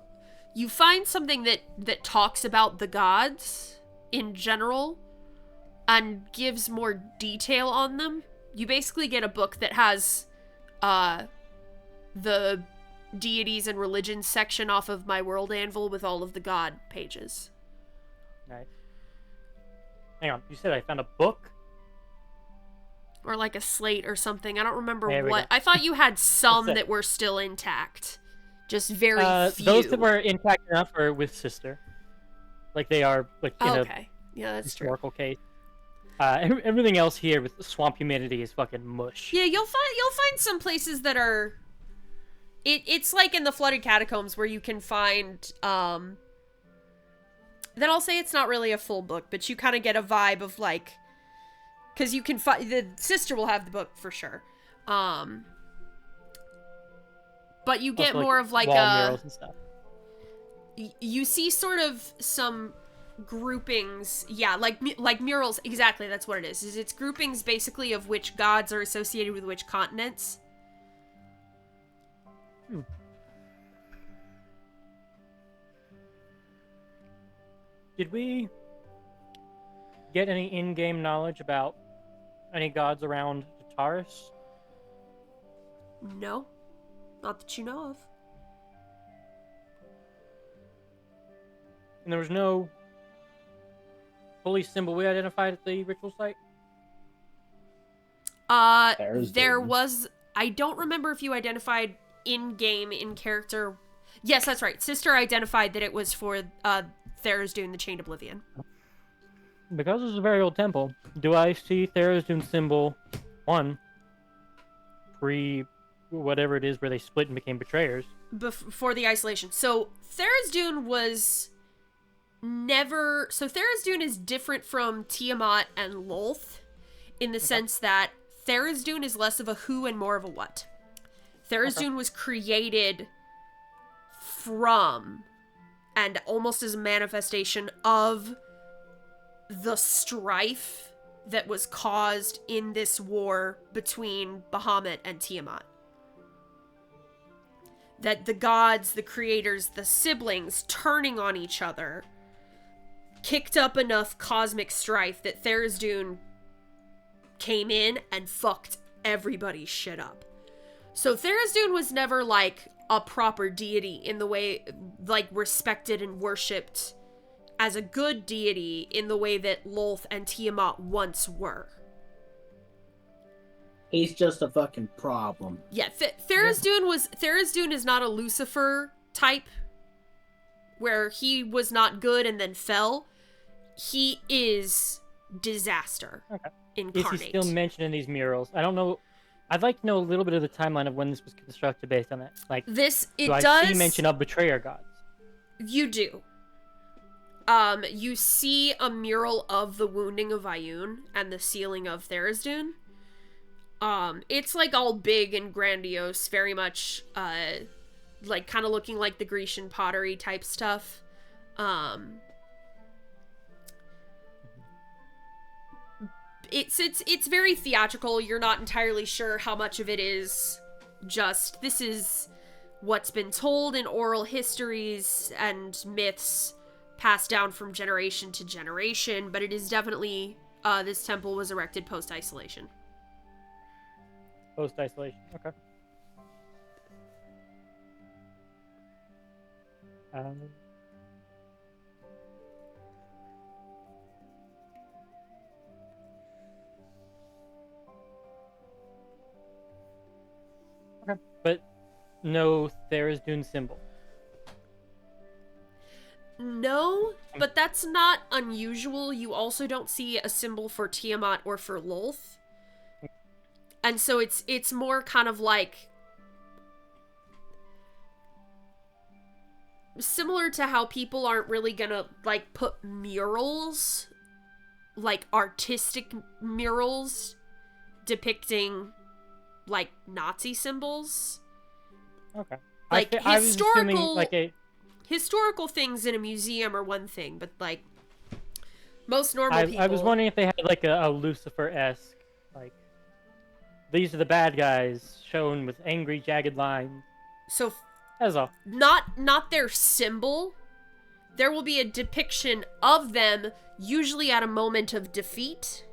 find something that talks about the gods in general and gives more detail on them. You basically get a book that has the deities and religions section off of My World Anvil with all of the god pages. Nice. Hang on, you said I found a book? Or like a slate or something. I don't remember what. I thought you had some that were still intact. Just very few. Those that were intact enough are with Sister. Like they are like in a historical case. Everything else here with the swamp humidity is fucking mush. Yeah, you'll find some places that are. It's like in the flooded catacombs where you can find. Then I'll say it's not really a full book, but you kind of get a vibe of like. Because you can find... The Sister will have the book for sure. But you get also, more of like murals and stuff. You see sort of some groupings. Yeah, like murals. Exactly, that's what it is. It's groupings basically of which gods are associated with which continents. Did we get any in-game knowledge about any gods around Taurus? No. Not that you know of. And there was no holy symbol we identified at the ritual site? There was... I don't remember if you identified in-game, in-character... Yes, that's right. Sister identified that it was for Tharizdun, the Chained Oblivion. Because this is a very old temple, do I see Tharizdun's symbol, whatever it is where they split and became betrayers? Before the isolation. So, Tharizdun was never... So, Tharizdun is different from Tiamat and Lolth in the sense that Tharizdun is less of a who and more of a what. Tharizdun was created from, and almost as a manifestation of... the strife that was caused in this war between Bahamut and Tiamat. That the gods, the creators, the siblings turning on each other kicked up enough cosmic strife that Tharizdun came in and fucked everybody's shit up. So Tharizdun was never like a proper deity in the way, like, respected and worshipped as a good deity in the way that Lolth and Tiamat once were. He's just a fucking problem. Yeah, Tharizdun is not a Lucifer type, where he was not good and then fell. He is Dice-aster incarnate. Is he still mentioned in these murals? I don't know. I'd like to know a little bit of the timeline of when this was constructed based on that. Like, this, it do does... I see mention of betrayer gods? You do. You see a mural of the wounding of Ioun and the sealing of Tharizdun. It's like all big and grandiose, very much, like kind of looking like the Grecian pottery type stuff. It's very theatrical. You're not entirely sure how much of it is just, this is what's been told in oral histories and myths passed down from generation to generation, but it is definitely, this temple was erected post-isolation. Post-isolation, okay. Okay, but no Tharizdun symbol. No, but that's not unusual. You also don't see a symbol for Tiamat or for Lolth. And so it's more kind of like similar to how people aren't really gonna like put murals, like artistic murals depicting like Nazi symbols. Okay. Like I was assuming like historical things in a museum are one thing, but like most normal people. I was wondering if they had like a Lucifer-esque, like these are the bad guys shown with angry, jagged lines. So that's all. Not their symbol. There will be a depiction of them, usually at a moment of defeat.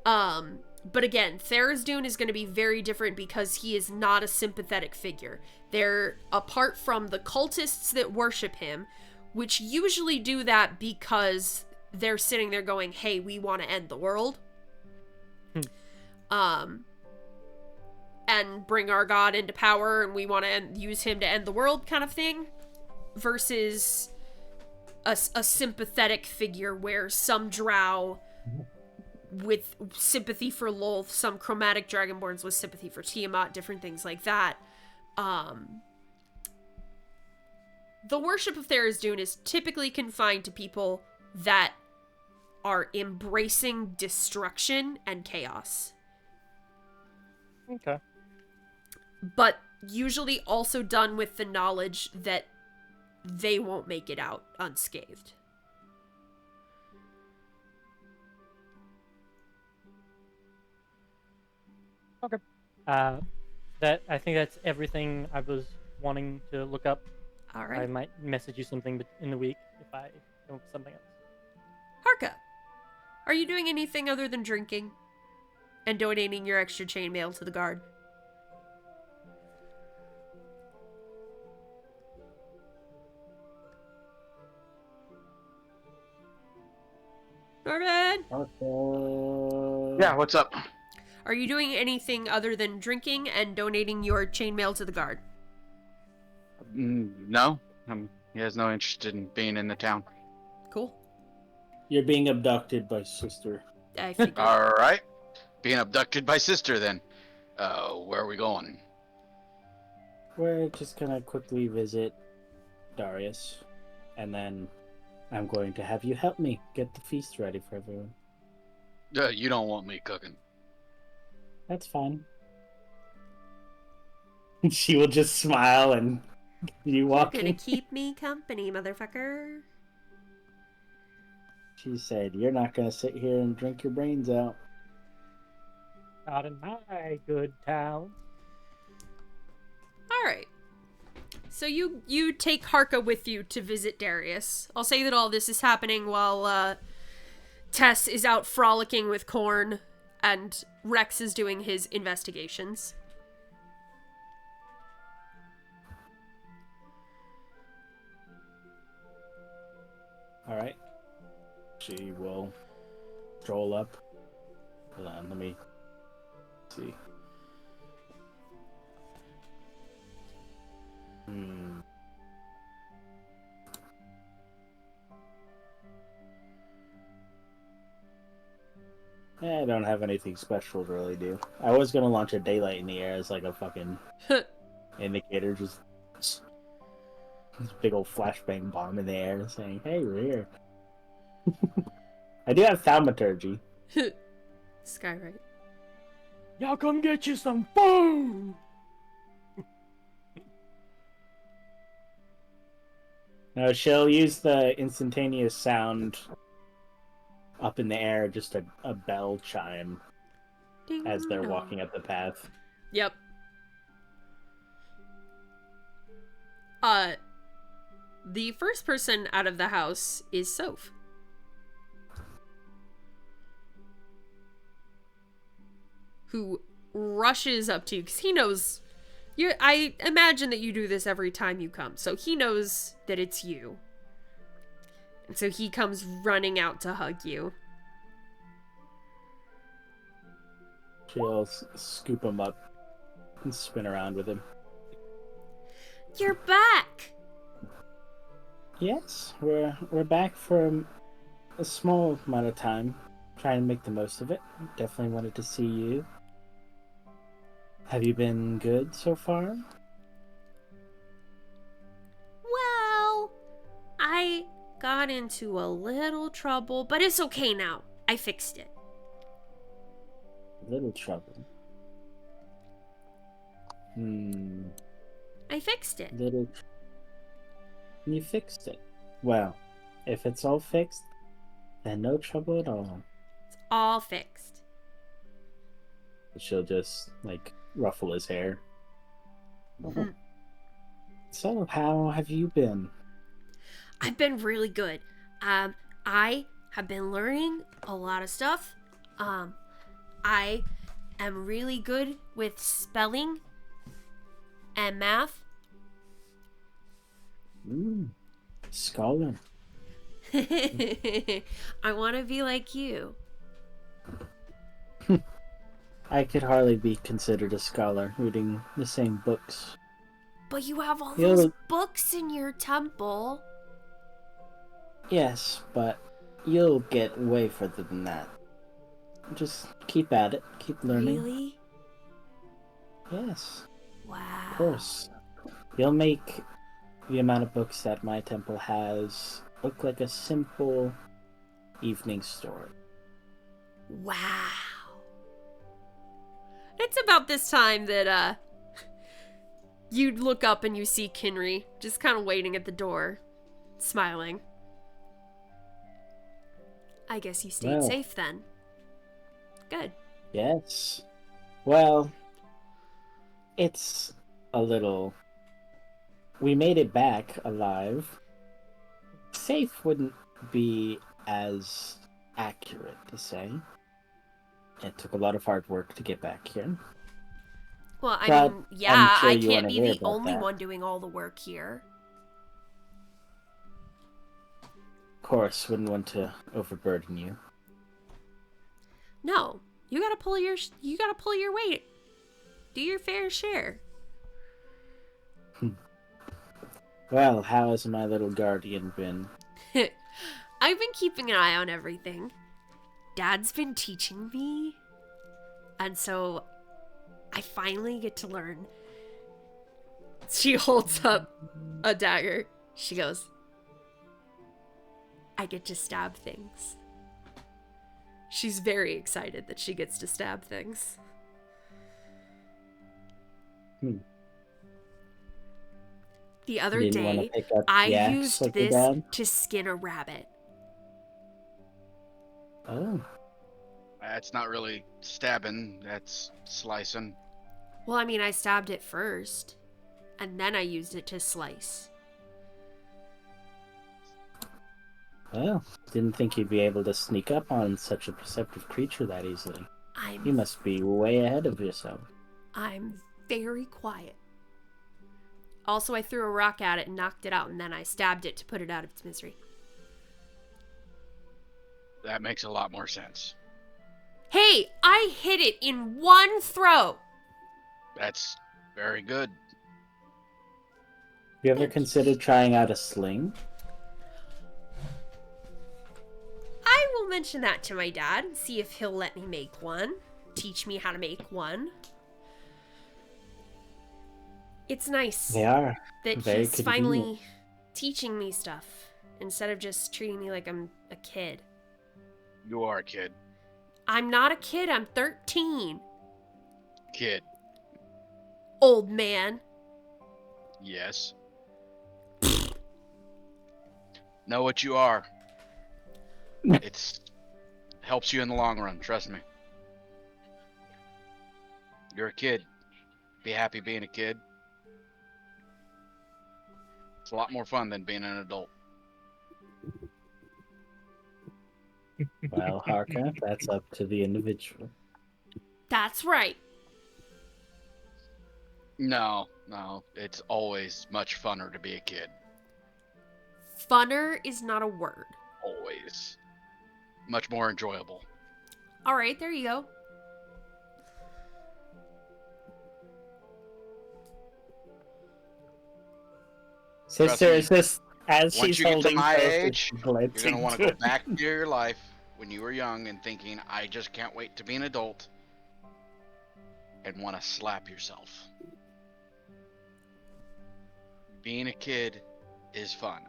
But again, Tharizdun is going to be very different because he is not a sympathetic figure. They're apart from the cultists that worship him, which usually do that because they're sitting there going, hey, we want to end the world. And bring our god into power, and we want to use him to end the world kind of thing. Versus a sympathetic figure where some drow with sympathy for Lolth, some chromatic dragonborns with sympathy for Tiamat, different things like that. The worship of Tharizdun is typically confined to people that are embracing destruction and chaos. Okay. But usually also done with the knowledge that they won't make it out unscathed. Okay. That I think that's everything I was wanting to look up. All right. I might message you something in the week if I don't something else. Harka, are you doing anything other than drinking and donating your extra chainmail to the guard? Norman? Yeah, what's up? Are you doing anything other than drinking and donating your chainmail to the guard? No. He has no interest in being in the town. Cool. You're being abducted by sister. I figured. Alright. Being abducted by sister, then. Where are we going? We're just gonna quickly visit Darius, and then I'm going to have you help me get the feast ready for everyone. You don't want me cooking. That's fine. She will just smile and you walk You're gonna keep me company, motherfucker. She said, you're not gonna sit here and drink your brains out. Not in my good town. Alright. So you take Harka with you to visit Darius. I'll say that all this is happening while Tess is out frolicking with Korn and Rex is doing his investigations. Alright. She will stroll up. Hold on, let me see. I don't have anything special to really do. I was gonna launch a daylight in the air as like a fucking indicator, just This big old flashbang bomb in the air saying, "Hey, we're here." I do have thaumaturgy. Skywrite. Y'all come get you some food! No, she'll use the instantaneous sound up in the air, just a bell chime Ding as they're dong. walking up the path. Yep. The first person out of the house is Soph. Who rushes up to you because he knows I imagine that you do this every time you come, so he knows that it's you. And so he comes running out to hug you. She'll scoop him up and spin around with him. You're back! Yes, we're back for a small amount of time. Trying to make the most of it. Definitely wanted to see you. Have you been good so far? Well, I got into a little trouble, but it's okay now. I fixed it. Little trouble. I fixed it. You fixed it. Well, if it's all fixed, then no trouble at all. It's all fixed. She'll just, ruffle his hair. Mm-hmm. So, how have you been? I've been really good. I have been learning a lot of stuff. I am really good with spelling and math. Scholar. I want to be like you. I could hardly be considered a scholar, reading the same books. But you have all those books in your temple. Yes, but you'll get way further than that. Just keep at it, keep learning. Really? Yes. Wow. Of course. You'll make the amount of books that my temple has look like a simple evening story. Wow. It's about this time that, you'd look up and you see Kinry just kind of waiting at the door, smiling. I guess you stayed safe then. Good. Yes. Well, it's a little... We made it back alive. Safe wouldn't be as accurate to say. It took a lot of hard work to get back here. Well, I but mean, yeah, sure I can't be the only that. one doing all the work here. Of course, wouldn't want to overburden you. No, you gotta pull your weight. Do your fair share. Well, how has my little guardian been? I've been keeping an eye on everything. Dad's been teaching me. And so I finally get to learn. She holds up a dagger. She goes, I get to stab things. She's very excited that she gets to stab things. The other day, I used this to skin a rabbit. Oh. That's not really stabbing, that's slicing. Well, I mean, I stabbed it first, and then I used it to slice. Well, didn't think you'd be able to sneak up on such a perceptive creature that easily. You must be way ahead of yourself. I'm very quiet. Also, I threw a rock at it and knocked it out, and then I stabbed it to put it out of its misery. That makes a lot more sense. Hey, I hit it in one throw! That's very good. You ever considered trying out a sling? I will mention that to my dad and see if he'll let me make one. Teach me how to make one. It's nice They are that very he's finally teaching me stuff instead of just treating me like I'm a kid. You are a kid. I'm not a kid. I'm 13. Kid. Old man. Yes. Know what you are. It's helps you in the long run, trust me. You're a kid. Be happy being a kid. It's a lot more fun than being an adult. Well, Harka, that's up to the individual. That's right. No, it's always much funner to be a kid. Funner is not a word. Always. Much more enjoyable. All right, there you go. Sister is just as once she's you get holding to my close, age, you're going to want to to go back to your life when you were young and thinking, I just can't wait to be an adult, and want to slap yourself. Being a kid is fun.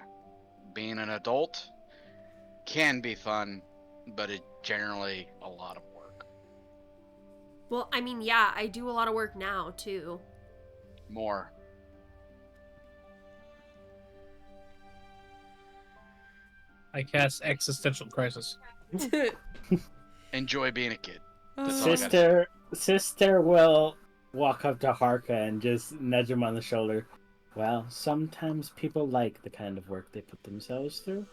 Being an adult can be fun, but it's generally a lot of work. Well, I mean, yeah, I do a lot of work now, too. More. I cast Existential Crisis. Enjoy being a kid. Sister will walk up to Harka and just nudge him on the shoulder. Well, sometimes people like the kind of work they put themselves through.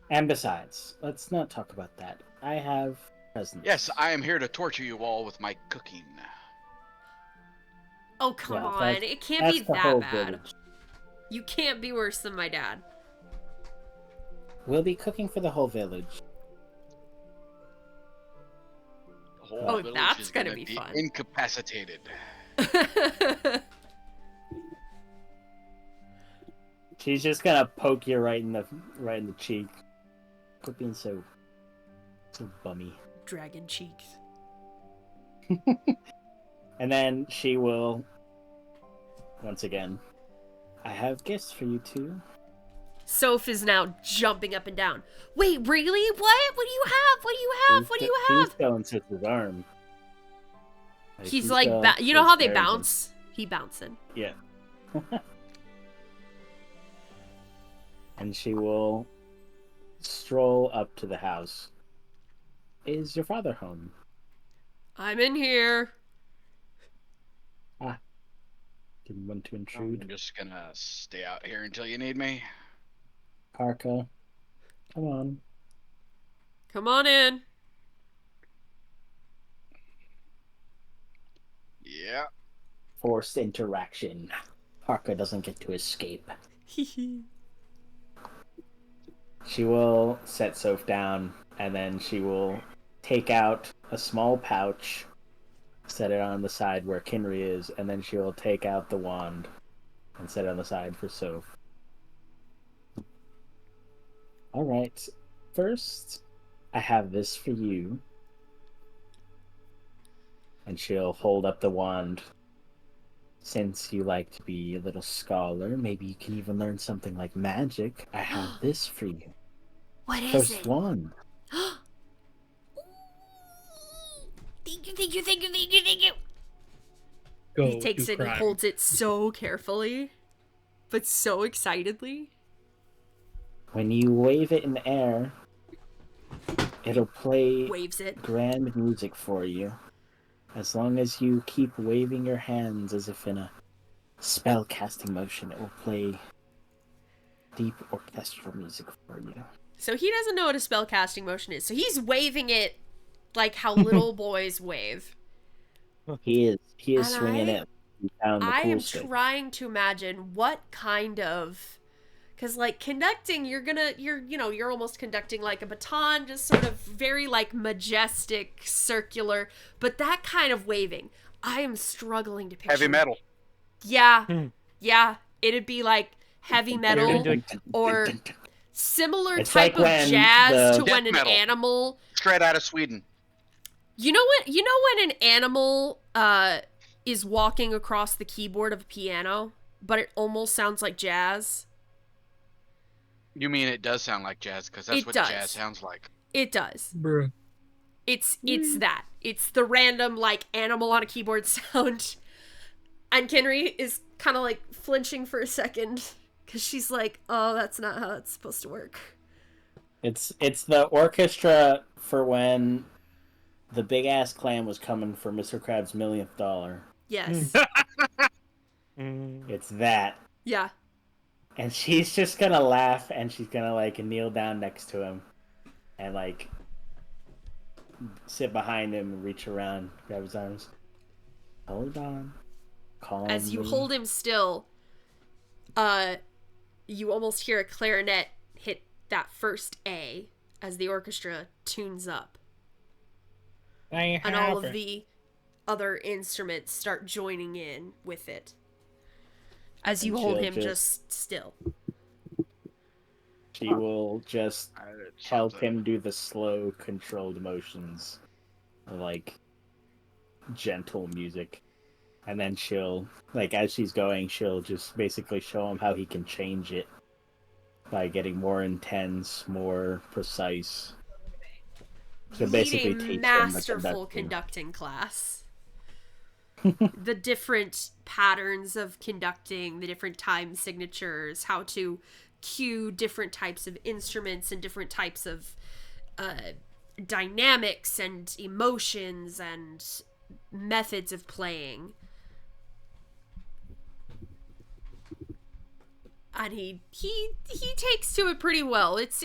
And besides, let's not talk about that. I have presents. Yes, I am here to torture you all with my cooking. Oh, come on. It can't be that bad. Village. You can't be worse than my dad. We'll be cooking for the whole village. The whole village that's is gonna be fun. Incapacitated. She's just gonna poke you right in the cheek. Quit being so bummy. Dragon cheeks. And then she will once again. I have gifts for you too. Soph is now jumping up and down. Wait, really? What? What do you have? What do you have? What do you have? He's going to his arm. He's like, you know how they bounce? He bouncing. Yeah. And she will stroll up to the house. Is your father home? I'm in here. Didn't want to intrude. I'm just gonna stay out here until you need me. Harka, come on. Come on in. Yeah. Forced interaction. Harka doesn't get to escape. She will set Soph down, and then she will take out a small pouch, set it on the side where Kinry is, and then she will take out the wand and set it on the side for Soph. Alright, first, I have this for you. And she'll hold up the wand. Since you like to be a little scholar, maybe you can even learn something like magic. I have this for you. What is First it? wand. Thank you. Go he takes it and holds it so carefully, but so excitedly. When you wave it in the air, it'll play Waves it. grand music for you. As long as you keep waving your hands as if in a spell casting motion, it will play deep orchestral music for you. So he doesn't know what a spell casting motion is. So he's waving it like how little boys wave. He is swinging it down the I pool am stick. trying to imagine what kind of, because like conducting, you're almost conducting like a baton, just sort of very like majestic, circular, but that kind of waving, I am struggling to picture. Heavy metal. Yeah, it'd be like heavy metal or similar It's type like of jazz to Death when an metal. animal. Straight out of Sweden. You know when an animal is walking across the keyboard of a piano, but it almost sounds like jazz? You mean it does sound like jazz, because that's what jazz sounds like. It does. Bruh. It's that. It's the random, like, animal on a keyboard sound. And Kenry is kind of, like, flinching for a second. Because she's like, oh, that's not how it's supposed to work. It's the orchestra for when the big-ass clam was coming for Mr. Krabs' millionth dollar. Yes. It's that. Yeah. And she's just gonna laugh, and she's gonna, like, kneel down next to him. And, like, sit behind him and reach around, grab his arms. Hold on. Calmly. As you hold him still, you almost hear a clarinet hit that first A as the orchestra tunes up. And all of the other instruments start joining in with it. As you hold him just still. She will just help him do the slow, controlled motions. Like, gentle music. And then she'll, like, as she's going, she'll just basically show him how he can change it. By getting more intense, more precise. So basically teach masterful conducting class. The different patterns of conducting, the different time signatures, how to cue different types of instruments and different types of dynamics and emotions and methods of playing. And he takes to it pretty well. It's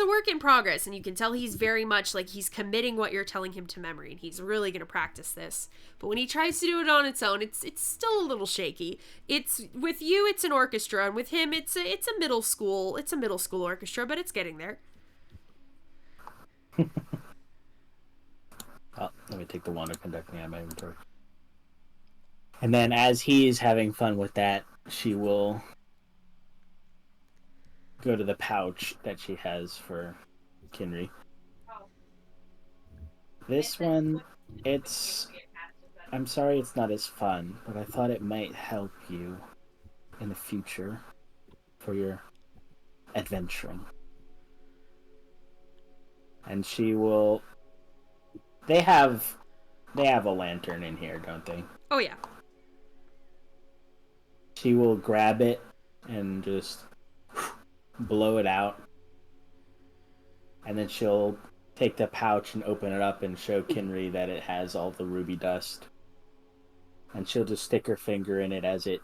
a work in progress, and you can tell he's very much like he's committing what you're telling him to memory, and he's really going to practice this. But when he tries to do it on its own, it's still a little shaky. It's with you, it's an orchestra, and with him, it's a middle school orchestra, but it's getting there. Oh, let me take the wand of conducting out of my inventory. And then as he's having fun with that, she will go to the pouch that she has for Kenry. This one, I'm sorry it's not as fun, but I thought it might help you in the future for your adventuring. And she will... They have a lantern in here, don't they? Oh, yeah. She will grab it and just blow it out. And then she'll take the pouch and open it up and show Kenry that it has all the ruby dust. And she'll just stick her finger in it as it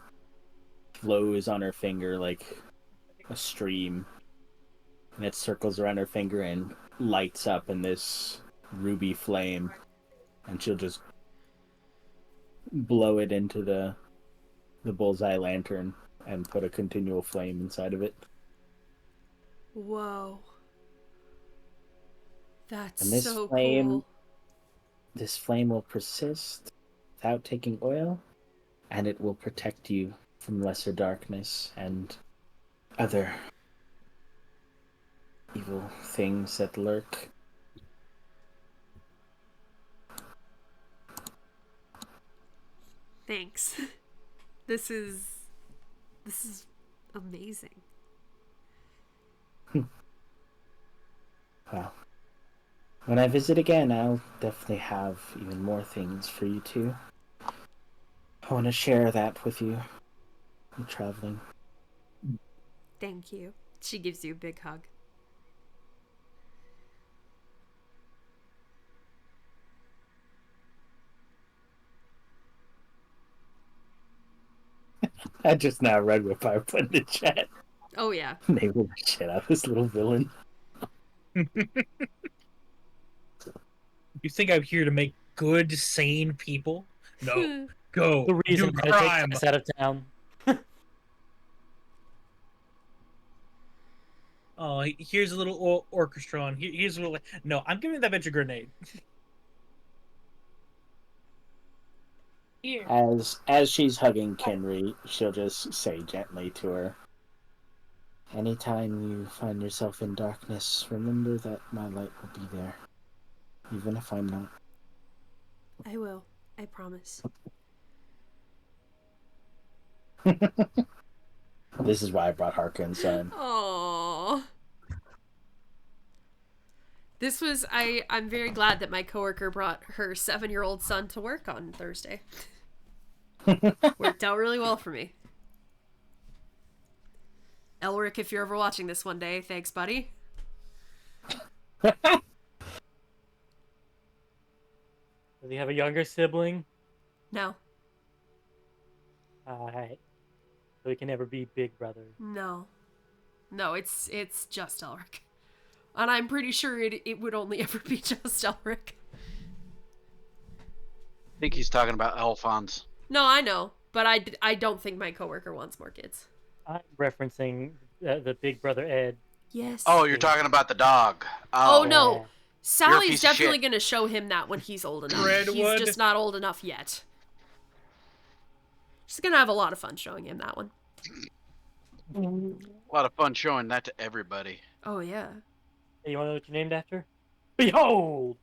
flows on her finger like a stream. And it circles around her finger and lights up in this ruby flame. And she'll just blow it into the bullseye lantern and put a continual flame inside of it. Whoa. That's and this so flame, cool. This flame will persist without taking oil, and it will protect you from lesser darkness and other evil things that lurk. Thanks. This is amazing. Well, when I visit again, I'll definitely have even more things for you too. I want to share that with you. I'm traveling. Thank you. She gives you a big hug. I just now read what I put in the chat. Oh, yeah. They will shit out this little villain. You think I'm here to make good, sane people? No. Go. The reason do I crime. take us out of town. Oh, here's a little orchestra. Here's a little... No, I'm giving that bitch a grenade. Here. As she's hugging Kenry, she'll just say gently to her, anytime you find yourself in darkness, remember that my light will be there. Even if I'm not. I will. I promise. This is why I brought Harka inside. Aww. This was I'm very glad that my coworker brought her 7-year-old son to work on Thursday. Worked out really well for me. Elric, if you're ever watching this one day, thanks, buddy. Does he have a younger sibling? No. Alright. So he can never be big brother. No. No, it's just Elric. And I'm pretty sure it would only ever be just Elric. I think he's talking about Alphonse. No, I know. But I don't think my coworker wants more kids. I'm referencing the big brother Ed. Yes. Oh, you're talking about the dog. Oh, Oh, no. Yeah. Sally's definitely going to show him that when he's old enough. He's just not old enough yet. She's going to have a lot of fun showing him that one. A lot of fun showing that to everybody. Oh, yeah. Hey, you want to know what you're named after? Behold!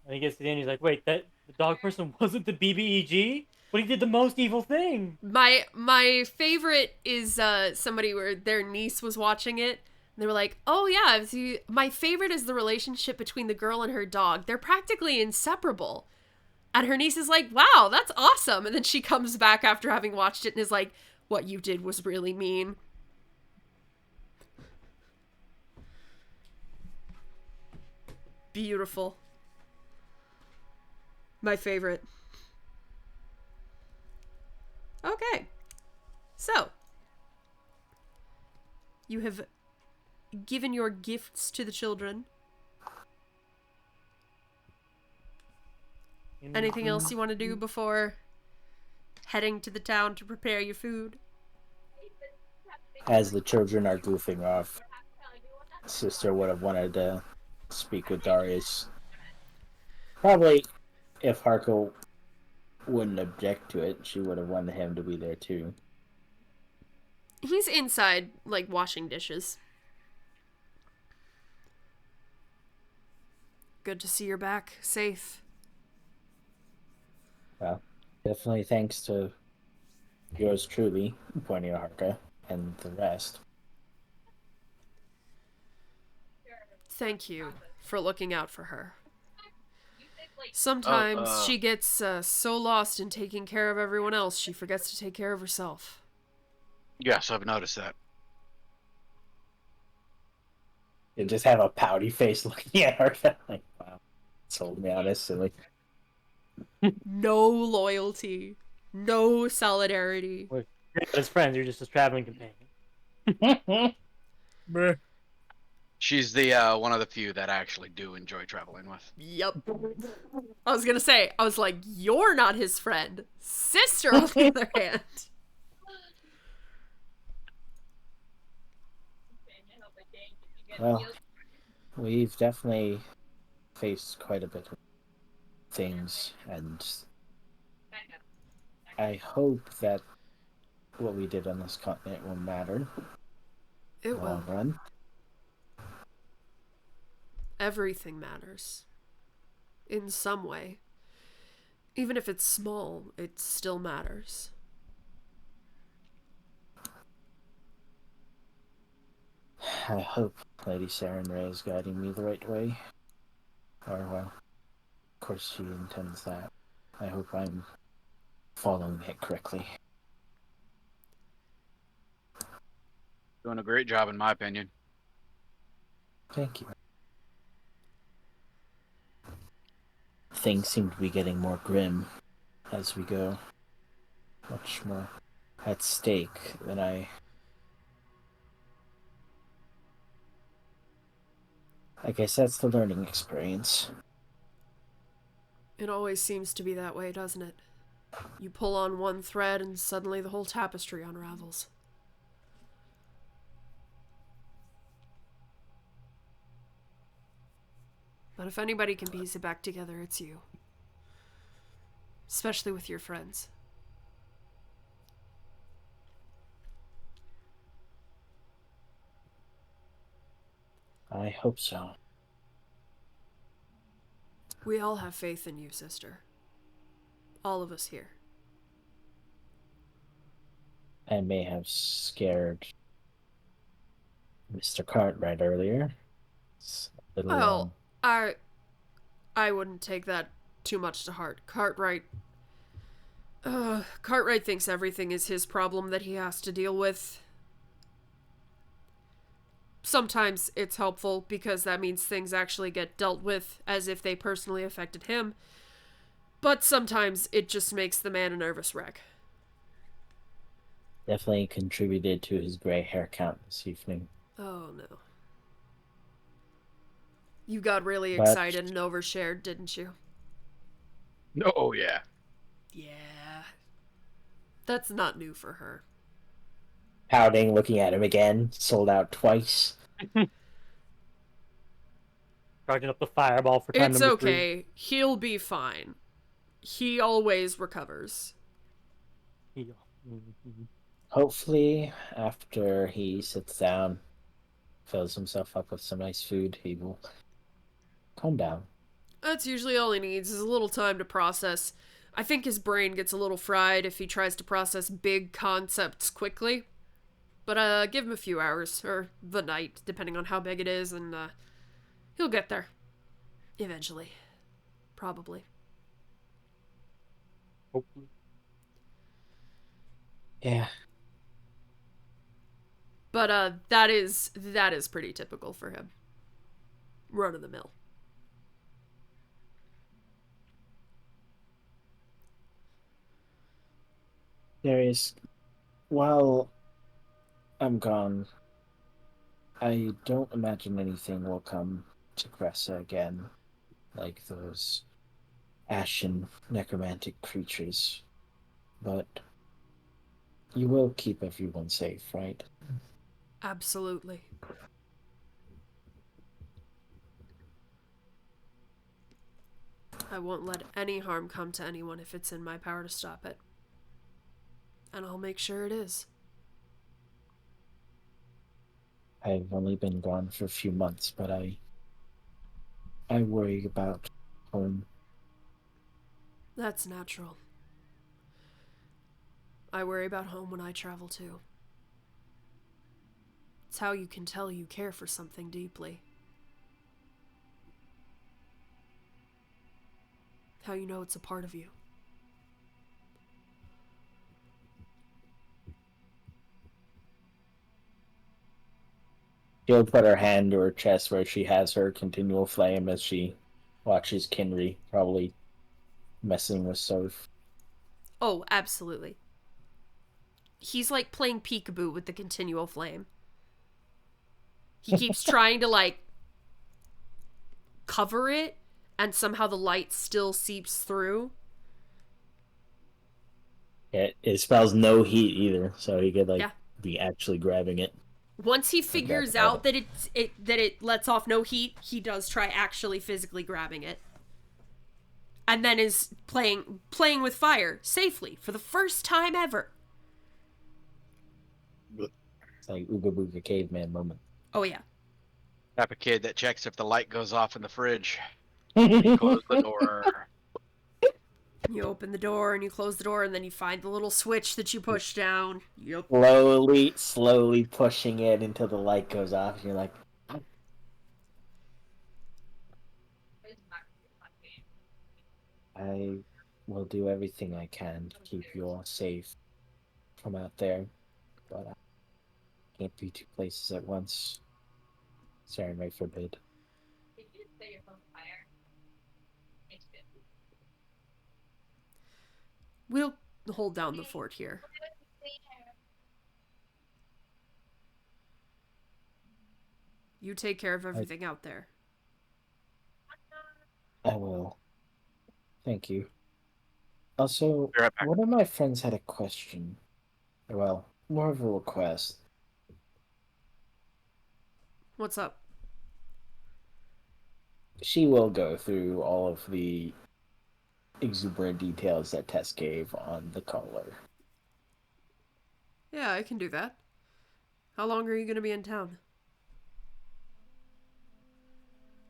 And he gets to the end, he's like, wait, the dog person wasn't the BBEG? But he did the most evil thing! My favorite is somebody where their niece was watching it. And they were like, oh, yeah, my favorite is the relationship between the girl and her dog. They're practically inseparable. And her niece is like, wow, that's awesome. And then she comes back after having watched it and is like, what you did was really mean. Beautiful. My favorite. Okay. So, you have given your gifts to the children. Anything else you want to do before heading to the town to prepare your food? As the children are goofing off, sister would have wanted to speak with Darius. Probably, if Harko wouldn't object to it, she would have wanted him to be there too. He's inside, like, washing dishes. Good to see you're back, safe. Well, definitely thanks to yours truly, pointing at Harka, and the rest. Thank you for looking out for her. Sometimes she gets so lost in taking care of everyone else, she forgets to take care of herself. Yes, I've noticed that. And just have a pouty face looking at her. Like, wow, sold me on this silly. No loyalty. No solidarity. Well, you're not his friends, you're just his traveling companion. She's the one of the few that I actually do enjoy traveling with. Yep. I was gonna say, I was like, you're not his friend. Sister, on the other hand. Well, we've definitely faced quite a bit of things, and I hope that what we did on this continent will matter It in the long will. run. Everything matters. In some way. Even if it's small, it still matters. I hope Lady Sarenrae is guiding me the right way. Or, well, of course she intends that. I hope I'm following it correctly. Doing a great job, in my opinion. Thank you. Things seem to be getting more grim as we go. Much more at stake than I guess that's the learning experience. It always seems to be that way, doesn't it? You pull on one thread and suddenly the whole tapestry unravels. But if anybody can piece it back together, it's you. Especially with your friends. I hope so. We all have faith in you, sister. All of us here. I may have scared Mr. Cartwright earlier. Well, I wouldn't take that too much to heart. Cartwright thinks everything is his problem that he has to deal with. Sometimes it's helpful because that means things actually get dealt with as if they personally affected him. But sometimes it just makes the man a nervous wreck. Definitely contributed to his gray hair count this evening. Oh no. You got really excited and overshared, didn't you? Oh, yeah. Yeah. That's not new for her. Pouting, looking at him again. Sold out twice. Charging up the fireball for time number 3. It's okay. He'll be fine. He always recovers. Hopefully, after he sits down, fills himself up with some nice food, he will calm down. That's usually all he needs, is a little time to process. I think his brain gets a little fried if he tries to process big concepts quickly. But give him a few hours, or the night, depending on how big it is, and he'll get there. Eventually. Probably. Hopefully. Yeah. But that is pretty typical for him. Run of the mill. Darius, while I'm gone, I don't imagine anything will come to Cresa again, like those ashen necromantic creatures. But you will keep everyone safe, right? Absolutely. I won't let any harm come to anyone if it's in my power to stop it. And I'll make sure it is. I've only been gone for a few months, but I worry about home. That's natural. I worry about home when I travel too. It's how you can tell you care for something deeply. How you know it's a part of you. She'll put her hand to her chest where she has her continual flame as she watches Kinry, probably messing with Soph. Oh, absolutely. He's like playing peekaboo with the continual flame. He keeps trying to, like, cover it, and somehow the light still seeps through. It spells no heat either, so he could, like, be actually grabbing it. Once he figures out that it lets off no heat, he does try actually physically grabbing it. And then is playing with fire safely for the first time ever. It's like Ooga Booga caveman moment. Oh yeah. Type of kid that checks if the light goes off in the fridge. You close the door. You open the door and you close the door, and then you find the little switch that you push down. Yep. Slowly pushing it until the light goes off. And you're like, I will do everything I can to keep you all safe from out there, but I can't be two places at once. Saren may forbid. We'll hold down the fort here. You take care of everything out there. I will. Thank you. Also, one of my friends had a question. Well, more of a request. What's up? She will go through all of the exuberant details that Tess gave on the collar. Yeah, I can do that. How long are you going to be in town?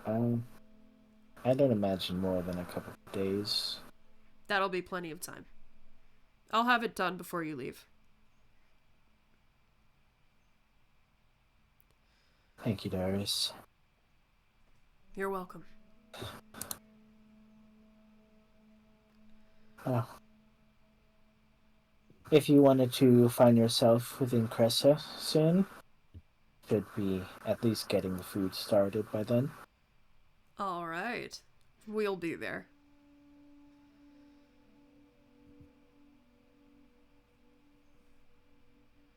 I don't imagine more than a couple of days. That'll be plenty of time. I'll have it done before you leave. Thank you, Darius. You're welcome. Well, if you wanted to find yourself within Cresa soon, should be at least getting the food started by then. All right. We'll be there.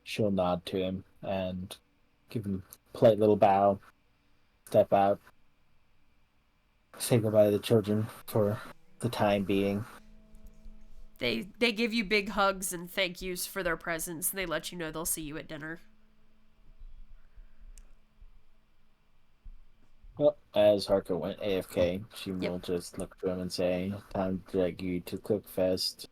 She'll nod to him and give him a polite little bow, step out, say goodbye to the children for the time being. They give you big hugs and thank yous for their presence. And they let you know they'll see you at dinner. Well, as Harker went AFK, she will just look to him and say, "Time to drag you to Cookfest."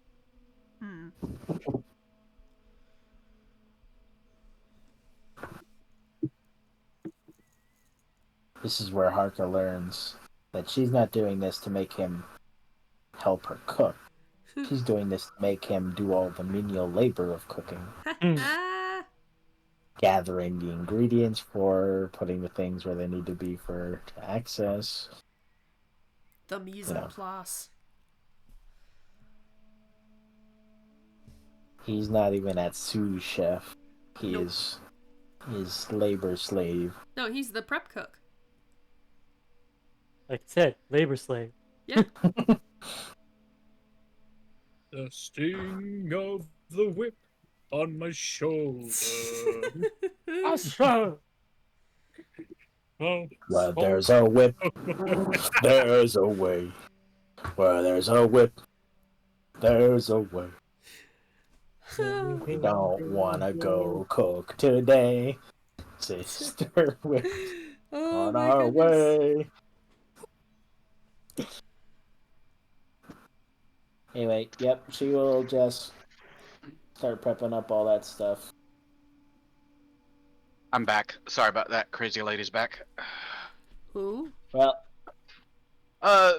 This is where Harker learns that she's not doing this to make him help her cook. She's doing this to make him do all the menial labor of cooking. Gathering the ingredients for putting the things where they need to be for to access. The mise en place. He's not even at sous chef. He is labor slave. No, he's the prep cook. Like I said, labor slave. Yeah. The sting of the whip on my shoulder. Well, there's a whip. There's a way. Where there's a whip. There's a way. We don't wanna go cook today. Sister whip on our way. Anyway, yep, she will just start prepping up all that stuff. I'm back. Sorry about that. Crazy lady's back. Who? Well,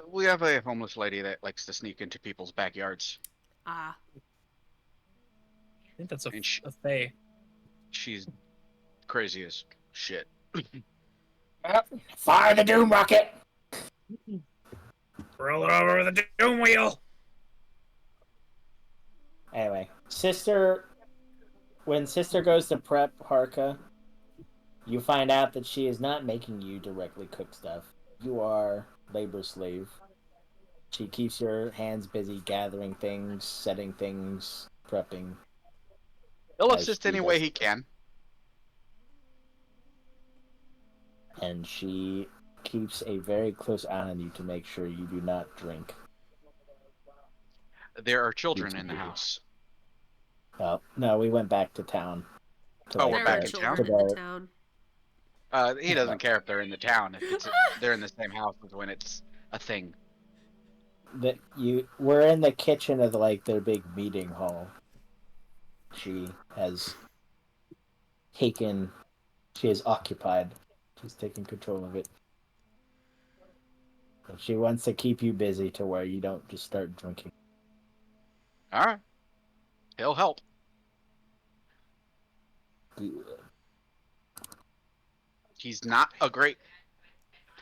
we have a homeless lady that likes to sneak into people's backyards. Ah. I think that's a fae. She's crazy as shit. Fire the doom rocket! Roll it over the doom wheel! Anyway, when Sister goes to prep Harka, you find out that she is not making you directly cook stuff. You are labor slave. She keeps your hands busy gathering things, setting things, prepping. He'll assist any way he can. And she keeps a very close eye on you to make sure you do not drink. There are children in the house. Oh, no, we went back to town. We're back in town? In the town. He doesn't care if they're in the town. If they're in the same house as when it's a thing. We're in the kitchen of their big meeting hall. She has occupied. She's taken control of it. And she wants to keep you busy to where you don't just start drinking. Alright. He'll help. He's not a great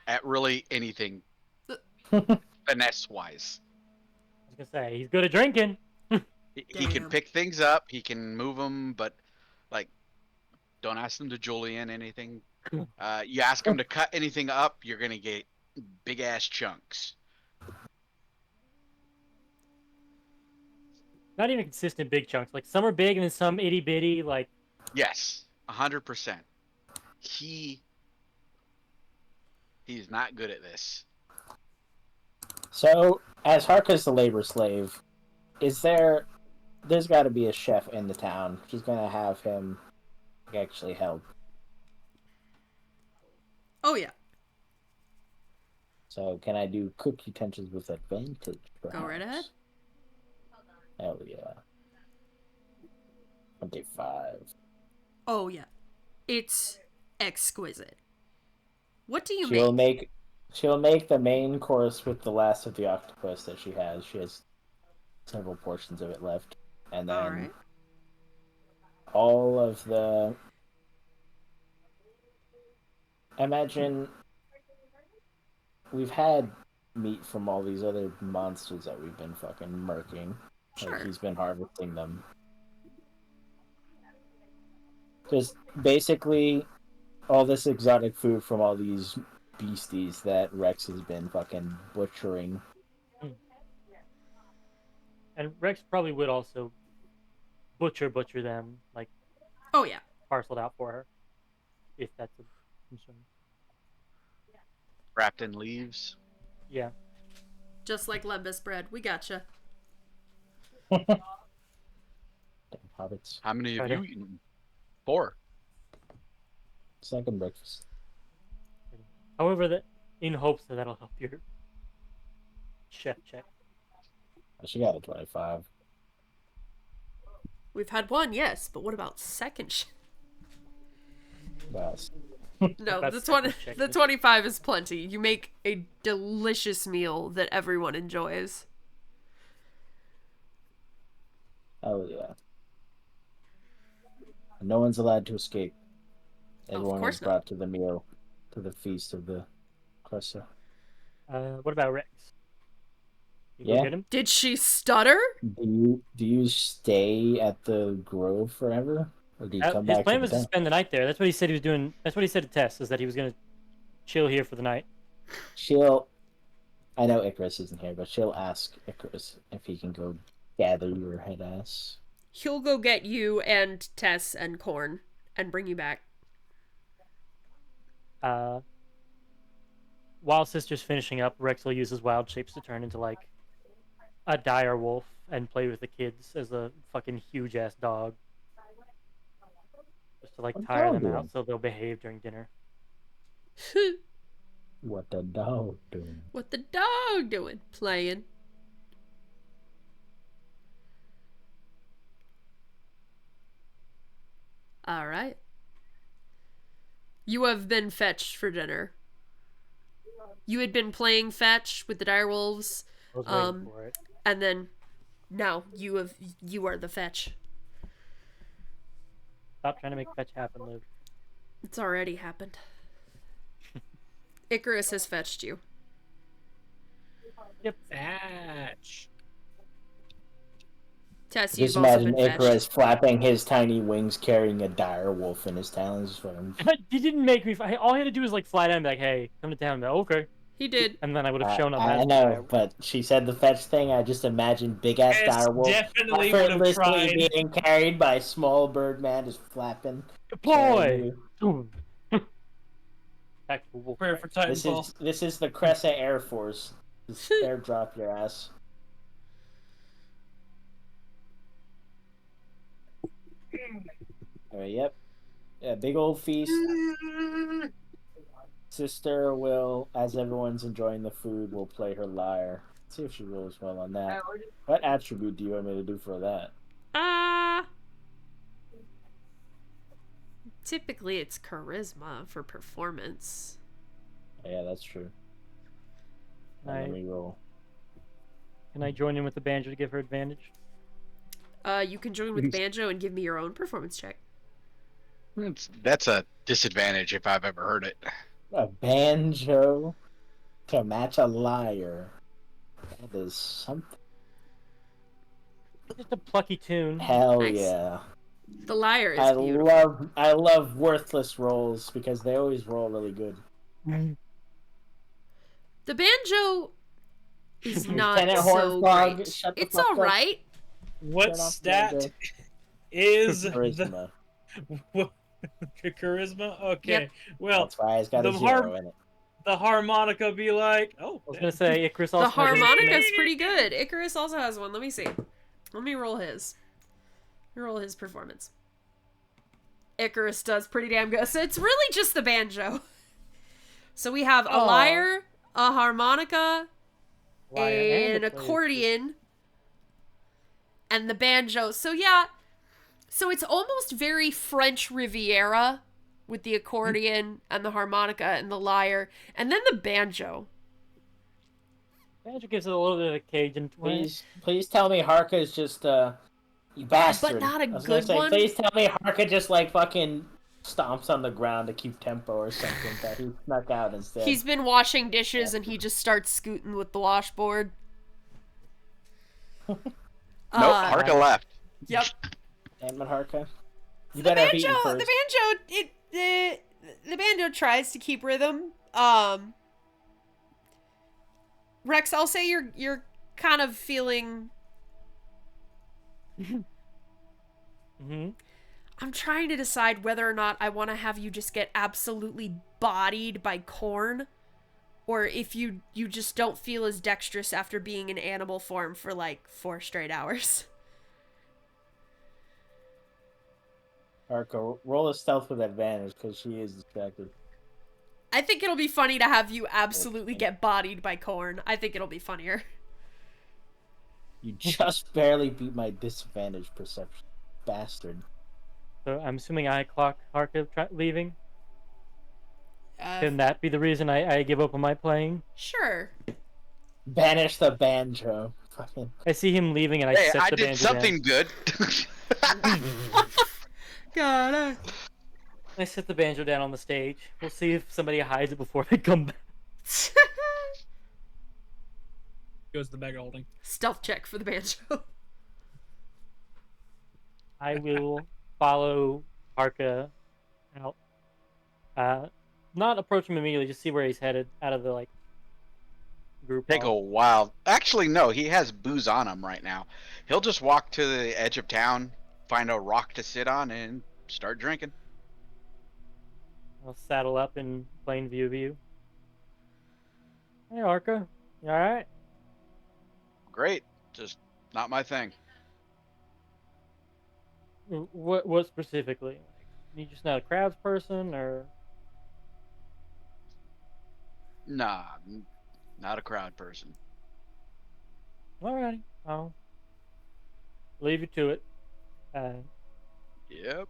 at really anything finesse-wise. I was gonna say, he's good at drinking. He can pick things up, he can move them, but, don't ask him to julienne anything. You ask him to cut anything up, you're gonna get big-ass chunks. Not even consistent big chunks. Like, some are big and then some itty-bitty, like... Yes, 100%. He's not good at this. So, as Harka's the labor slave, there's got to be a chef in the town. She's going to have him actually help. Oh, yeah. So, can I do cook utensils with advantage, perhaps? Go right ahead. Hell yeah. 25. Oh, yeah. It's exquisite. What do you make? She'll make the main course with the last of the octopus that she has. She has several portions of it left. And then all of the imagine we've had meat from all these other monsters that we've been fucking murking. Sure. Like he's been harvesting them. Just basically all this exotic food from all these beasties that Rex has been fucking butchering. And Rex probably would also butcher them, like. Oh yeah. Parceled out for her, if that's a concern. Wrapped in leaves. Yeah. Just like lembas bread. We gotcha. Damn hobbits. How many have you eaten? 4. Second breakfast. However, in hopes that that'll help your chef check. She got a 25. We've had 1, yes, but what about second chef? Yes. No, the 25 is plenty. You make a delicious meal that everyone enjoys. Oh yeah. No one's allowed to escape. Everyone was brought to the meal, to the feast of the Cresa. What about Rex? You go get him? Did she stutter? Do you stay at the grove forever? Or do you come back? His plan was to spend the night there. That's what he said he was doing. That's what he said to Tess, is that he was going to chill here for the night. I know Icarus isn't here, but she'll ask Icarus if he can go gather your head ass. He'll go get you and Tess and Corn and bring you back. While Sister's finishing up, Rex will use his wild shapes to turn into, like, a dire wolf and play with the kids as a fucking huge-ass dog. Just to, like, tire them out so they'll behave during dinner. What the dog doing? What the dog doing? Playing. All right. You have been fetched for dinner. You had been playing fetch with the direwolves. I was waiting for it. And then now you are the fetch. Stop trying to make fetch happen, Liv. It's already happened. Icarus has fetched you. Yep. Fetch. Tess, just imagine Icarus flapping his tiny wings, carrying a dire wolf in his talons. He didn't make me. All he had to do was like fly down and be like, "Hey, come to town." Like, okay. He did. And then I would have shown up. I know, but she said the fetch thing. I just imagine big ass dire wolf definitely would have tried being carried by a small bird man, just flapping. Deploy. Prayer for Titanfall. This is the Cresa Air Force. Just airdrop your ass. Alright, yep. Yeah, big old feast. Sister will, as everyone's enjoying the food, will play her lyre. Let's see if she rolls well on that. What attribute do you want me to do for that? Typically it's charisma for performance. Yeah, that's true. Let me roll. Can I join in with the banjo to give her advantage? You can join with banjo and give me your own performance check. That's a disadvantage if I've ever heard it. A banjo to match a lyre. That is something. Just a plucky tune. Hell nice. Yeah. The lyre is beautiful. I love worthless rolls because they always roll really good. The banjo is not so great. It's all right. What stat is charisma? Charisma? Okay. Yep. Well, that's why it's got a 0 in it. The harmonica be like, oh. I was going to say, Icarus also the harmonica's pretty good. Icarus also has one. Let me see. Let me roll his. Roll his performance. Icarus does pretty damn good. So it's really just the banjo. So we have a lyre, a harmonica, an accordion, and the banjo. So yeah, so it's almost very French Riviera with the accordion and the harmonica and the lyre, and then the banjo. Banjo gives it a little bit of a Cajun twist. Please tell me Harka is just you bastard. But not a good one. Please tell me Harka just like fucking stomps on the ground to keep tempo or something that he snuck out instead. He's been washing dishes and he just starts scooting with the washboard. Nope, Harka left. Yep. Damn it, Harka. You better have eaten first. The banjo tries to keep rhythm. Rex, I'll say you're kind of feeling. I'm trying to decide whether or not I want to have you just get absolutely bodied by corn, or if you just don't feel as dexterous after being in animal form for like 4 straight hours. Harka, roll a stealth with advantage because she is distracted. I think it'll be funny to have you absolutely get bodied by corn. I think it'll be funnier. You just barely beat my disadvantage perception, bastard. So I'm assuming I clock Harka leaving. Can that be the reason I give up on my playing? Sure. Banish the banjo. Fucking. I see him leaving and I set the banjo down. I did something good. God. I set the banjo down on the stage. We'll see if somebody hides it before they come back. Goes to the bag of holding. Stealth check for the banjo. I will follow Harka out. Not approach him immediately, just see where he's headed out of the group. Take a while. Actually, no, he has booze on him right now. He'll just walk to the edge of town, find a rock to sit on, and start drinking. I'll saddle up in plain view of you. Hey, Harka. You alright? Great. Just not my thing. What specifically? You just not a crowds person, or? Nah, not a crowd person. Alrighty. I'll leave you to it. Yep.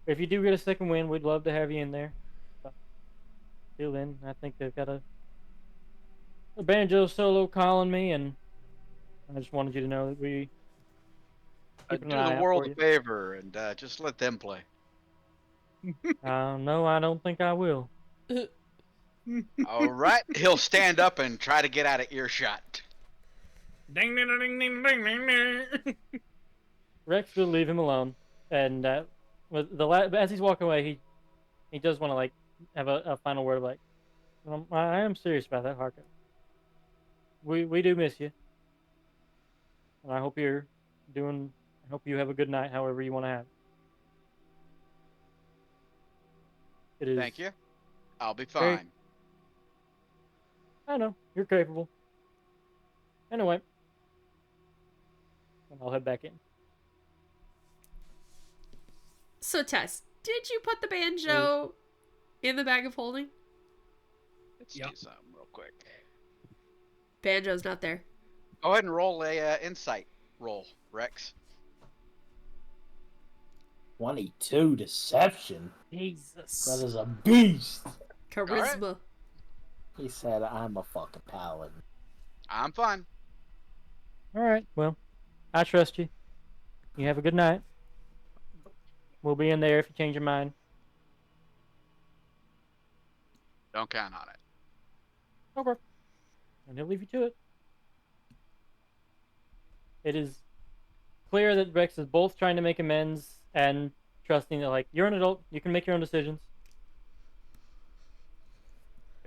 If you do get a second win, we'd love to have you in there. But till then, I think they've got a banjo solo calling me, and I just wanted you to know that we Do the world a favor and just let them play. No, I don't think I will. All right, he'll stand up and try to get out of earshot. Ding ding ding ding ding ding ding. Rex will leave him alone, and as he's walking away, he does want to have a final word I am serious about that, Harka. We do miss you, and I hope you're doing. I hope you have a good night, however you want to have. It is. Thank you. I'll be fine. I know you're capable. Anyway, and I'll head back in. So, Tess, did you put the banjo in the bag of holding? Let's do something real quick. Banjo's not there. Go ahead and roll a insight roll, Rex. 22 deception. Jesus. That is a beast. Charisma. Right. He said, I'm a fucking paladin. I'm fine. All right. Well, I trust you. You have a good night. We'll be in there if you change your mind. Don't count on it. Okay. And he'll leave you to it. It is clear that Rex is both trying to make amends and trusting that, you're an adult, you can make your own decisions.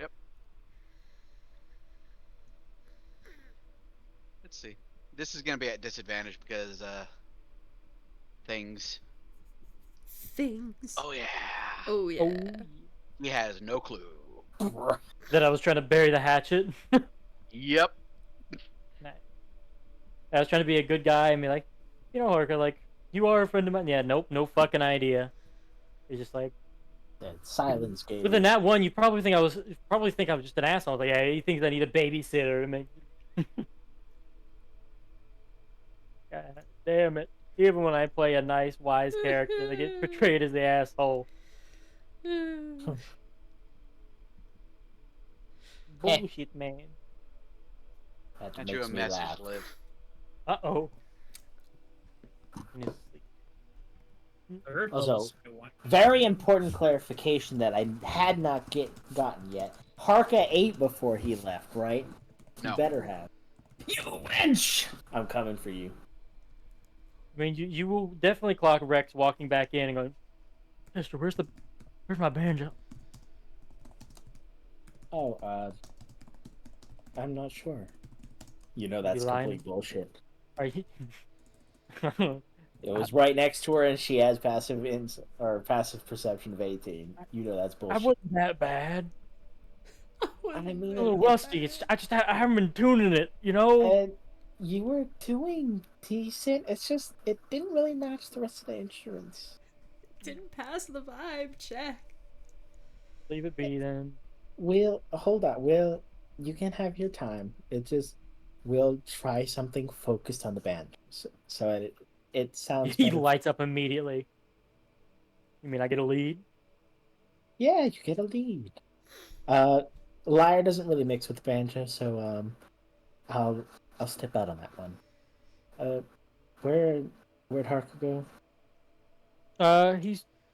Yep. Let's see. This is going to be at disadvantage because, things. Oh, yeah. Oh, yeah. Oh. He has no clue. That I was trying to bury the hatchet. Yep. Nice. I was trying to be a good guy and be like, Harka, you are a friend of mine. Yeah, nope, no fucking idea. It's just that silence game. Within that one, you probably think I was just an asshole. Yeah, he thinks I need a babysitter to make. God damn it! Even when I play a nice, wise character, they get portrayed as the asshole. Bullshit, man. Sent you a message, Liv. Uh-oh. In his Also, very important clarification that I had not gotten yet. Harka ate before he left, right? No. You better have. You wench! I'm coming for you. I mean, you will definitely clock Rex walking back in and going, Mister, where's my banjo? Oh, I'm not sure. You know that's complete bullshit. Are you? It was right next to her, and she has passive perception of 18. You know that's bullshit. I wasn't that bad. I mean, a little rusty. I haven't been tuning it, you know. And you were doing decent. It's just it didn't really match the rest of the instruments. Didn't pass the vibe check. Leave it be then. Hold on. You can have your time. We'll try something focused on the band. So it sounds. He lights up immediately. You mean I get a lead? Yeah, you get a lead. Lyre doesn't really mix with the banjo, so I'll step out on that one. Where'd Harka go?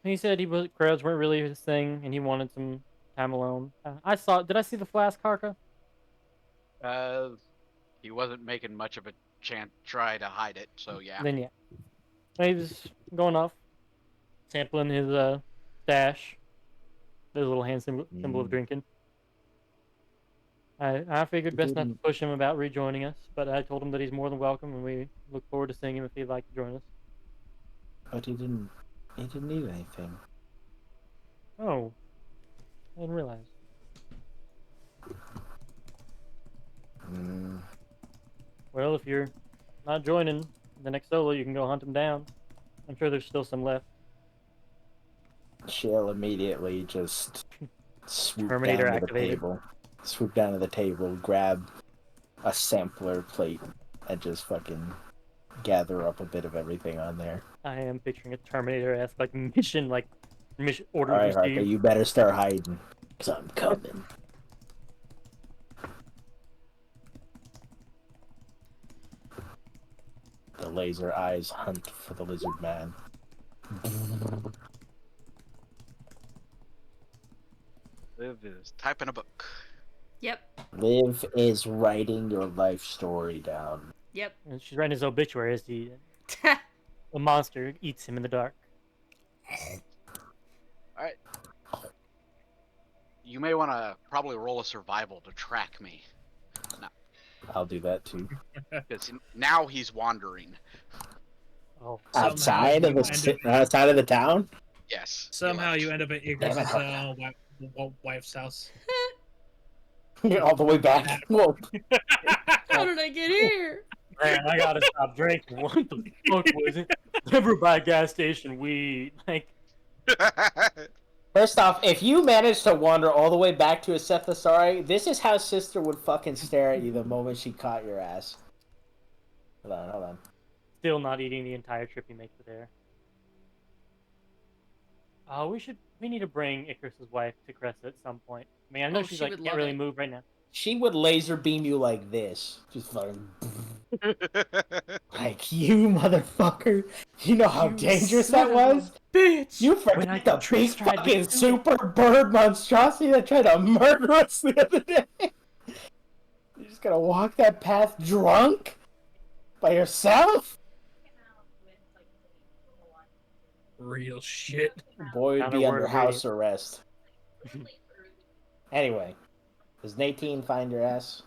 He said crowds weren't really his thing, and he wanted some time alone. Did I see the flask, Harka? He wasn't making much of a try to hide it, so yeah. Then yeah. He was going off, sampling his stash. There's a little hand symbol of drinking. I figured best not to push him about rejoining us, but I told him that he's more than welcome, and we look forward to seeing him if he'd like to join us. But he didn't need anything. Oh, I didn't realize. Well, if you're not joining the next solo, you can go hunt him down. I'm sure there's still some left. She'll immediately just swoop Terminator down to activated. the table. Swoop down to the table, grab a sampler plate, and just fucking gather up a bit of everything on there. I am picturing a Terminator-esque mission order Alright, received. Harka, you better start hiding, because I'm coming. The laser eyes hunt for the lizard man. Liv is typing a book. Yep. Liv is writing your life story down. Yep. And she's writing his obituary as a monster eats him in the dark. Alright. You may want to probably roll a survival to track me. No. I'll do that too. Because now he's wandering. Oh. Outside of the town? Yes. Somehow you end up at Igor's wife's house. All the way back. Whoa. How did I get here? Man, I gotta stop drinking. What the fuck was it? Never buy gas station weed. Like. First off, if you manage to wander all the way back to Asethasari, this is how Sister would fucking stare at you the moment she caught your ass. Hold on. Still not eating the entire trip you make to there. We need to bring Icarus's wife to Cresa at some point. I mean, I know she's can't really move right now. She would laser beam you like this. Just fucking... like, you motherfucker. You know how dangerous that was? Bitch! You forgot the big fucking super bird monstrosity that tried to murder us the other day? You're just gonna walk that path drunk? By yourself? Real shit. Boy would be under house arrest. Anyway, does Natine find your ass,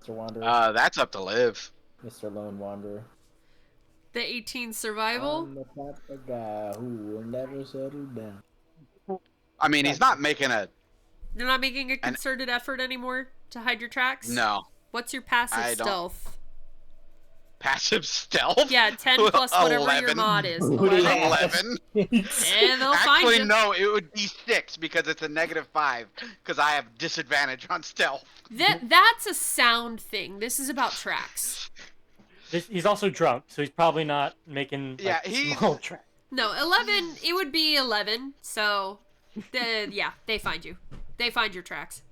Mr. Wanderer? That's up to Liv. Mr. Lone Wanderer. The 18 survival? I'm the type of guy who will never settle down. I mean, he's not making a... You're not making a concerted effort anymore to hide your tracks? No. What's your passive stealth? Passive stealth? Yeah, 10 plus whatever 11. your mod is. 11. And they'll find Actually, you. no, it would be 6 because it's a -5 because I have disadvantage on stealth. That's a sound thing. This is about tracks. He's also drunk, so he's probably not making small tracks. No, 11, it would be 11, so they find you. They find your tracks.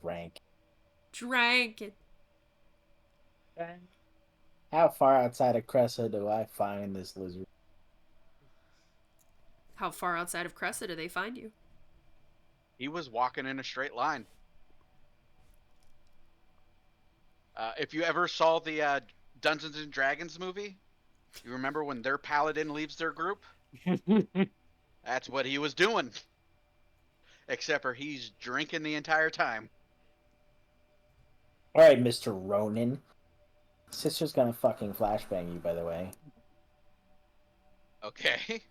Rank. Drank it. How far outside of Cresa do I find this lizard? How far outside of Cresa do they find you? He was walking in a straight line. If you ever saw the Dungeons and Dragons movie, you remember when their paladin leaves their group? That's what he was doing. Except for he's drinking the entire time. Alright, Mr. Ronan. Sister's gonna fucking flashbang you, by the way. Okay.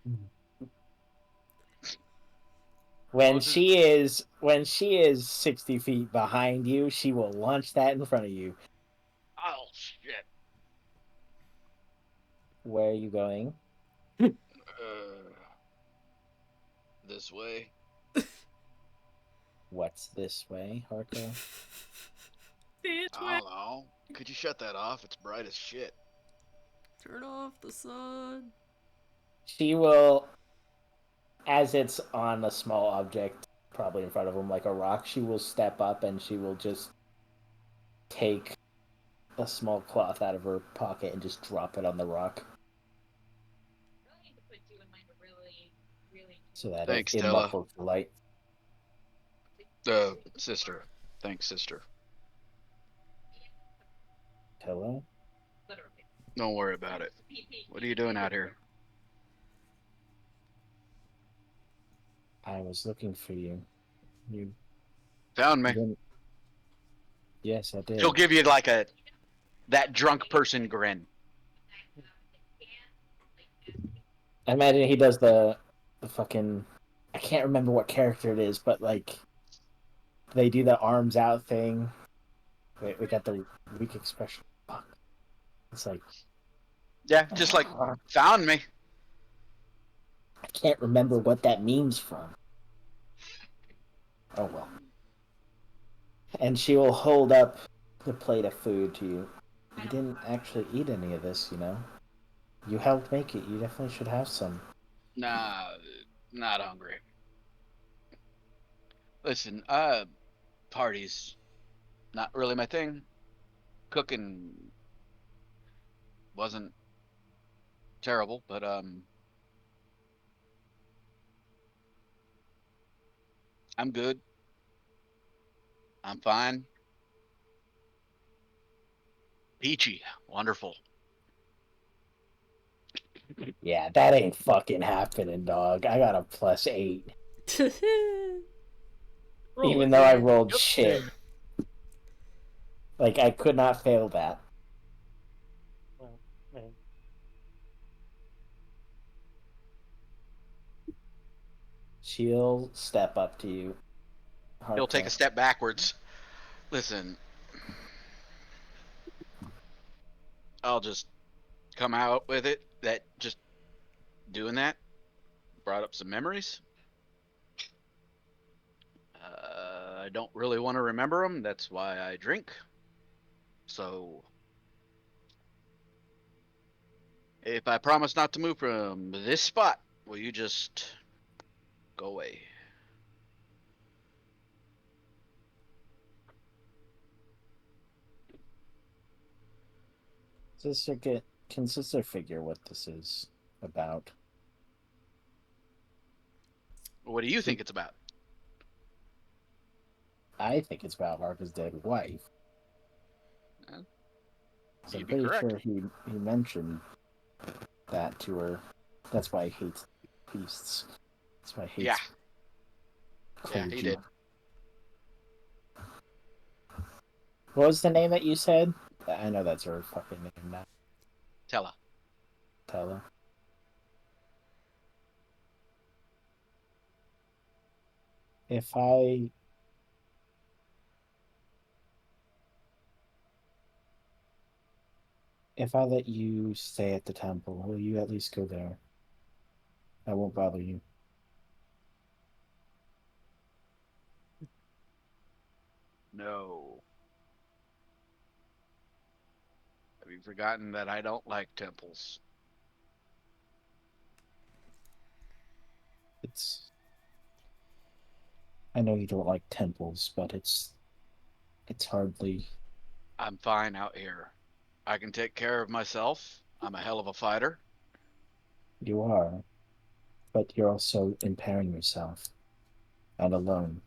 When she is 60 feet behind you, she will launch that in front of you. Oh shit. Where are you going? This way. What's this way, Harko? I don't know. Could you shut that off? It's bright as shit. Turn off the sun. She will, as it's on a small object, probably in front of him, like a rock, she will step up and she will just take a small cloth out of her pocket and just drop it on the rock. So that Thanks, it muffles the light. Sister. Thanks, sister. Hello? Don't worry about it. What are you doing out here? I was looking for you. You found me. Yes, I did. She'll give you like that drunk person grin. I imagine he does the fucking, I can't remember what character it is, but like they do the arms out thing. We got the weak expression. Fuck. It's like, yeah, just like found me. I can't remember what that means from. Oh well. And she will hold up the plate of food to you. You didn't actually eat any of this, you know. You helped make it. You definitely should have some. Nah, not hungry. Listen, parties, not really my thing. Cooking wasn't terrible, but I'm good. I'm fine. Peachy, wonderful. Yeah, that ain't fucking happening, dog. I got a +8. Even though I rolled shit. Like, I could not fail that. She'll step up to you. He'll take a step backwards. Listen, I'll just come out with it that just doing that brought up some memories. I don't really want to remember them. That's why I drink. So, if I promise not to move from this spot, will you just go away? Can Sister figure what this is about? What do you think it's about? I think it's about Marco's dead wife. So I'm pretty sure he mentioned that to her. That's why he hates beasts. That's why he hates. Yeah, he did. What was the name that you said? I know that's her fucking name now. Tella. Tella. If I let you stay at the temple, will you at least go there? I won't bother you. No. Have you forgotten that I don't like temples? I know you don't like temples, but it's hardly. I'm fine out here. I can take care of myself. I'm a hell of a fighter. You are, but you're also impairing yourself and alone.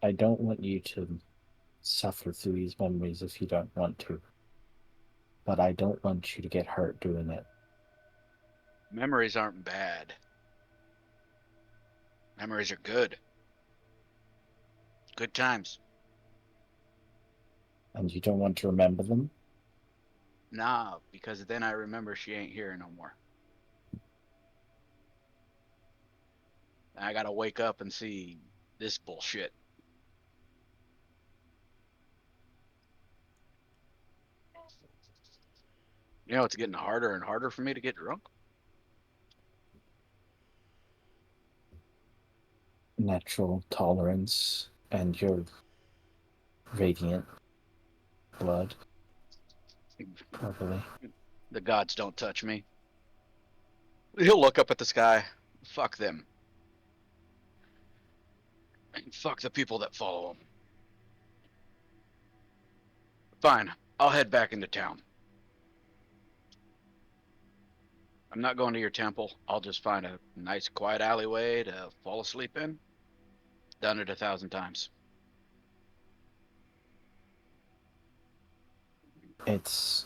I don't want you to suffer through these memories if you don't want to. But I don't want you to get hurt doing it. Memories aren't bad. Memories are good. Good times. And you don't want to remember them? Nah, because then I remember she ain't here no more. I gotta wake up and see this bullshit. You know, it's getting harder and harder for me to get drunk. Natural tolerance and your radiant blood. Probably. The gods don't touch me. He'll look up at the sky. Fuck them. And fuck the people that follow him. Fine, I'll head back into town. I'm not going to your temple. I'll just find a nice quiet alleyway to fall asleep in. Done it 1,000 times. It's...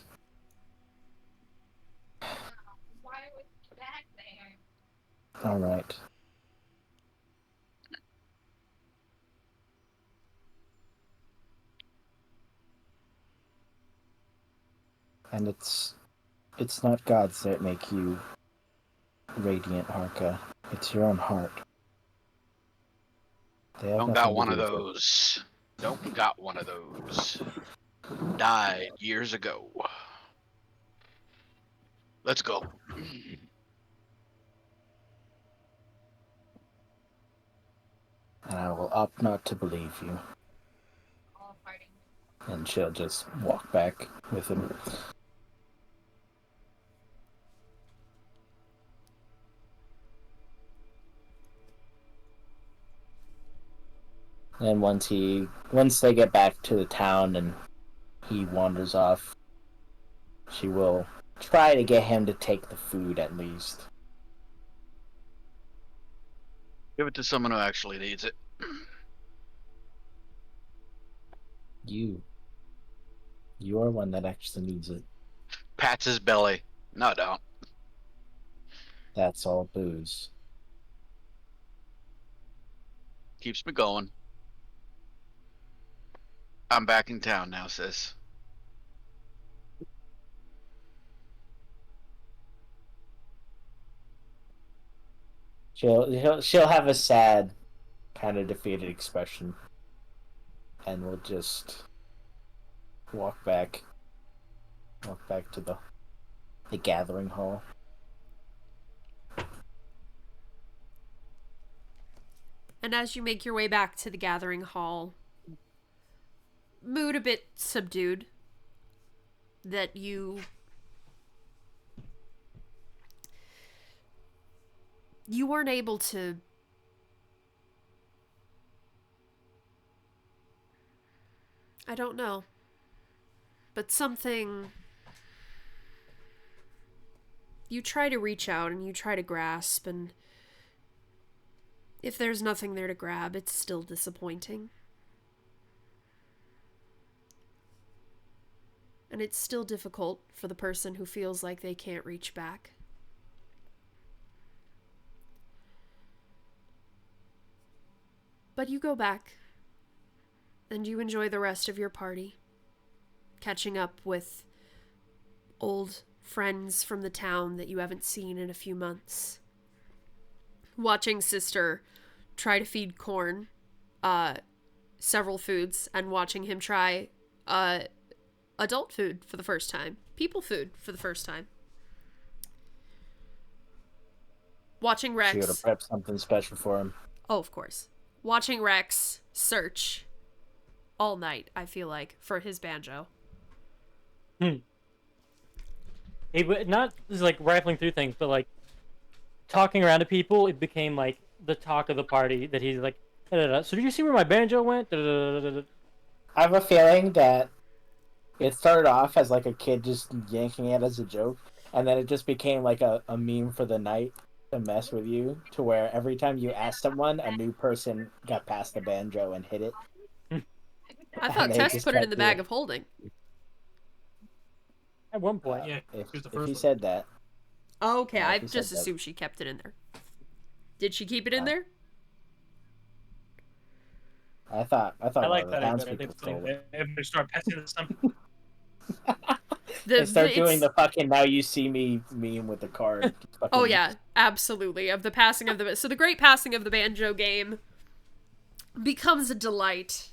Alright. And it's not gods that make you radiant, Harka. It's your own heart. Don't got one of those. Don't got one of those. Died years ago. Let's go. And I will opt not to believe you. And she'll just walk back with him. And once they get back to the town and he wanders off, she will try to get him to take the food at least. Give it to someone who actually needs it. You are one that actually needs it. Pats his belly. No, don't. That's all booze. Keeps me going. I'm back in town now, sis. She'll have a sad, kind of defeated expression, and we'll just walk back to the gathering hall. And as you make your way back to the gathering hall, mood a bit subdued, that you weren't able to I don't know, but something, you try to reach out and you try to grasp, and if there's nothing there to grab, it's still disappointing. And it's still difficult for the person who feels like they can't reach back. But you go back, and you enjoy the rest of your party, catching up with old friends from the town that you haven't seen in a few months. Watching Sister try to feed Corn several foods, and watching him try adult food for the first time. People food for the first time. Watching Rex... She would have prepped something special for him. Oh, of course. Watching Rex search all night, I feel like, for his banjo. He would not just like rifling through things, but like talking around to people. It became like the talk of the party that he's like, da-da-da. So did you see where my banjo went? Da-da-da-da-da-da. I have a feeling that it started off as like a kid just yanking it as a joke, and then it just became like a meme for the night to mess with you, to where every time you asked someone, a new person got past the banjo and hit it. I thought Tess put it in the bag of holding. At one point. Yeah, if he said that. Oh, okay, I just assumed she kept it in there. Did she keep it in there? I thought I like that. If they start passing this stuff. They start doing the fucking "now you see me" meme with the card. Oh yeah, absolutely. Of the passing of the the great passing of the banjo game becomes a delight.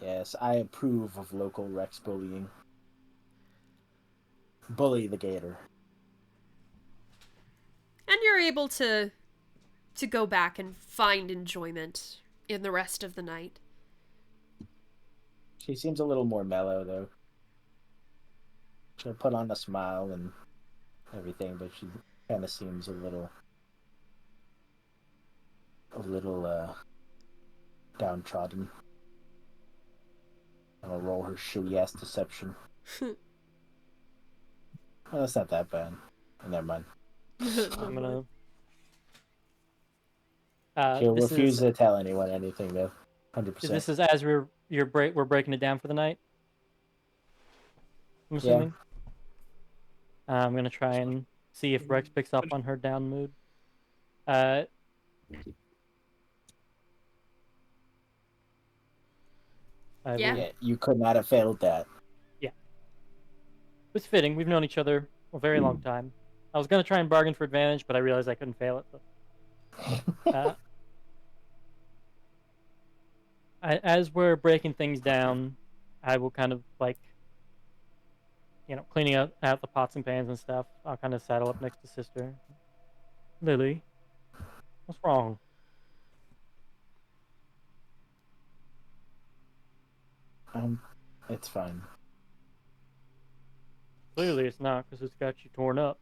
Yes, I approve of local Rex bullying. Bully the gator. And you're able to go back and find enjoyment in the rest of the night. She seems a little more mellow, though. She'll put on a smile and everything, but she kind of seems a little downtrodden. I'll roll her shitty ass deception. Well, that's not that bad. Never mind. I'm gonna. She'll refuse to tell anyone anything, though. 100%. This is as we're breaking it down for the night. I'm assuming. Yeah. I'm gonna try and see if Rex picks up on her down mood. Yeah, you could not have failed that. Yeah. It's fitting. We've known each other a very long time. I was going to try and bargain for advantage, but I realized I couldn't fail it. So. As we're breaking things down, I will kind of like, cleaning out the pots and pans and stuff. I'll kind of saddle up next to Sister. Lily, what's wrong? It's fine. Clearly it's not, because it's got you torn up.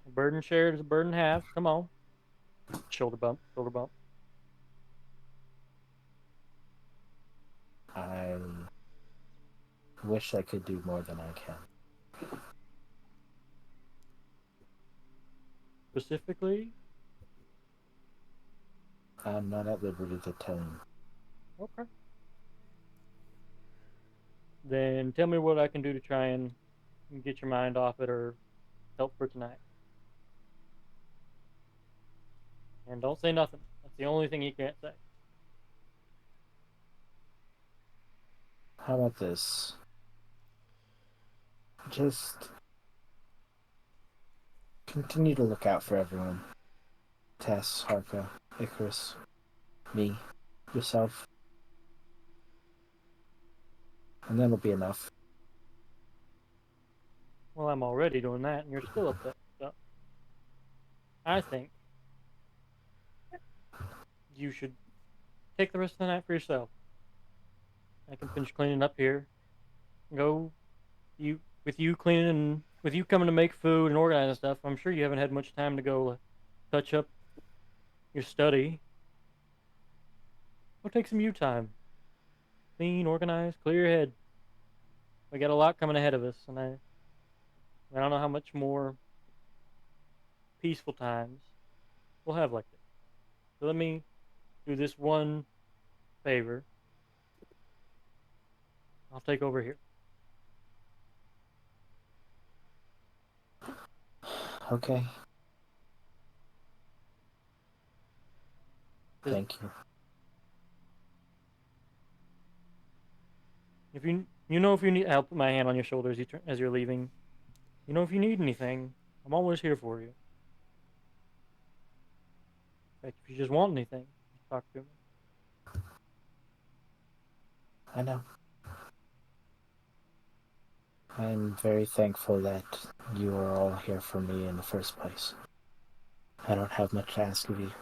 A burden shared is a burden halved. Come on. Shoulder bump, shoulder bump. I wish I could do more than I can. Specifically? I'm not at liberty to tell you. Okay. Then tell me what I can do to try and get your mind off it or help for tonight. And don't say nothing. That's the only thing you can't say. How about this? Just continue to look out for everyone. Tess, Harka, Icarus, me, yourself. And that'll be enough. Well, I'm already doing that, and you're still upset. So I think you should take the rest of the night for yourself. I can finish cleaning up here. Go, with you cleaning and with you coming to make food and organizing stuff. I'm sure you haven't had much time to go touch up your study. Go take some you time. Clean, organize, clear your head. We got a lot coming ahead of us, and I don't know how much more peaceful times we'll have like this. So let me do this one favor. I'll take over here. Okay. Thank you. If you need, I'll put my hand on your shoulder as you're leaving. If you need anything, I'm always here for you. In fact, if you just want anything, just talk to me. I know. I'm very thankful that you are all here for me in the first place. I don't have much to ask of you.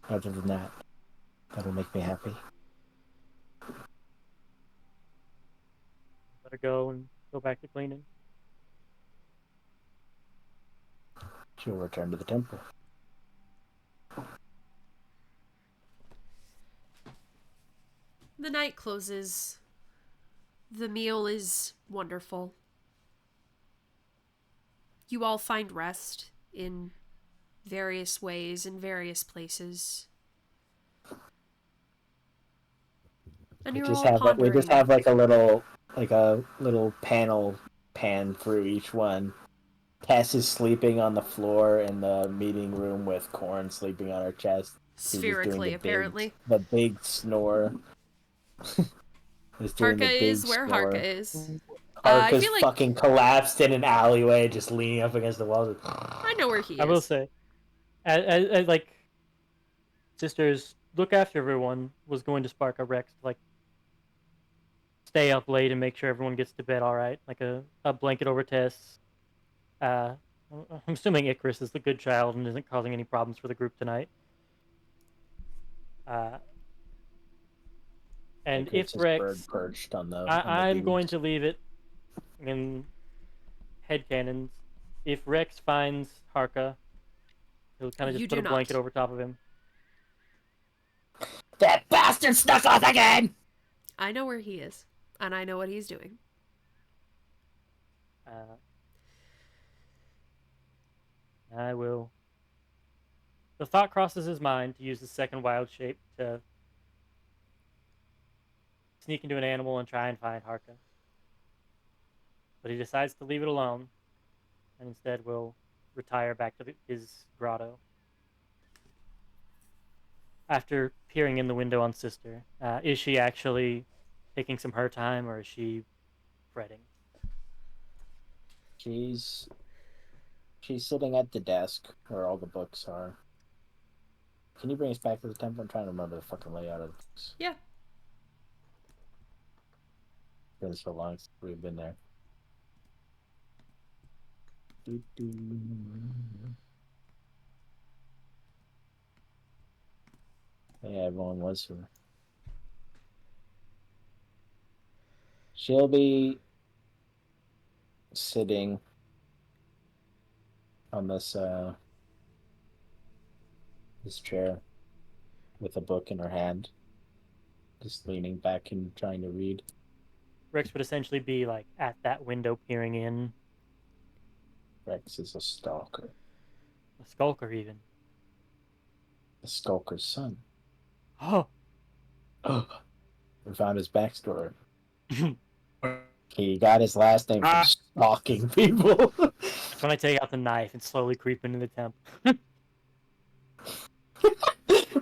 Other than that, that'll make me happy. her go and go back to cleaning. She'll return to the temple. The night closes. The meal is wonderful. You all find rest in various ways in various places. And you're all pondering. We just have like a little panel pan through each one. Tess is sleeping on the floor in the meeting room with Corn sleeping on her chest. Spherically, apparently. The big snore. Harka is where Harka is. Harka's fucking collapsed in an alleyway, just leaning up against the wall. I know where he is. I will say, as like, sisters look after everyone was going to spark a Rex to, like, stay up late and make sure everyone gets to bed all right. Like a blanket over Tess. I'm assuming Icarus is the good child and isn't causing any problems for the group tonight. And if Rex, perched on the I'm going to leave it in headcanons. If Rex finds Harka, he'll kind of just put a blanket over top of him. That bastard snuck off again! I know where he is, and I know what he's doing. I will. The thought crosses his mind to use the second wild shape to sneak into an animal and try and find Harka. But he decides to leave it alone, and instead will retire back to his grotto. After peering in the window on Sister, is she actually taking some her time, or is she fretting? She's sitting at the desk where all the books are. Can you bring us back to the temple? I'm trying to remember the fucking layout of the books. Yeah. It's been so long since we've been there. Yeah, everyone was here. She'll be sitting on this chair with a book in her hand, just leaning back and trying to read. Rex would essentially be like at that window peering in. Rex is a stalker. A skulker, even. A skulker's son. Oh. We found his backstory. He got his last name from stalking people. That's when I take out the knife and slowly creep into the temple.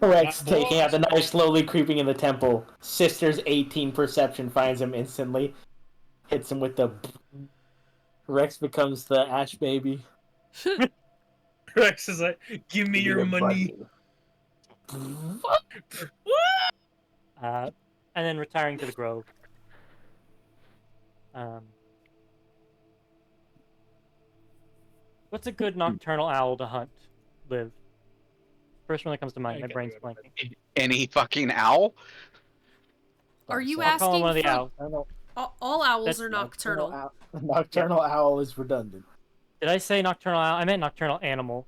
Rex taking out the knife, slowly creeping in the temple. Sister's 18 perception finds him instantly. Hits him with the... Rex becomes the Ash baby. Rex is like, give me your money. And then retiring to the grove. What's a good nocturnal owl to hunt, Liv? First one that comes to mind. My brain's blanking. Any fucking owl? Are you I'll call him asking one of the for... owls. All owls are nocturnal. Nocturnal owl is redundant. Did I say nocturnal owl? I meant nocturnal animal.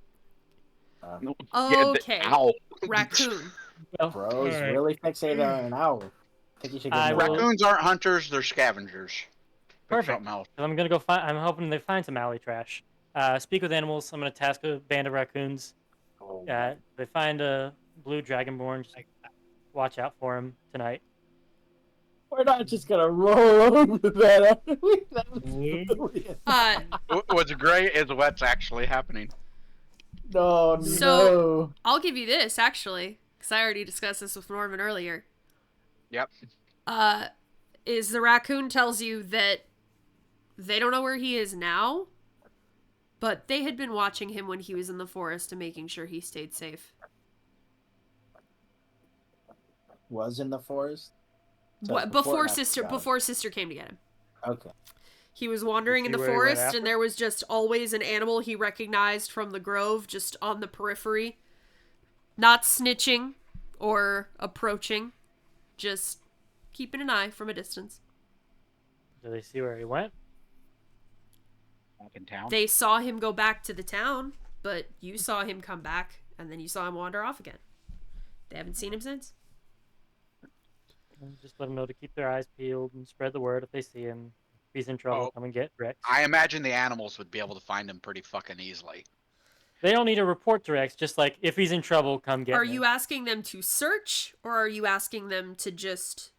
Okay. Owl. Raccoon. Well, Bro's really fixated on an owl. I think you should get Raccoons aren't hunters, they're scavengers. Perfect. I'm gonna go find. I'm hoping they find some alley trash. Speak with animals. I'm gonna task a band of raccoons. They find a blue dragonborn. Just watch out for him tonight. We're not just gonna roll over that. What's great is what's actually happening. No. So I'll give you this actually, because I already discussed this with Norman earlier. Yep. Is the raccoon tells you that they don't know where he is now, but they had been watching him when he was in the forest and making sure he stayed safe. Was in the forest? So before sister came to get him. Okay. He was wandering in the forest, and there was just always an animal he recognized from the grove, just on the periphery. Not snitching or approaching, just keeping an eye from a distance. Do they see where he went? Back in town? They saw him go back to the town, but you saw him come back, and then you saw him wander off again. They haven't seen him since. Just let them know to keep their eyes peeled and spread the word if they see him. If he's in trouble, come and get Rex. I imagine the animals would be able to find him pretty fucking easily. They don't need to report to Rex, just like, if he's in trouble, come get him. Are you asking them to search, or are you asking them to just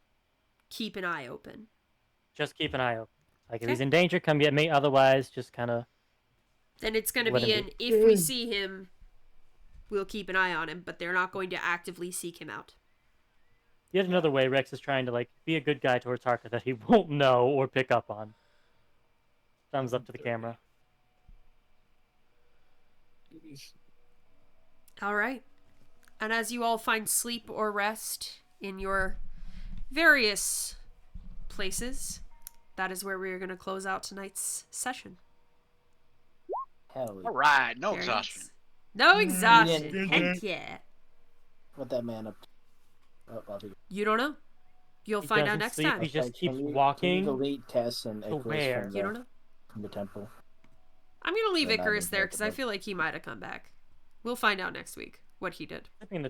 keep an eye open? Just keep an eye open. Like, if he's in danger, come get me. Otherwise, just kind of... Then it's going to be an, if we see him, we'll keep an eye on him, but they're not going to actively seek him out. Yet another way Rex is trying to, like, be a good guy towards Harker that he won't know or pick up on. Thumbs up to the camera. All right. And as you all find sleep or rest in your various places, that is where we are going to close out tonight's session. Hell yeah. All right, no exhaustion. No exhaustion. Heck yeah. What that man up to? You don't know. You'll find out next time. He just keeps walking. Can you delete Tess and Icarus You don't know. From the temple? I'm going to leave Icarus there because I feel like he might have come back. We'll find out next week what he did. I mean, the